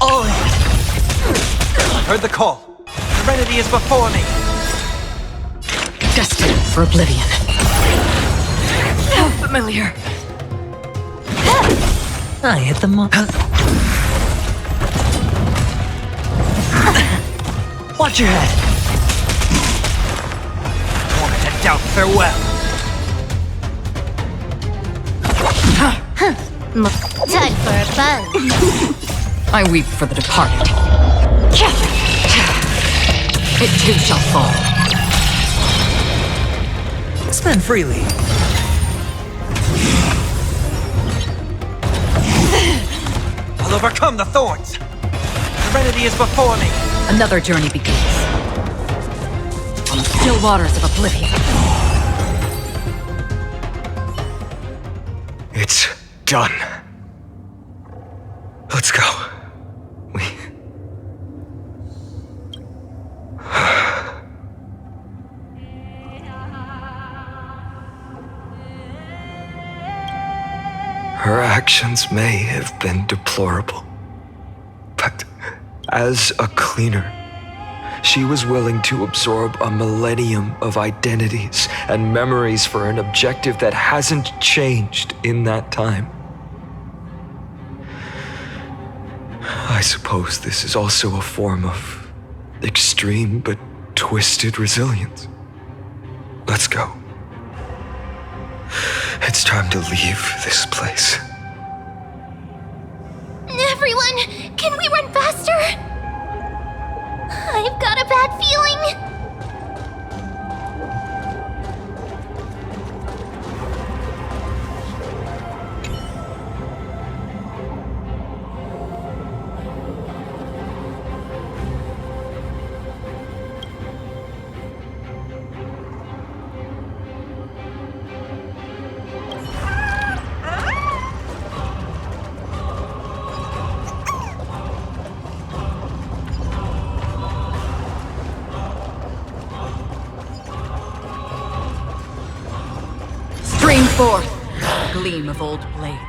All in. I've heard the call. Serenity is before me. Destined for oblivion. How familiar. I hit the mark. Watch your head. Torment and doubt, farewell. Time for a bun. I weep for the departed. It too shall fall. Spend freely. I'll overcome the thorns. Serenity is before me. Another journey begins. On the still waters of oblivion. It's done. Let's go. Her actions may have been deplorable, but as a cleaner, she was willing to absorb a millennium of identities and memories for an objective that hasn't changed in that time. I suppose this is also a form of extreme but twisted resilience. Let's go. It's time to leave this place. Everyone, can we run faster? I've got a bad feeling. Stream forth, gleam of old blades.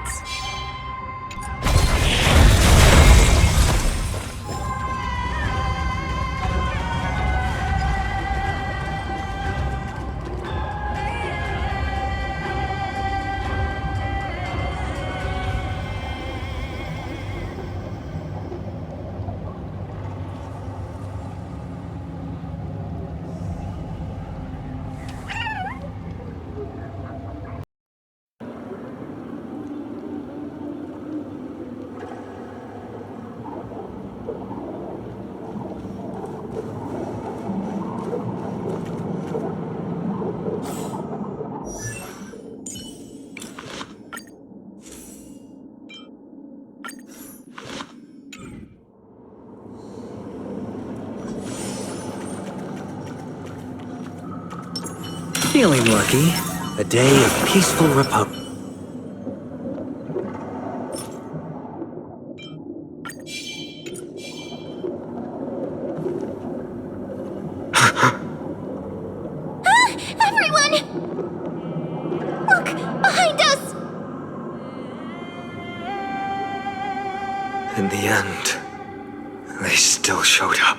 Feeling lucky. A day of peaceful repose. in the end, they still showed up.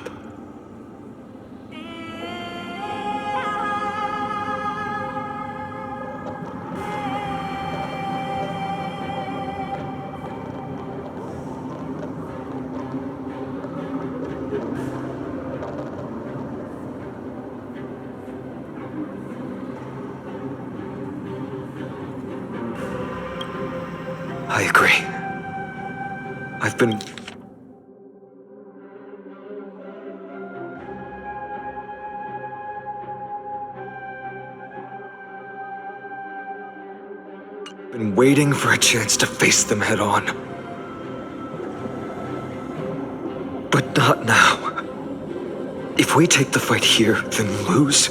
I agree. I've been waiting for a chance to face them head on. But not now. If we take the fight here, then lose,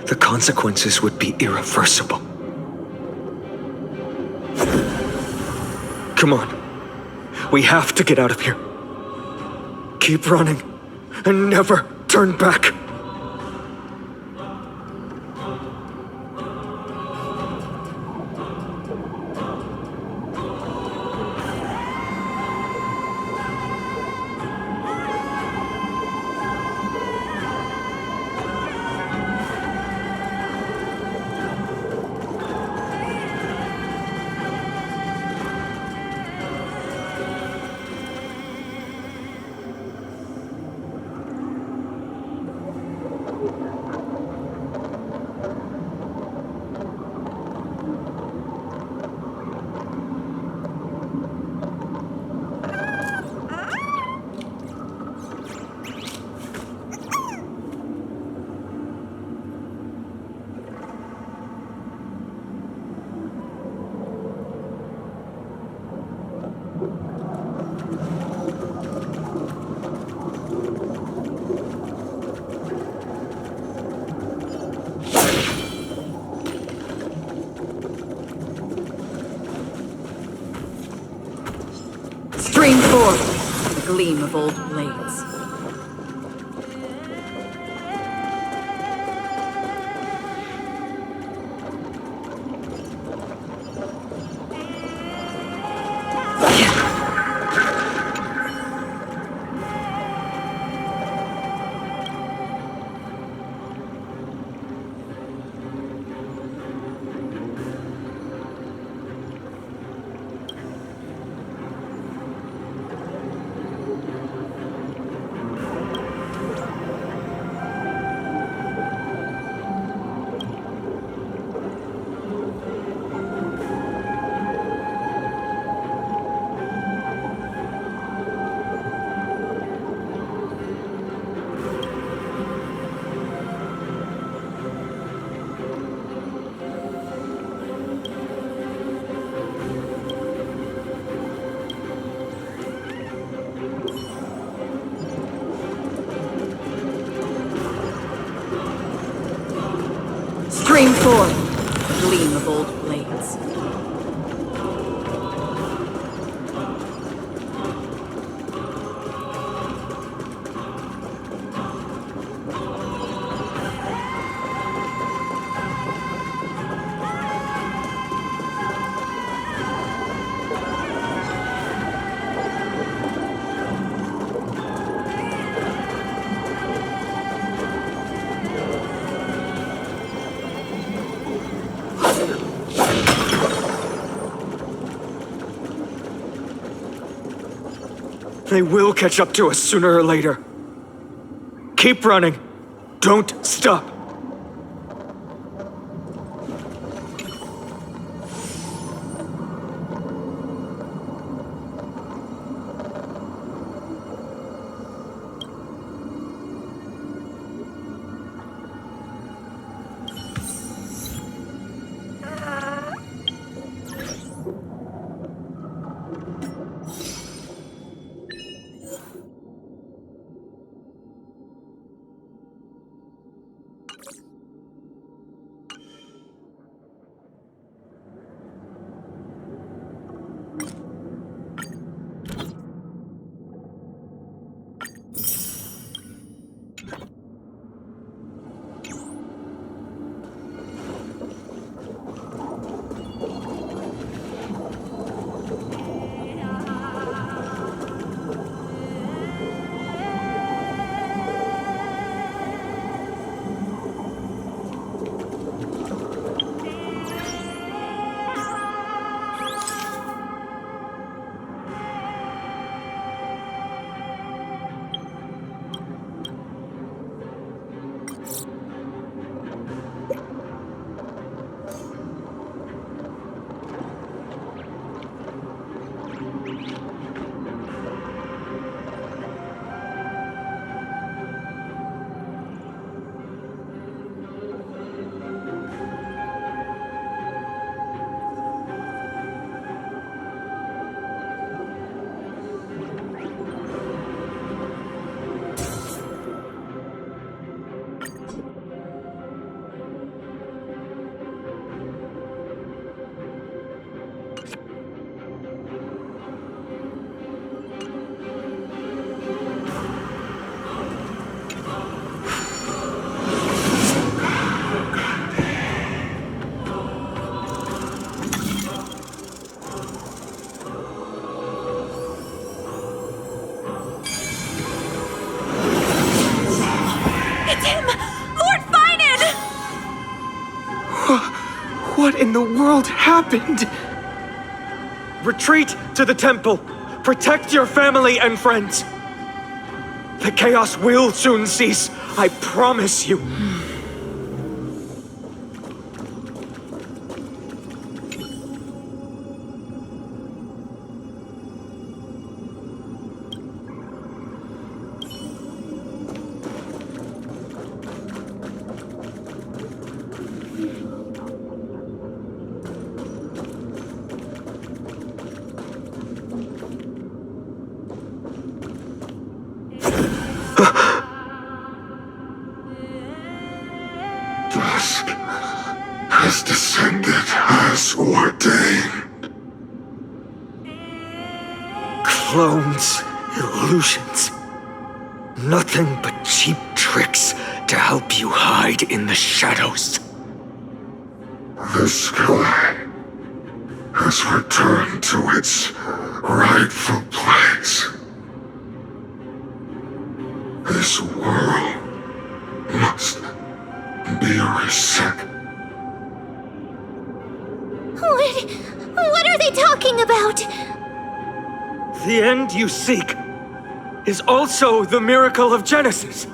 the consequences would be irreversible. Come on. We have to get out of here. Keep running, and never turn back. Stream forth, the gleam of old blades. Stream forth, the gleam of old blades. They will catch up to us sooner or later. Keep running. Don't stop. in the world happened? Retreat to the temple. Protect your family and friends. The chaos will soon cease, I promise you. Dusk has descended as ordained. Clones, illusions. Nothing but cheap tricks to help you hide in the shadows. The sky has returned to its rightful place. This world must be reset. What are they talking about? The end you seek is also the miracle of Genesis.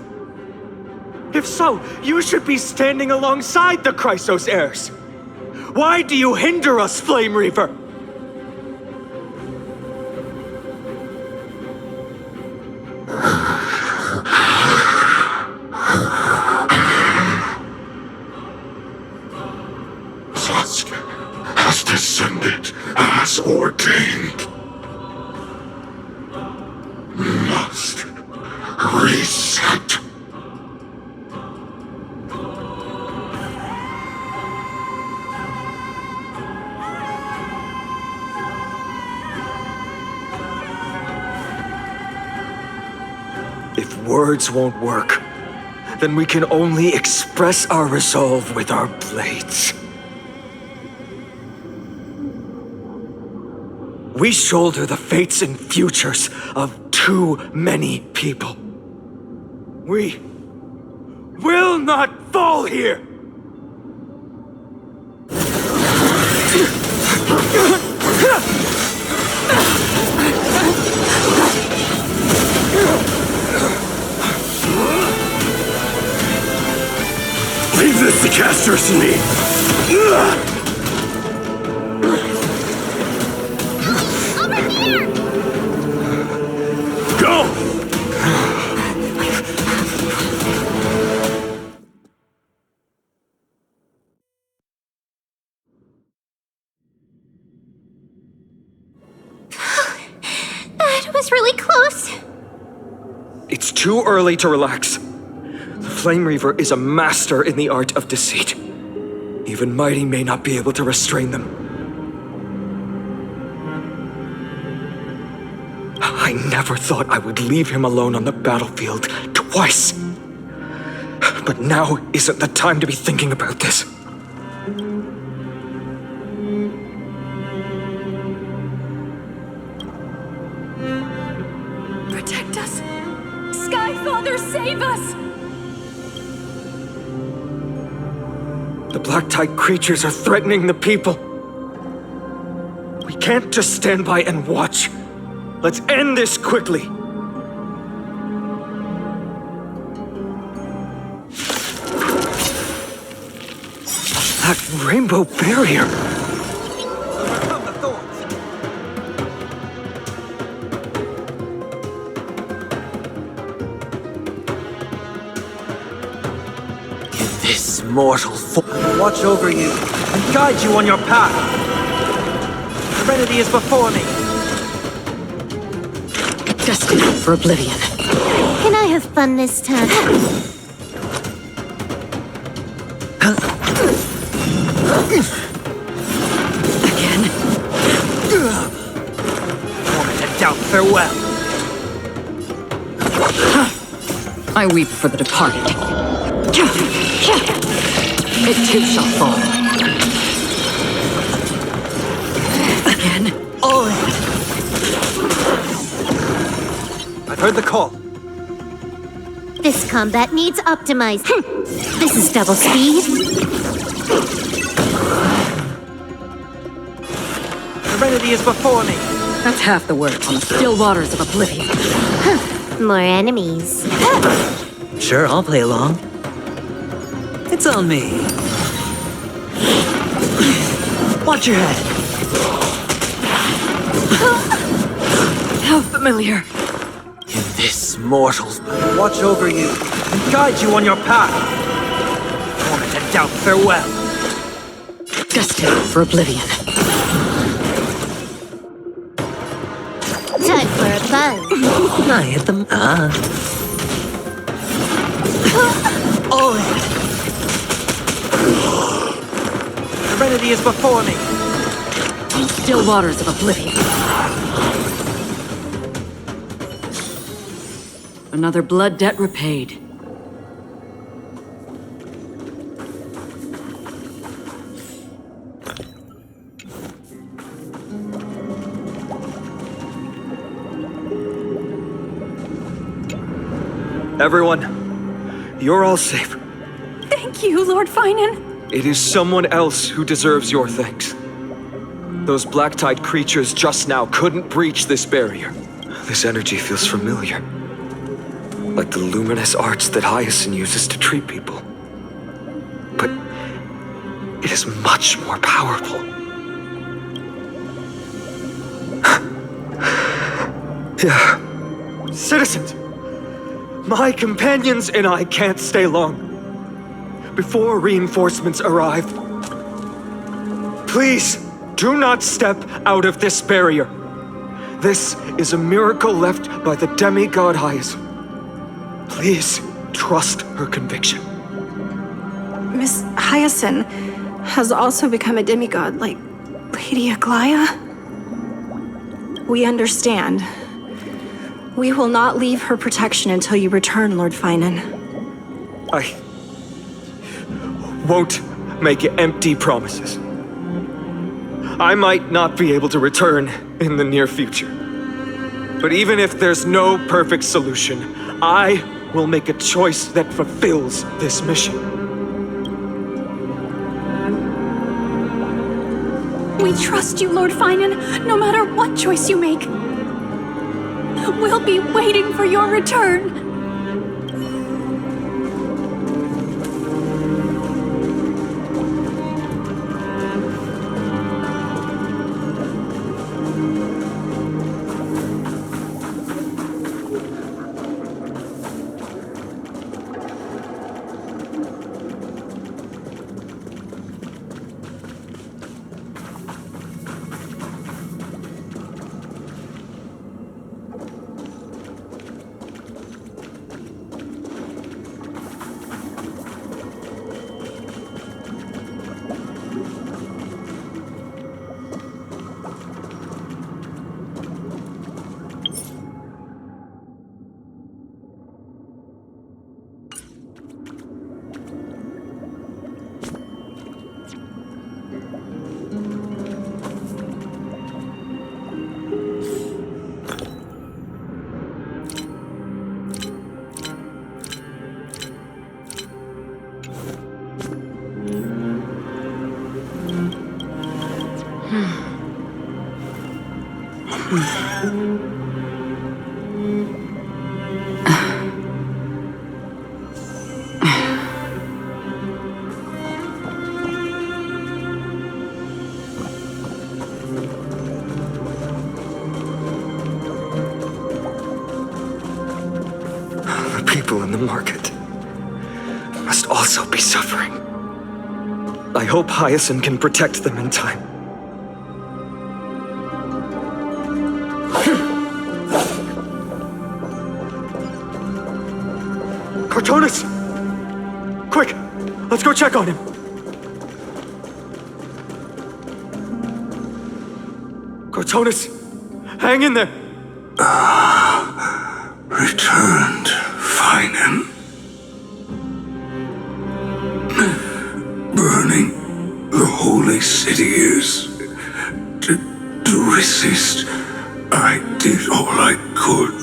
If so, you should be standing alongside the Chrysos heirs. Why do you hinder us, Flame Reaver? Dusk has descended as ordained. Must reset. If words won't work, then we can only express our resolve with our blades. We shoulder the fates and futures of too many people. We will not fall here! Leave this to Casters and me! Go! That was really close. It's too early to relax. The Flame Reaver is a master in the art of deceit. Even Mighty may not be able to restrain them. I never thought I would leave him alone on the battlefield twice. But now isn't the time to be thinking about this. Protect us! Sky Father, save us! The Black Tide creatures are threatening the people. We can't just stand by and watch. Let's end this quickly. That rainbow barrier. Overcome the thorns. In this mortal form, watch over you and guide you on your path. Serenity is before me. Destined for oblivion. Can I have fun this time? Again? Moment and doubt, farewell. I weep for the departed. It too shall fall. Again? All right. I've heard the call. This combat needs optimized. This is double speed. Serenity is before me. That's half the work on the still waters of oblivion. More enemies. Sure, I'll play along. It's on me. Watch your head. How familiar. In this mortal's body, watch over you and guide you on your path. Torment and doubt, farewell. Destined for oblivion. Time for a buzz. I hit them. Oh. Serenity is before me. Still waters of oblivion. Another blood debt repaid. Everyone, you're all safe. Thank you, Lord Finan. It is someone else who deserves your thanks. Those black-tide creatures just now couldn't breach this barrier. This energy feels familiar. Like the luminous arts that Hyacinth uses to treat people. But it is much more powerful. Yeah. Citizens! My companions and I can't stay long. Before reinforcements arrive, please do not step out of this barrier. This is a miracle left by the demigod Hyacinth. Please trust her conviction. Miss Hyacinth has also become a demigod, like Lady Aglaya. We understand. We will not leave her protection until you return, Lord Finan. I won't make empty promises. I might not be able to return in the near future. But even if there's no perfect solution, I will make a choice that fulfills this mission. We trust you, Lord Finan, no matter what choice you make. We'll be waiting for your return. The people in the market must also be suffering. I hope Hyacinth can protect them in time. Cartonis! Quick! Let's go check on him! Cartonis! Hang in there! Returned, Finan. Burning the holy city is... To resist, I did all I could.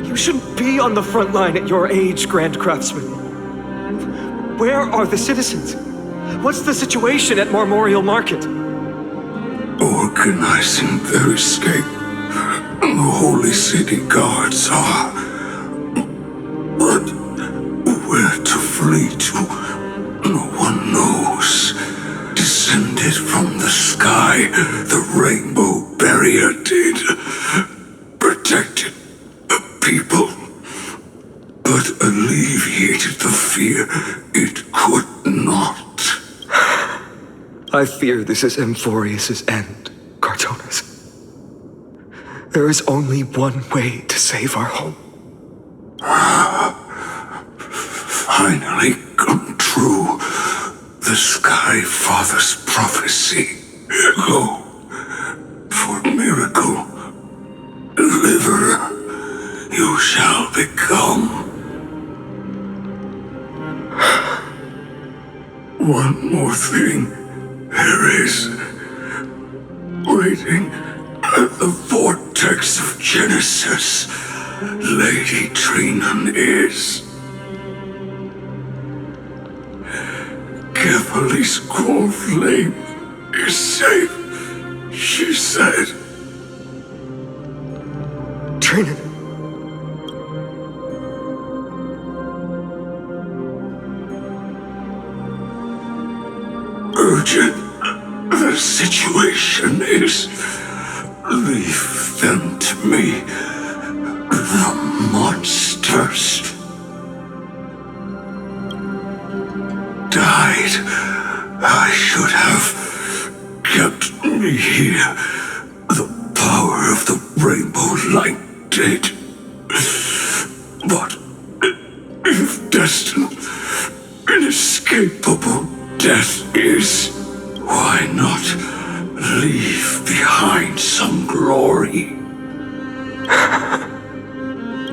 You shouldn't be on the front line at your age, Grand Craftsman. Where are the citizens? What's the situation at Memorial Market? organizing their escape. The Holy City guards are. But where to flee to, no one knows. Descended from the sky, the rainbow barrier did. Protected the people, but alleviated the fear it could not. I fear this is Amphorius' end, Cartonis. There is only one way to save our home. Finally come true. The Sky Father's prophecy. Go for miracle. Deliverer, you shall become. One more thing. There is. Waiting at the vortex of Genesis, Lady Trinan is. Kefali's core flame is safe, she said. Trinan. Urgent. The situation is. Leave them to me. The monsters. Died. I should have kept me here. The power of the rainbow light did. But if destined, inescapable death is, why not leave behind some glory?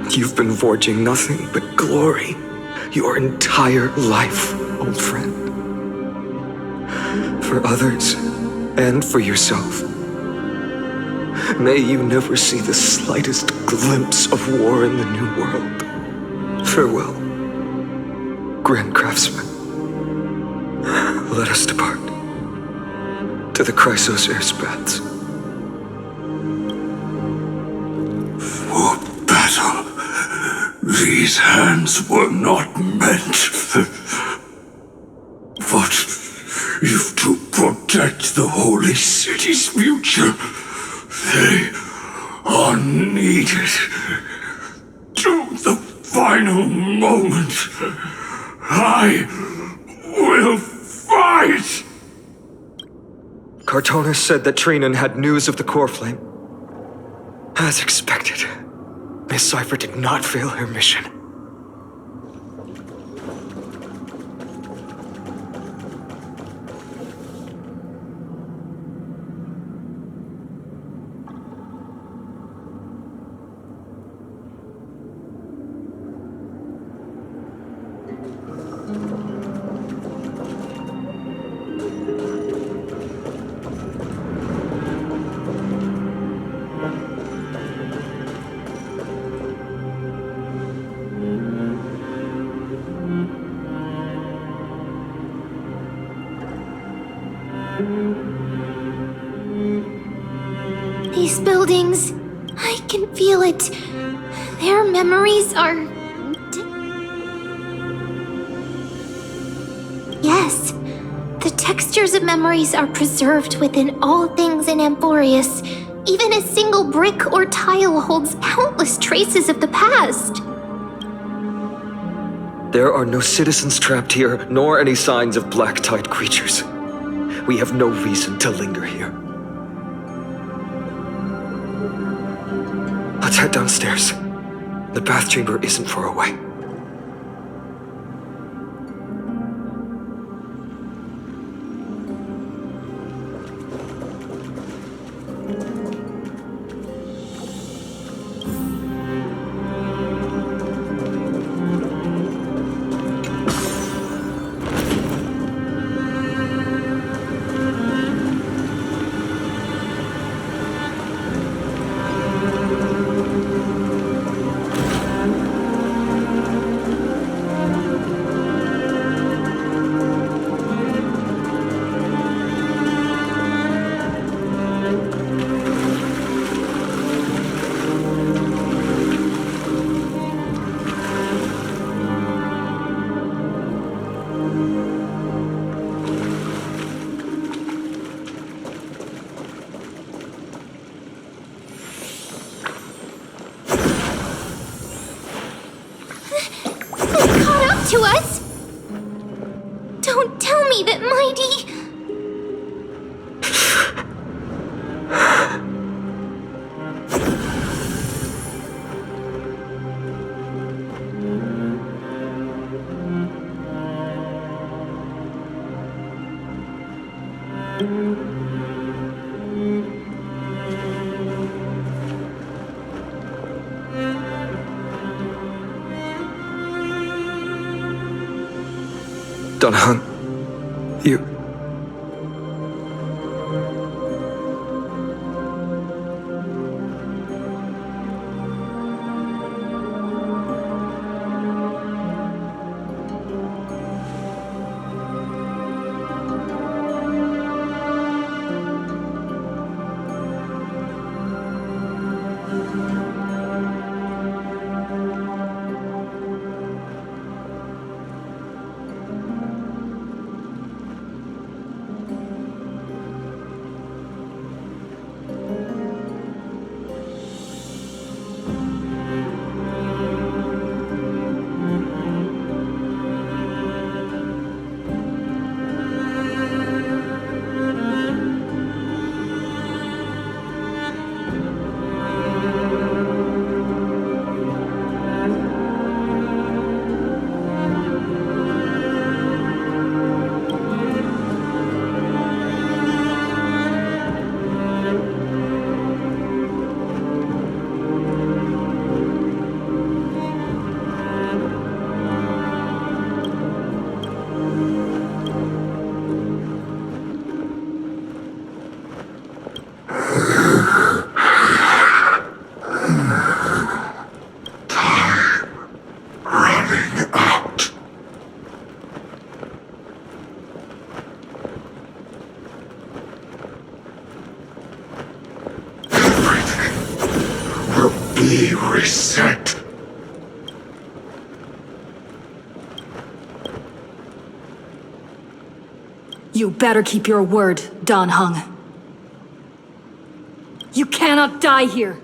You've been forging nothing but glory your entire life, old friend. For others, and for yourself. May you never see the slightest glimpse of war in the New World. Farewell, Grand Craftsman. Let us depart to the Chrysos Airspaths. For battle, these hands were not meant. But if to protect the Holy City's future, they are needed. To the final moment, I will fight! Cartonis said that Trinan had news of the core flame. As expected, Miss Cypher did not fail her mission. These buildings, I can feel it. Their memories are... Yes, the textures of memories are preserved within all things in Amphorius. Even a single brick or tile holds countless traces of the past. There are no citizens trapped here, nor any signs of black tide creatures. We have no reason to linger here. Let's head downstairs. The bath chamber isn't far away. to us? Don't tell me that Mighty... Dunhun, you... Be reset. You better keep your word, Dan Heng. You cannot die here.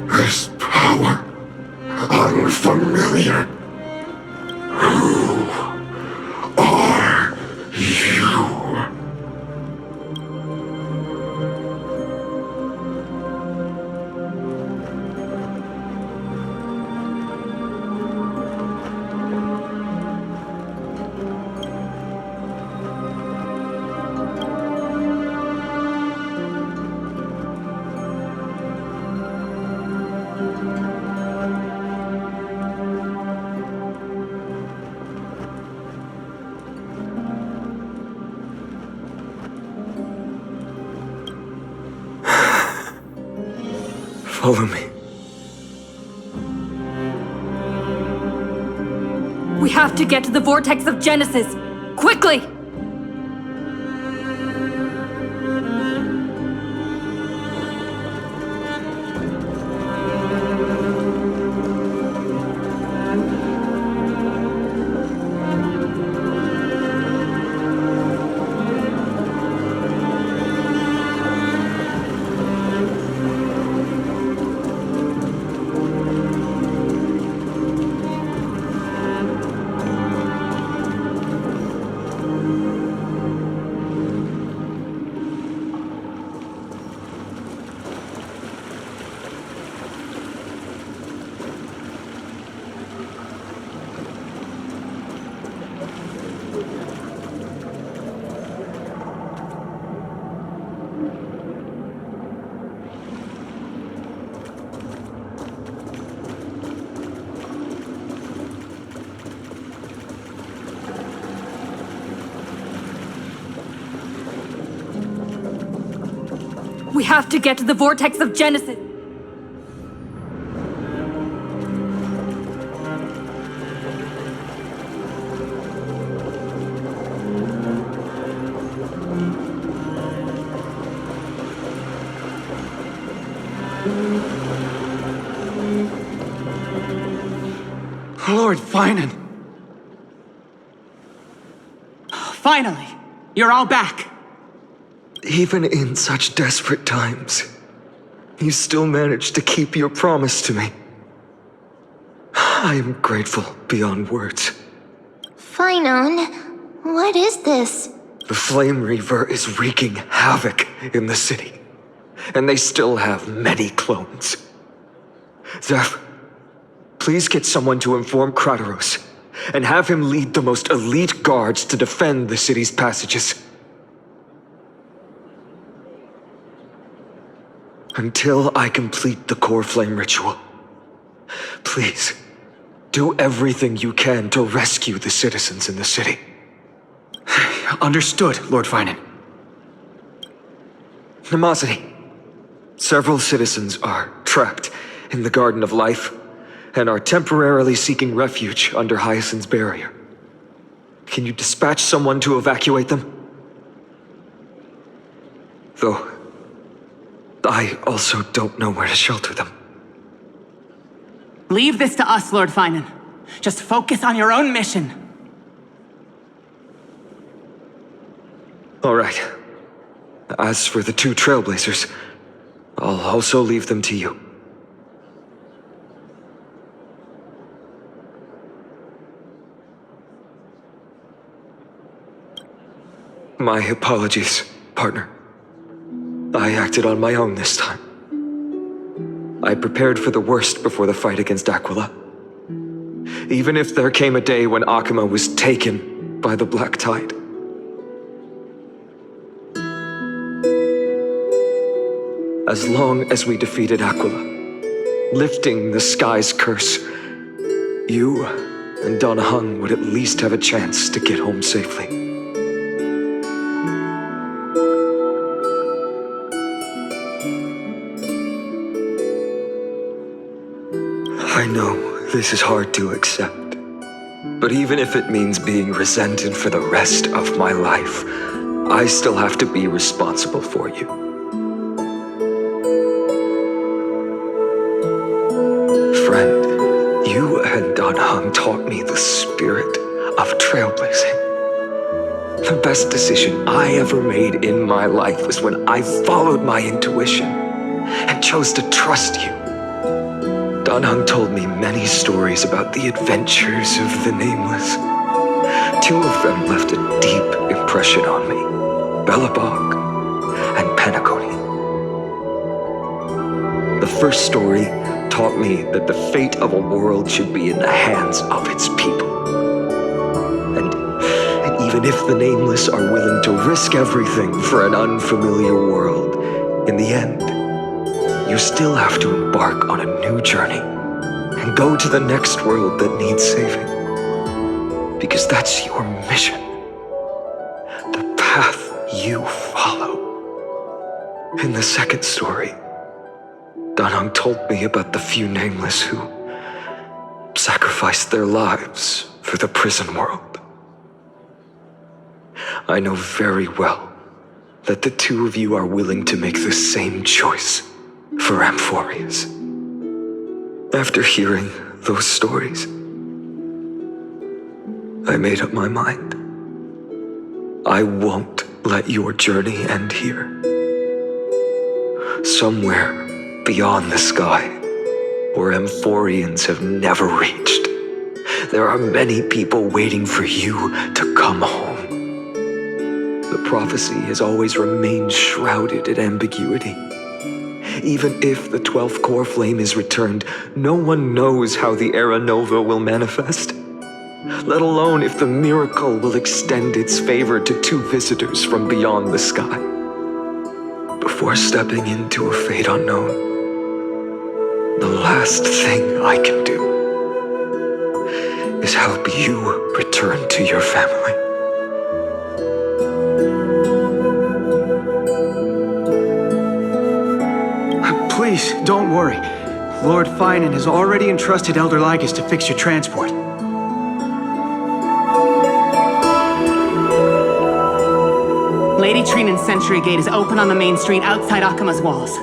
This power, unfamiliar. Who are you? Follow me. We have to get to the Vortex of Genesis! Quickly! We have to get to the Vortex of Genesis! Lord Finan. Finally, you're all back. Even in such desperate times, you still managed to keep your promise to me. I am grateful beyond words. Finan, what is this? The Flame Reaver is wreaking havoc in the city, and they still have many clones. Zeph, please get someone to inform Kratos, and have him lead the most elite guards to defend the city's passages. Until I complete the Core Flame ritual, please, do everything you can to rescue the citizens in the city. Understood, Lord Finan. Nemosity, several citizens are trapped in the Garden of Life and are temporarily seeking refuge under Hyacinth's barrier. Can you dispatch someone to evacuate them? Though, I also don't know where to shelter them. Leave this to us, Lord Finan. Just focus on your own mission. All right. As for the two Trailblazers, I'll also leave them to you. My apologies, partner. I acted on my own this time. I prepared for the worst before the fight against Aquila. Even if there came a day when Akama was taken by the Black Tide. As long as we defeated Aquila, lifting the sky's curse, you and Donahung would at least have a chance to get home safely. I know this is hard to accept, but even if it means being resented for the rest of my life, I still have to be responsible for you. Friend, you and Donahung taught me the spirit of trailblazing. The best decision I ever made in my life was when I followed my intuition and chose to trust you. Donahung told me many stories about the adventures of the Nameless. Two of them left a deep impression on me, Belobog and Penacony. The first story taught me that the fate of a world should be in the hands of its people. And even if the Nameless are willing to risk everything for an unfamiliar world, in the end, you still have to embark on a new journey and go to the next world that needs saving. Because that's your mission. The path you follow. In the second story, Donahung told me about the few Nameless who sacrificed their lives for the prison world. I know very well that the two of you are willing to make the same choice for Amphorius. After hearing those stories, I made up my mind. I won't let your journey end here. Somewhere beyond the sky, where Amphorians have never reached, there are many people waiting for you to come home. The prophecy has always remained shrouded in ambiguity. Even if the 12th core flame is returned, no one knows how the Era Nova will manifest. Let alone if the miracle will extend its favor to two visitors from beyond the sky. Before stepping into a fate unknown, the last thing I can do is help you return to your family. Please, don't worry. Lord Finan has already entrusted Elder Lygus to fix your transport. Lady Trinan's Sentry Gate is open on the main street outside Akama's walls.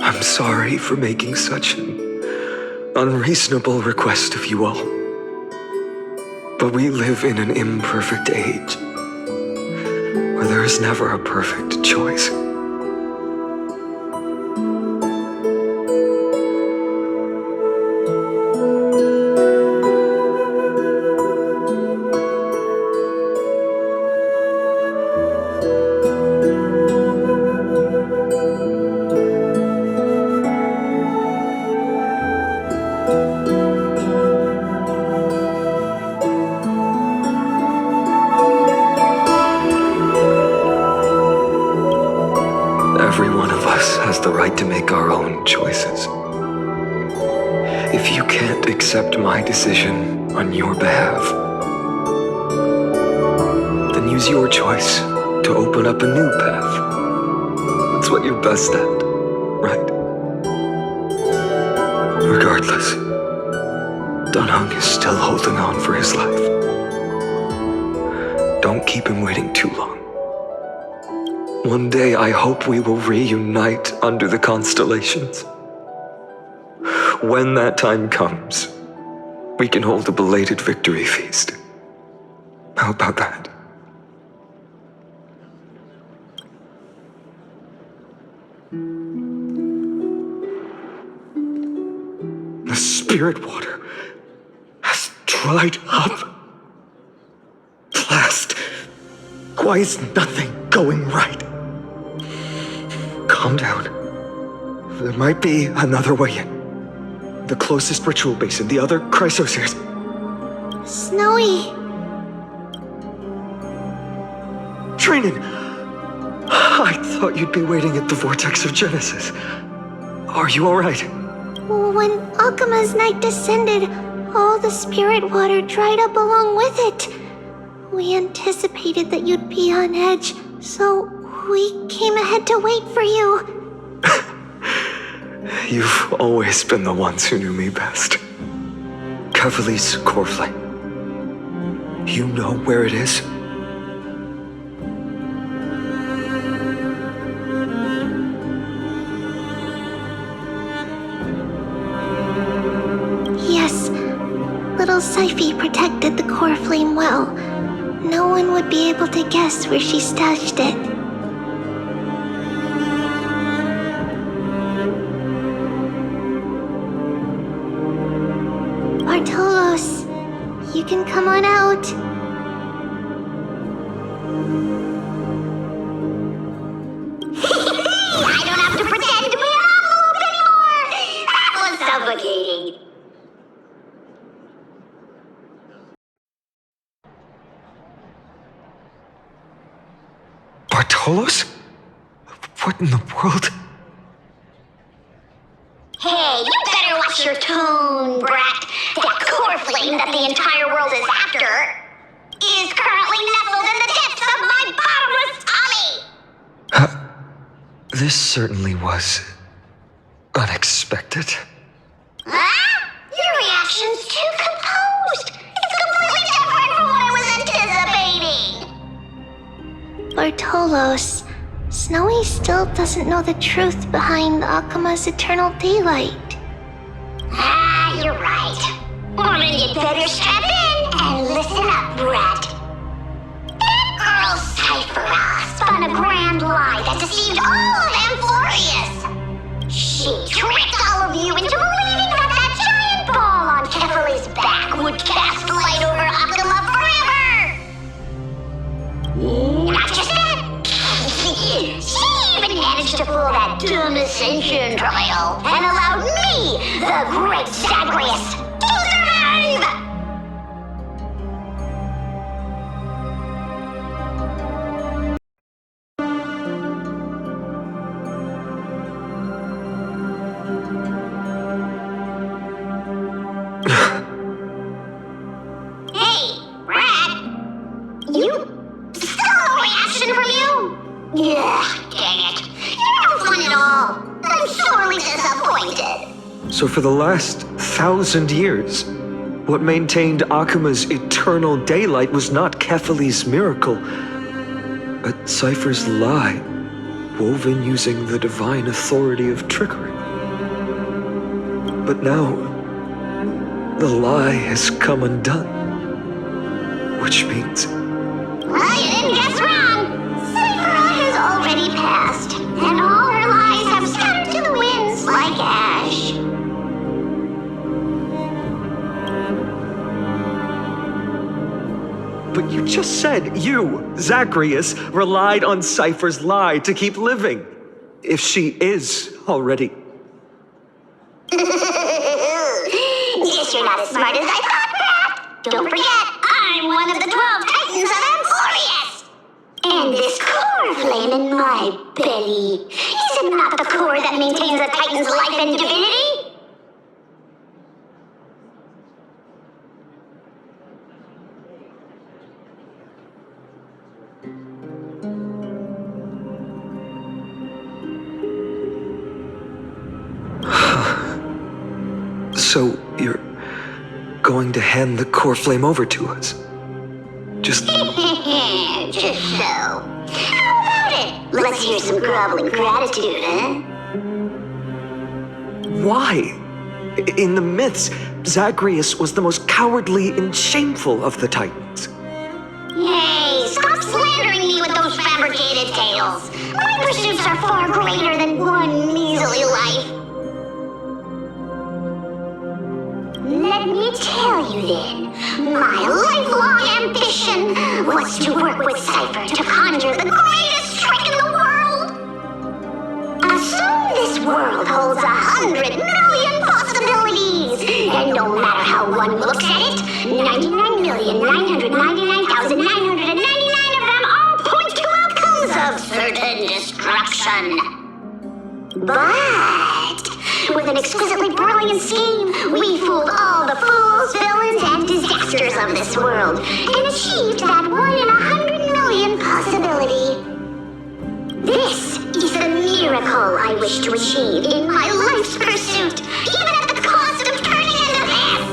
I'm sorry for making such an unreasonable request of you all. But we live in an imperfect age, where there is never a perfect choice. Every one of us has the right to make our own choices. If you can't accept my decision on your behalf, then use your choice to open up a new path. That's what you're best at, right? Regardless, Dunhung is still holding on for his life. Don't keep him waiting too long. One day, I hope we will reunite under the constellations. When that time comes, we can hold a belated victory feast. How about that? The spirit water has dried up. Blast! Why is nothing going right? Calm down. There might be another way in. The closest ritual basin, the other chrysosers. Snowy! Trinan! I thought you'd be waiting at the Vortex of Genesis. Are you alright? When Akama's night descended, all the spirit water dried up along with it. We anticipated that you'd be on edge, so we came ahead to wait for you. You've always been the ones who knew me best. Kevali's core flame. You know where it is? Girl Syphi protected the core flame well. No one would be able to guess where she stashed it. Bartolos, you can come on out. I don't have to pretend to be an envelope anymore! That was suffocating. Bartolos? What in the world? Hey, you better watch your tone, brat. That core flame that the entire world is after is currently nestled in the depths of my bottomless tummy! This certainly was unexpected. Huh? Your reaction's too composed. It's completely different from what I was anticipating. Bartolos, Snowy still doesn't know the truth behind Akuma's eternal daylight. Ah, you're right. Well, then you'd better strap in and listen up, brat. That girl Cyphera spun a grand lie that deceived all of Amphorius. She tricked all of you into believing that that giant ball on Kefali's back would cast light over Akuma forever. Not just that. She even managed to pull that dumb ascension trial and allowed me, the great Zagreus, to survive! Hey, Brad! You... still no reaction from you? Ugh, dang it. You're no fun at all. I'm sorely disappointed. So for the last 1,000 years, what maintained Akuma's eternal daylight was not Kefali's miracle, but Cypher's lie, woven using the divine authority of trickery. But now, the lie has come undone. Which means... Well, you didn't guess wrong. Cyphera has already passed, and all her lies have scattered to the winds like ash. But you just said you, Zagreus, relied on Cypher's lie to keep living. If she is already... Guess you're not as smart as I thought, Pat. Don't forget, I'm one of the 12 Titans of Alvorecer. And this core flame in my belly, is it not the core that maintains a Titan's life and divinity? So, you're going to hand the core flame over to us? Just... Just so. How about it? Let's hear some groveling gratitude, huh? Why? In the myths, Zagreus was the most cowardly and shameful of the Titans. Hey, stop slandering me with those fabricated tales. My pursuits are far greater than one measly life. Let me tell you then, my lifelong ambition was to work with Cypher to conjure the greatest trick in the world. Assume this world holds 100 million possibilities, and no matter how one looks at it, 99,999,999 of them all point to outcomes of certain destruction. But with an exquisitely brilliant scheme, we fooled all the fools, villains, and disasters of this world, and achieved that 1 in 100 million possibility. This is the miracle I wish to achieve in my life's pursuit, even at the cost of turning into this!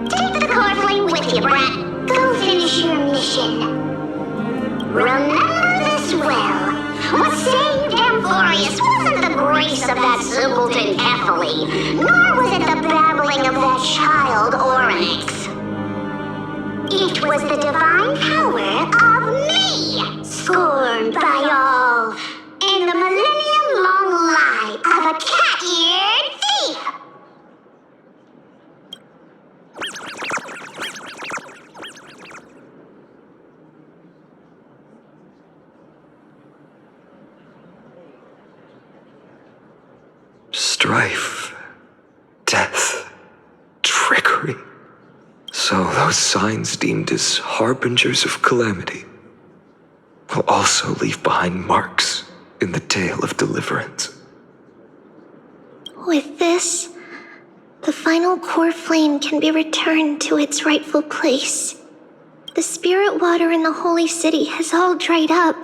Take the core flame with you, brat. Go finish your mission. Remember this well. What saved Amphorius wasn't the embrace of that simpleton Kefali, nor was it the babbling of that child Oryx. It was the divine power of me, scorned by all, in the millennium-long lie of a cat-eared thief. Strife, death, trickery. So those signs deemed as harbingers of calamity will also leave behind marks in the tale of deliverance. With this, the final core flame can be returned to its rightful place. The spirit water in the holy city has all dried up.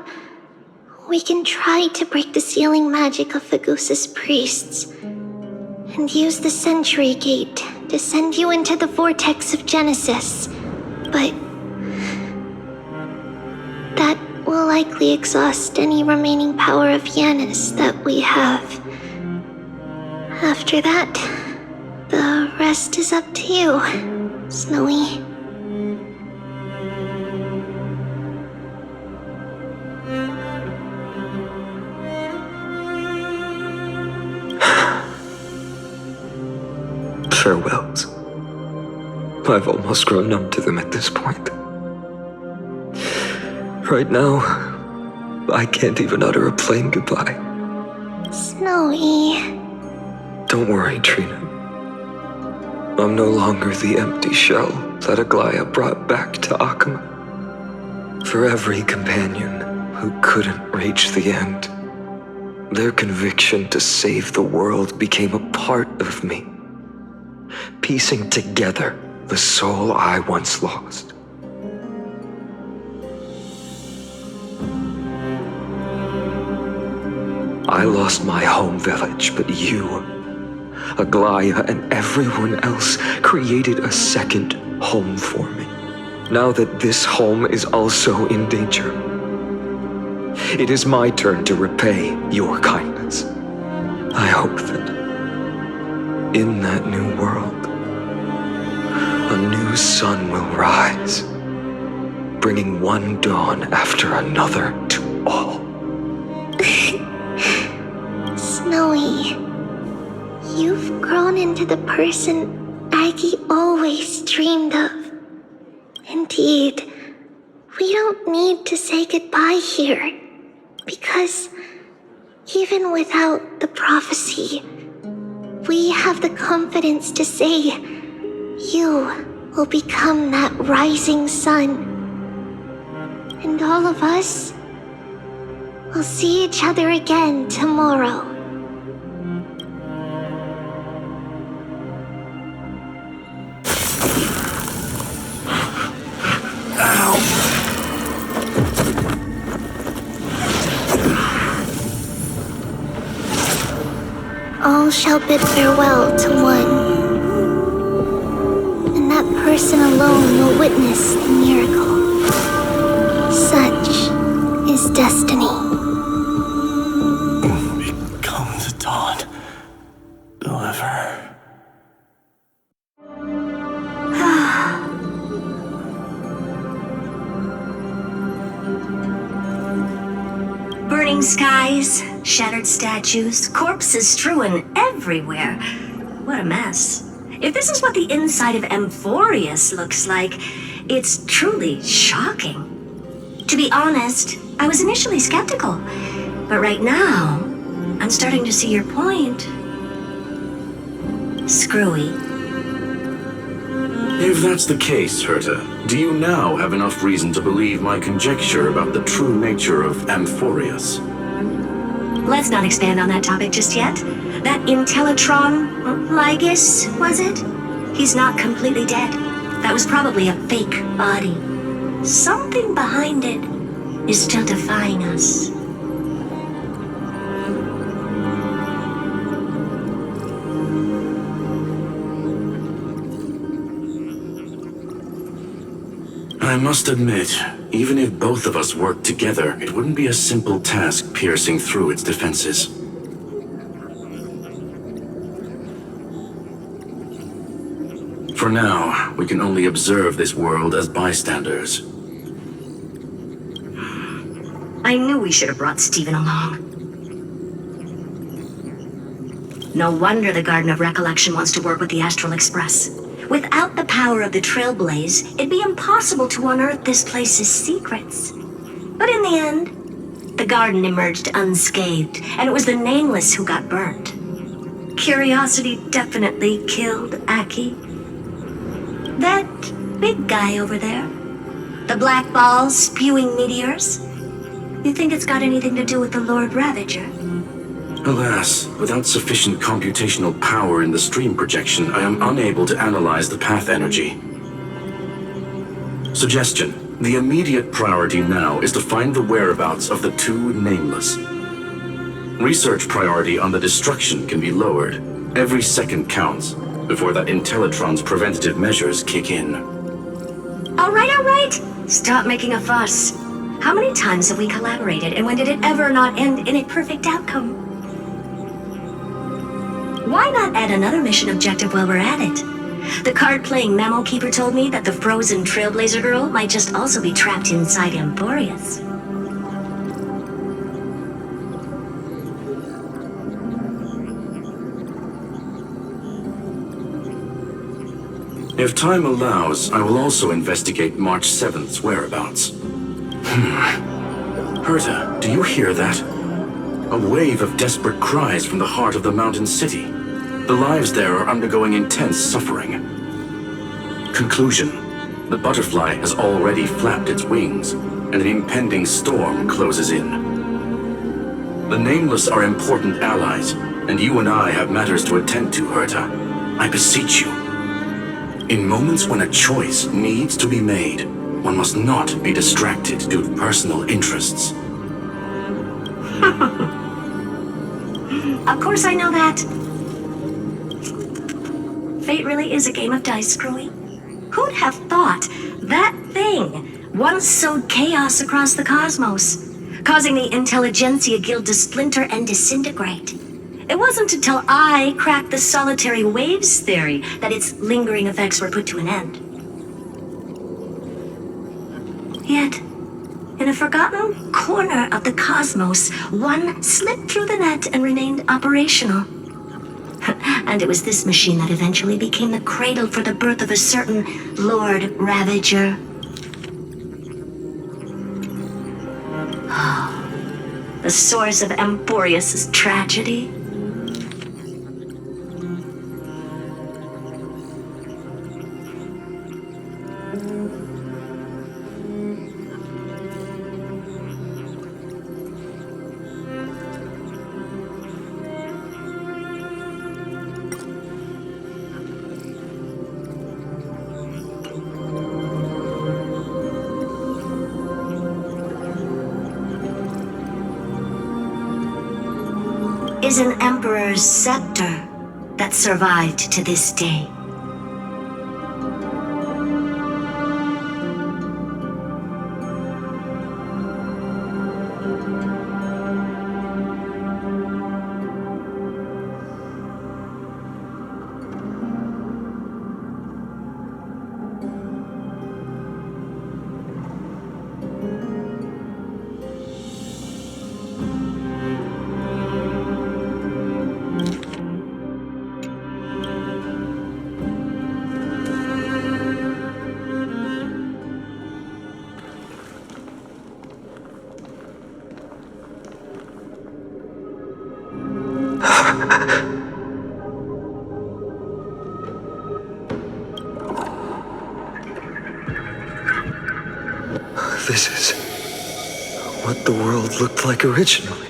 We can try to break the sealing magic of Fagusa's priests and use the Century Gate to send you into the vortex of Genesis. But that will likely exhaust any remaining power of Yanis that we have. After that, the rest is up to you, Snowy. Farewells. I've almost grown numb to them at this point. Right now, I can't even utter a plain goodbye. Snowy. Don't worry, Trina. I'm no longer the empty shell that Aglaya brought back to Akama. For every companion who couldn't reach the end, their conviction to save the world became a part of me, piecing together the soul I once lost. I lost my home village, but you, Aglaya, and everyone else created a second home for me. Now that this home is also in danger, it is my turn to repay your kindness. I hope that in that new world, a new sun will rise, bringing one dawn after another to all. Snowy, you've grown into the person Aggie always dreamed of. Indeed, we don't need to say goodbye here, because even without the prophecy, we have the confidence to say you will become that rising sun. And all of us will see each other again tomorrow. All shall bid farewell to one, and that person alone will witness the miracle. Such is destiny. Become the dawn. Deliver. Burning skies, shattered statues, corpses strewn everywhere. What a mess. If this is what the inside of Amphorius looks like, it's truly shocking. To be honest, I was initially skeptical, but right now, I'm starting to see your point. Screwy. If that's the case, Herta, do you now have enough reason to believe my conjecture about the true nature of Amphorius? Let's not expand on that topic just yet. That Intellitron, Lygus, was it? He's not completely dead. That was probably a fake body. Something behind it is still defying us. I must admit, even if both of us worked together, it wouldn't be a simple task piercing through its defenses. For now, we can only observe this world as bystanders. I knew we should have brought Stephen along. No wonder the Garden of Recollection wants to work with the Astral Express. Without the power of the Trailblaze, it'd be impossible to unearth this place's secrets. But in the end, the garden emerged unscathed, and it was the Nameless who got burnt. Curiosity definitely killed Aki. That big guy over there, the black ball spewing meteors, you think it's got anything to do with the Lord Ravager? Alas, without sufficient computational power in the stream projection, I am unable to analyze the path energy. Suggestion. The immediate priority now is to find the whereabouts of the two Nameless. Research priority on the destruction can be lowered. Every second counts before that Intellitron's preventative measures kick in. All right. Stop making a fuss. How many times have we collaborated, and when did it ever not end in a perfect outcome? Why not add another mission objective while we're at it? The card-playing memo keeper told me that the frozen Trailblazer girl might just also be trapped inside Alvorecer. If time allows, I will also investigate March 7th's whereabouts. Herta, do you hear that? A wave of desperate cries from the heart of the mountain city. The lives there are undergoing intense suffering. Conclusion. The butterfly has already flapped its wings, and an impending storm closes in. The Nameless are important allies, and you and I have matters to attend to, Herta. I beseech you. In moments when a choice needs to be made, one must not be distracted due to personal interests. Of course I know that. Fate really is a game of dice, Screwy. Who'd have thought that thing once sowed chaos across the cosmos, causing the Intelligentsia Guild to splinter and disintegrate? It wasn't until I cracked the solitary waves theory that its lingering effects were put to an end. Yet, in a forgotten corner of the cosmos, one slipped through the net and remained operational. And it was this machine that eventually became the cradle for the birth of a certain Lord Ravager. The source of Alvorecer's tragedy. Is an emperor's scepter that survived to this day. This is what the world looked like originally.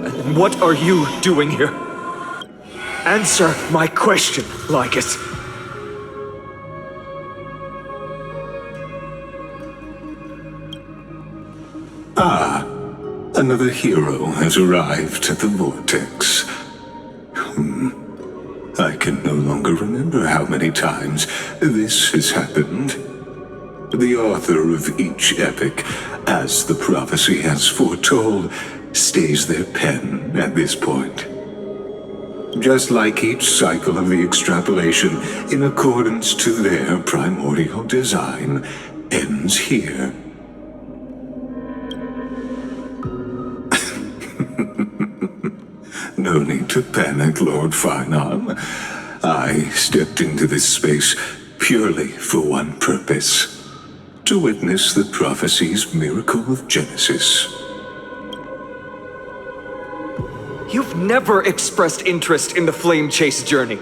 And what are you doing here? Answer my question, Lycus. Ah, another hero has arrived at the Vortex. I can no longer remember how many times this has happened. The author of each epic, as the prophecy has foretold, stays their pen at this point. Just like each cycle of the extrapolation, in accordance to their primordial design, ends here. No need to panic, Lord Finon. I stepped into this space purely for one purpose: to witness the prophecy's miracle of Genesis. You've never expressed interest in the flame chase journey.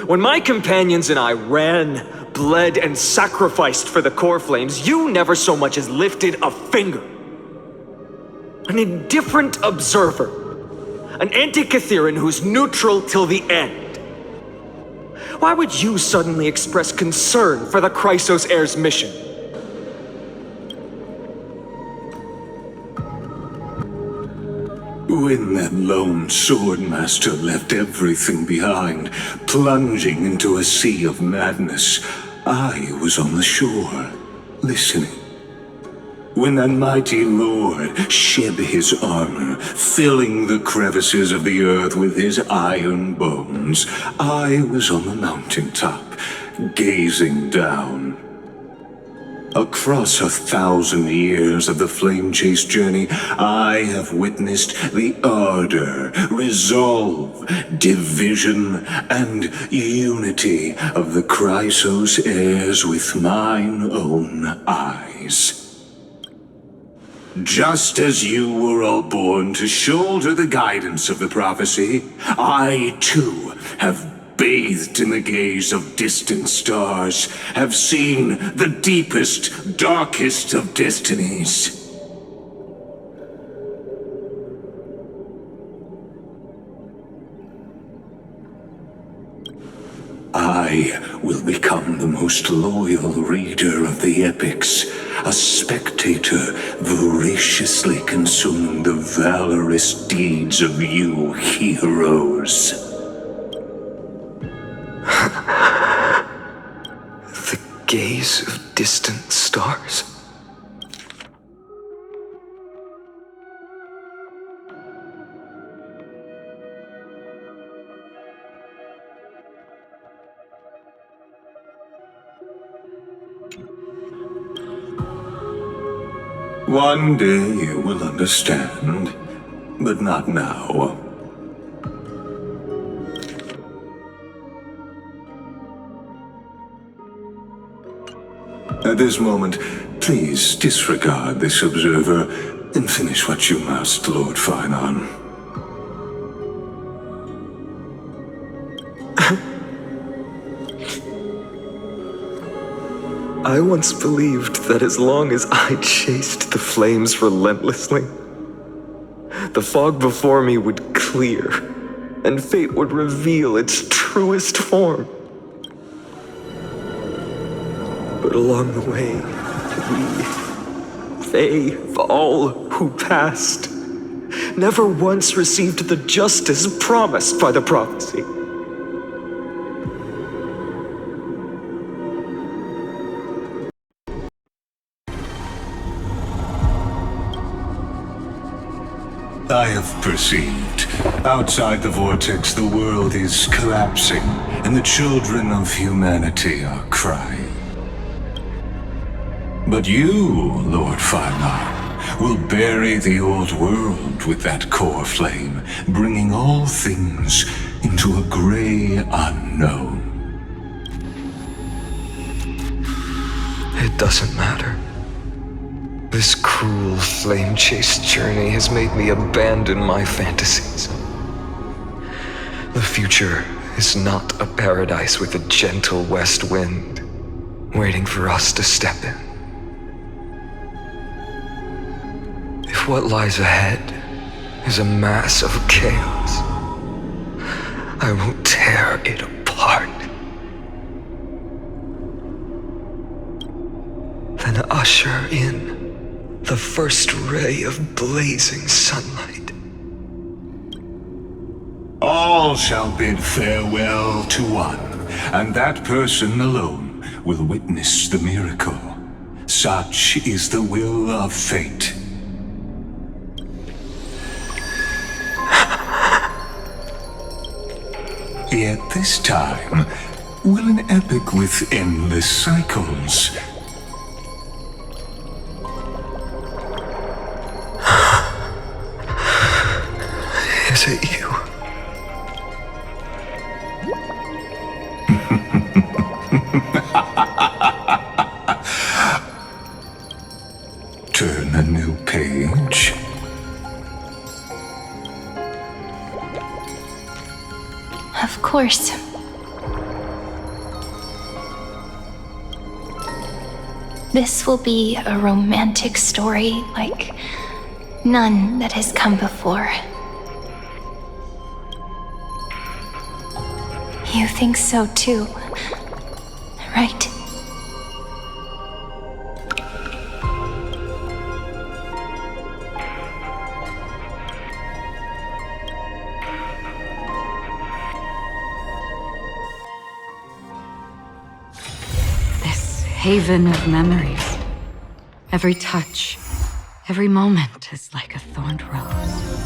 When my companions and I ran, bled, and sacrificed for the core flames, you never so much as lifted a finger. An indifferent observer. An anti-Catharan who's neutral till the end. Why would you suddenly express concern for the Chrysos heir's mission? When that lone swordmaster left everything behind, plunging into a sea of madness, I was on the shore, listening. When that mighty lord shed his armor, filling the crevices of the earth with his iron bones, I was on the mountaintop, gazing down. Across 1,000 years of the flame chase journey, I have witnessed the ardor, resolve, division, and unity of the Chrysos heirs with mine own eyes. Just as you were all born to shoulder the guidance of the prophecy, I too have bathed in the gaze of distant stars, have seen the deepest, darkest of destinies. I will become the most loyal reader of the epics, a spectator voraciously consuming the valorous deeds of you heroes. The gaze of distant stars. One day you will understand, but not now. At this moment, please disregard this observer and finish what you must, Lord Finon. I once believed that as long as I chased the flames relentlessly, the fog before me would clear, and fate would reveal its truest form. But along the way, they, all who passed, never once received the justice promised by the prophecy. I have perceived. Outside the vortex, the world is collapsing, and the children of humanity are crying. But you, Lord Finon, will bury the old world with that core flame, bringing all things into a gray unknown. It doesn't matter. This cruel flame chase journey has made me abandon my fantasies. The future is not a paradise with a gentle west wind waiting for us to step in. If what lies ahead is a mass of chaos, I will tear it apart. Then usher in the first ray of blazing sunlight. All shall bid farewell to one, and that person alone will witness the miracle. Such is the will of fate. Yet this time, will an epic with endless cycles Is it you? turn a new page? Of course. This will be a romantic story like none that has come before. You think so too, right? This haven of memories. Every touch, every moment is like a thorned rose.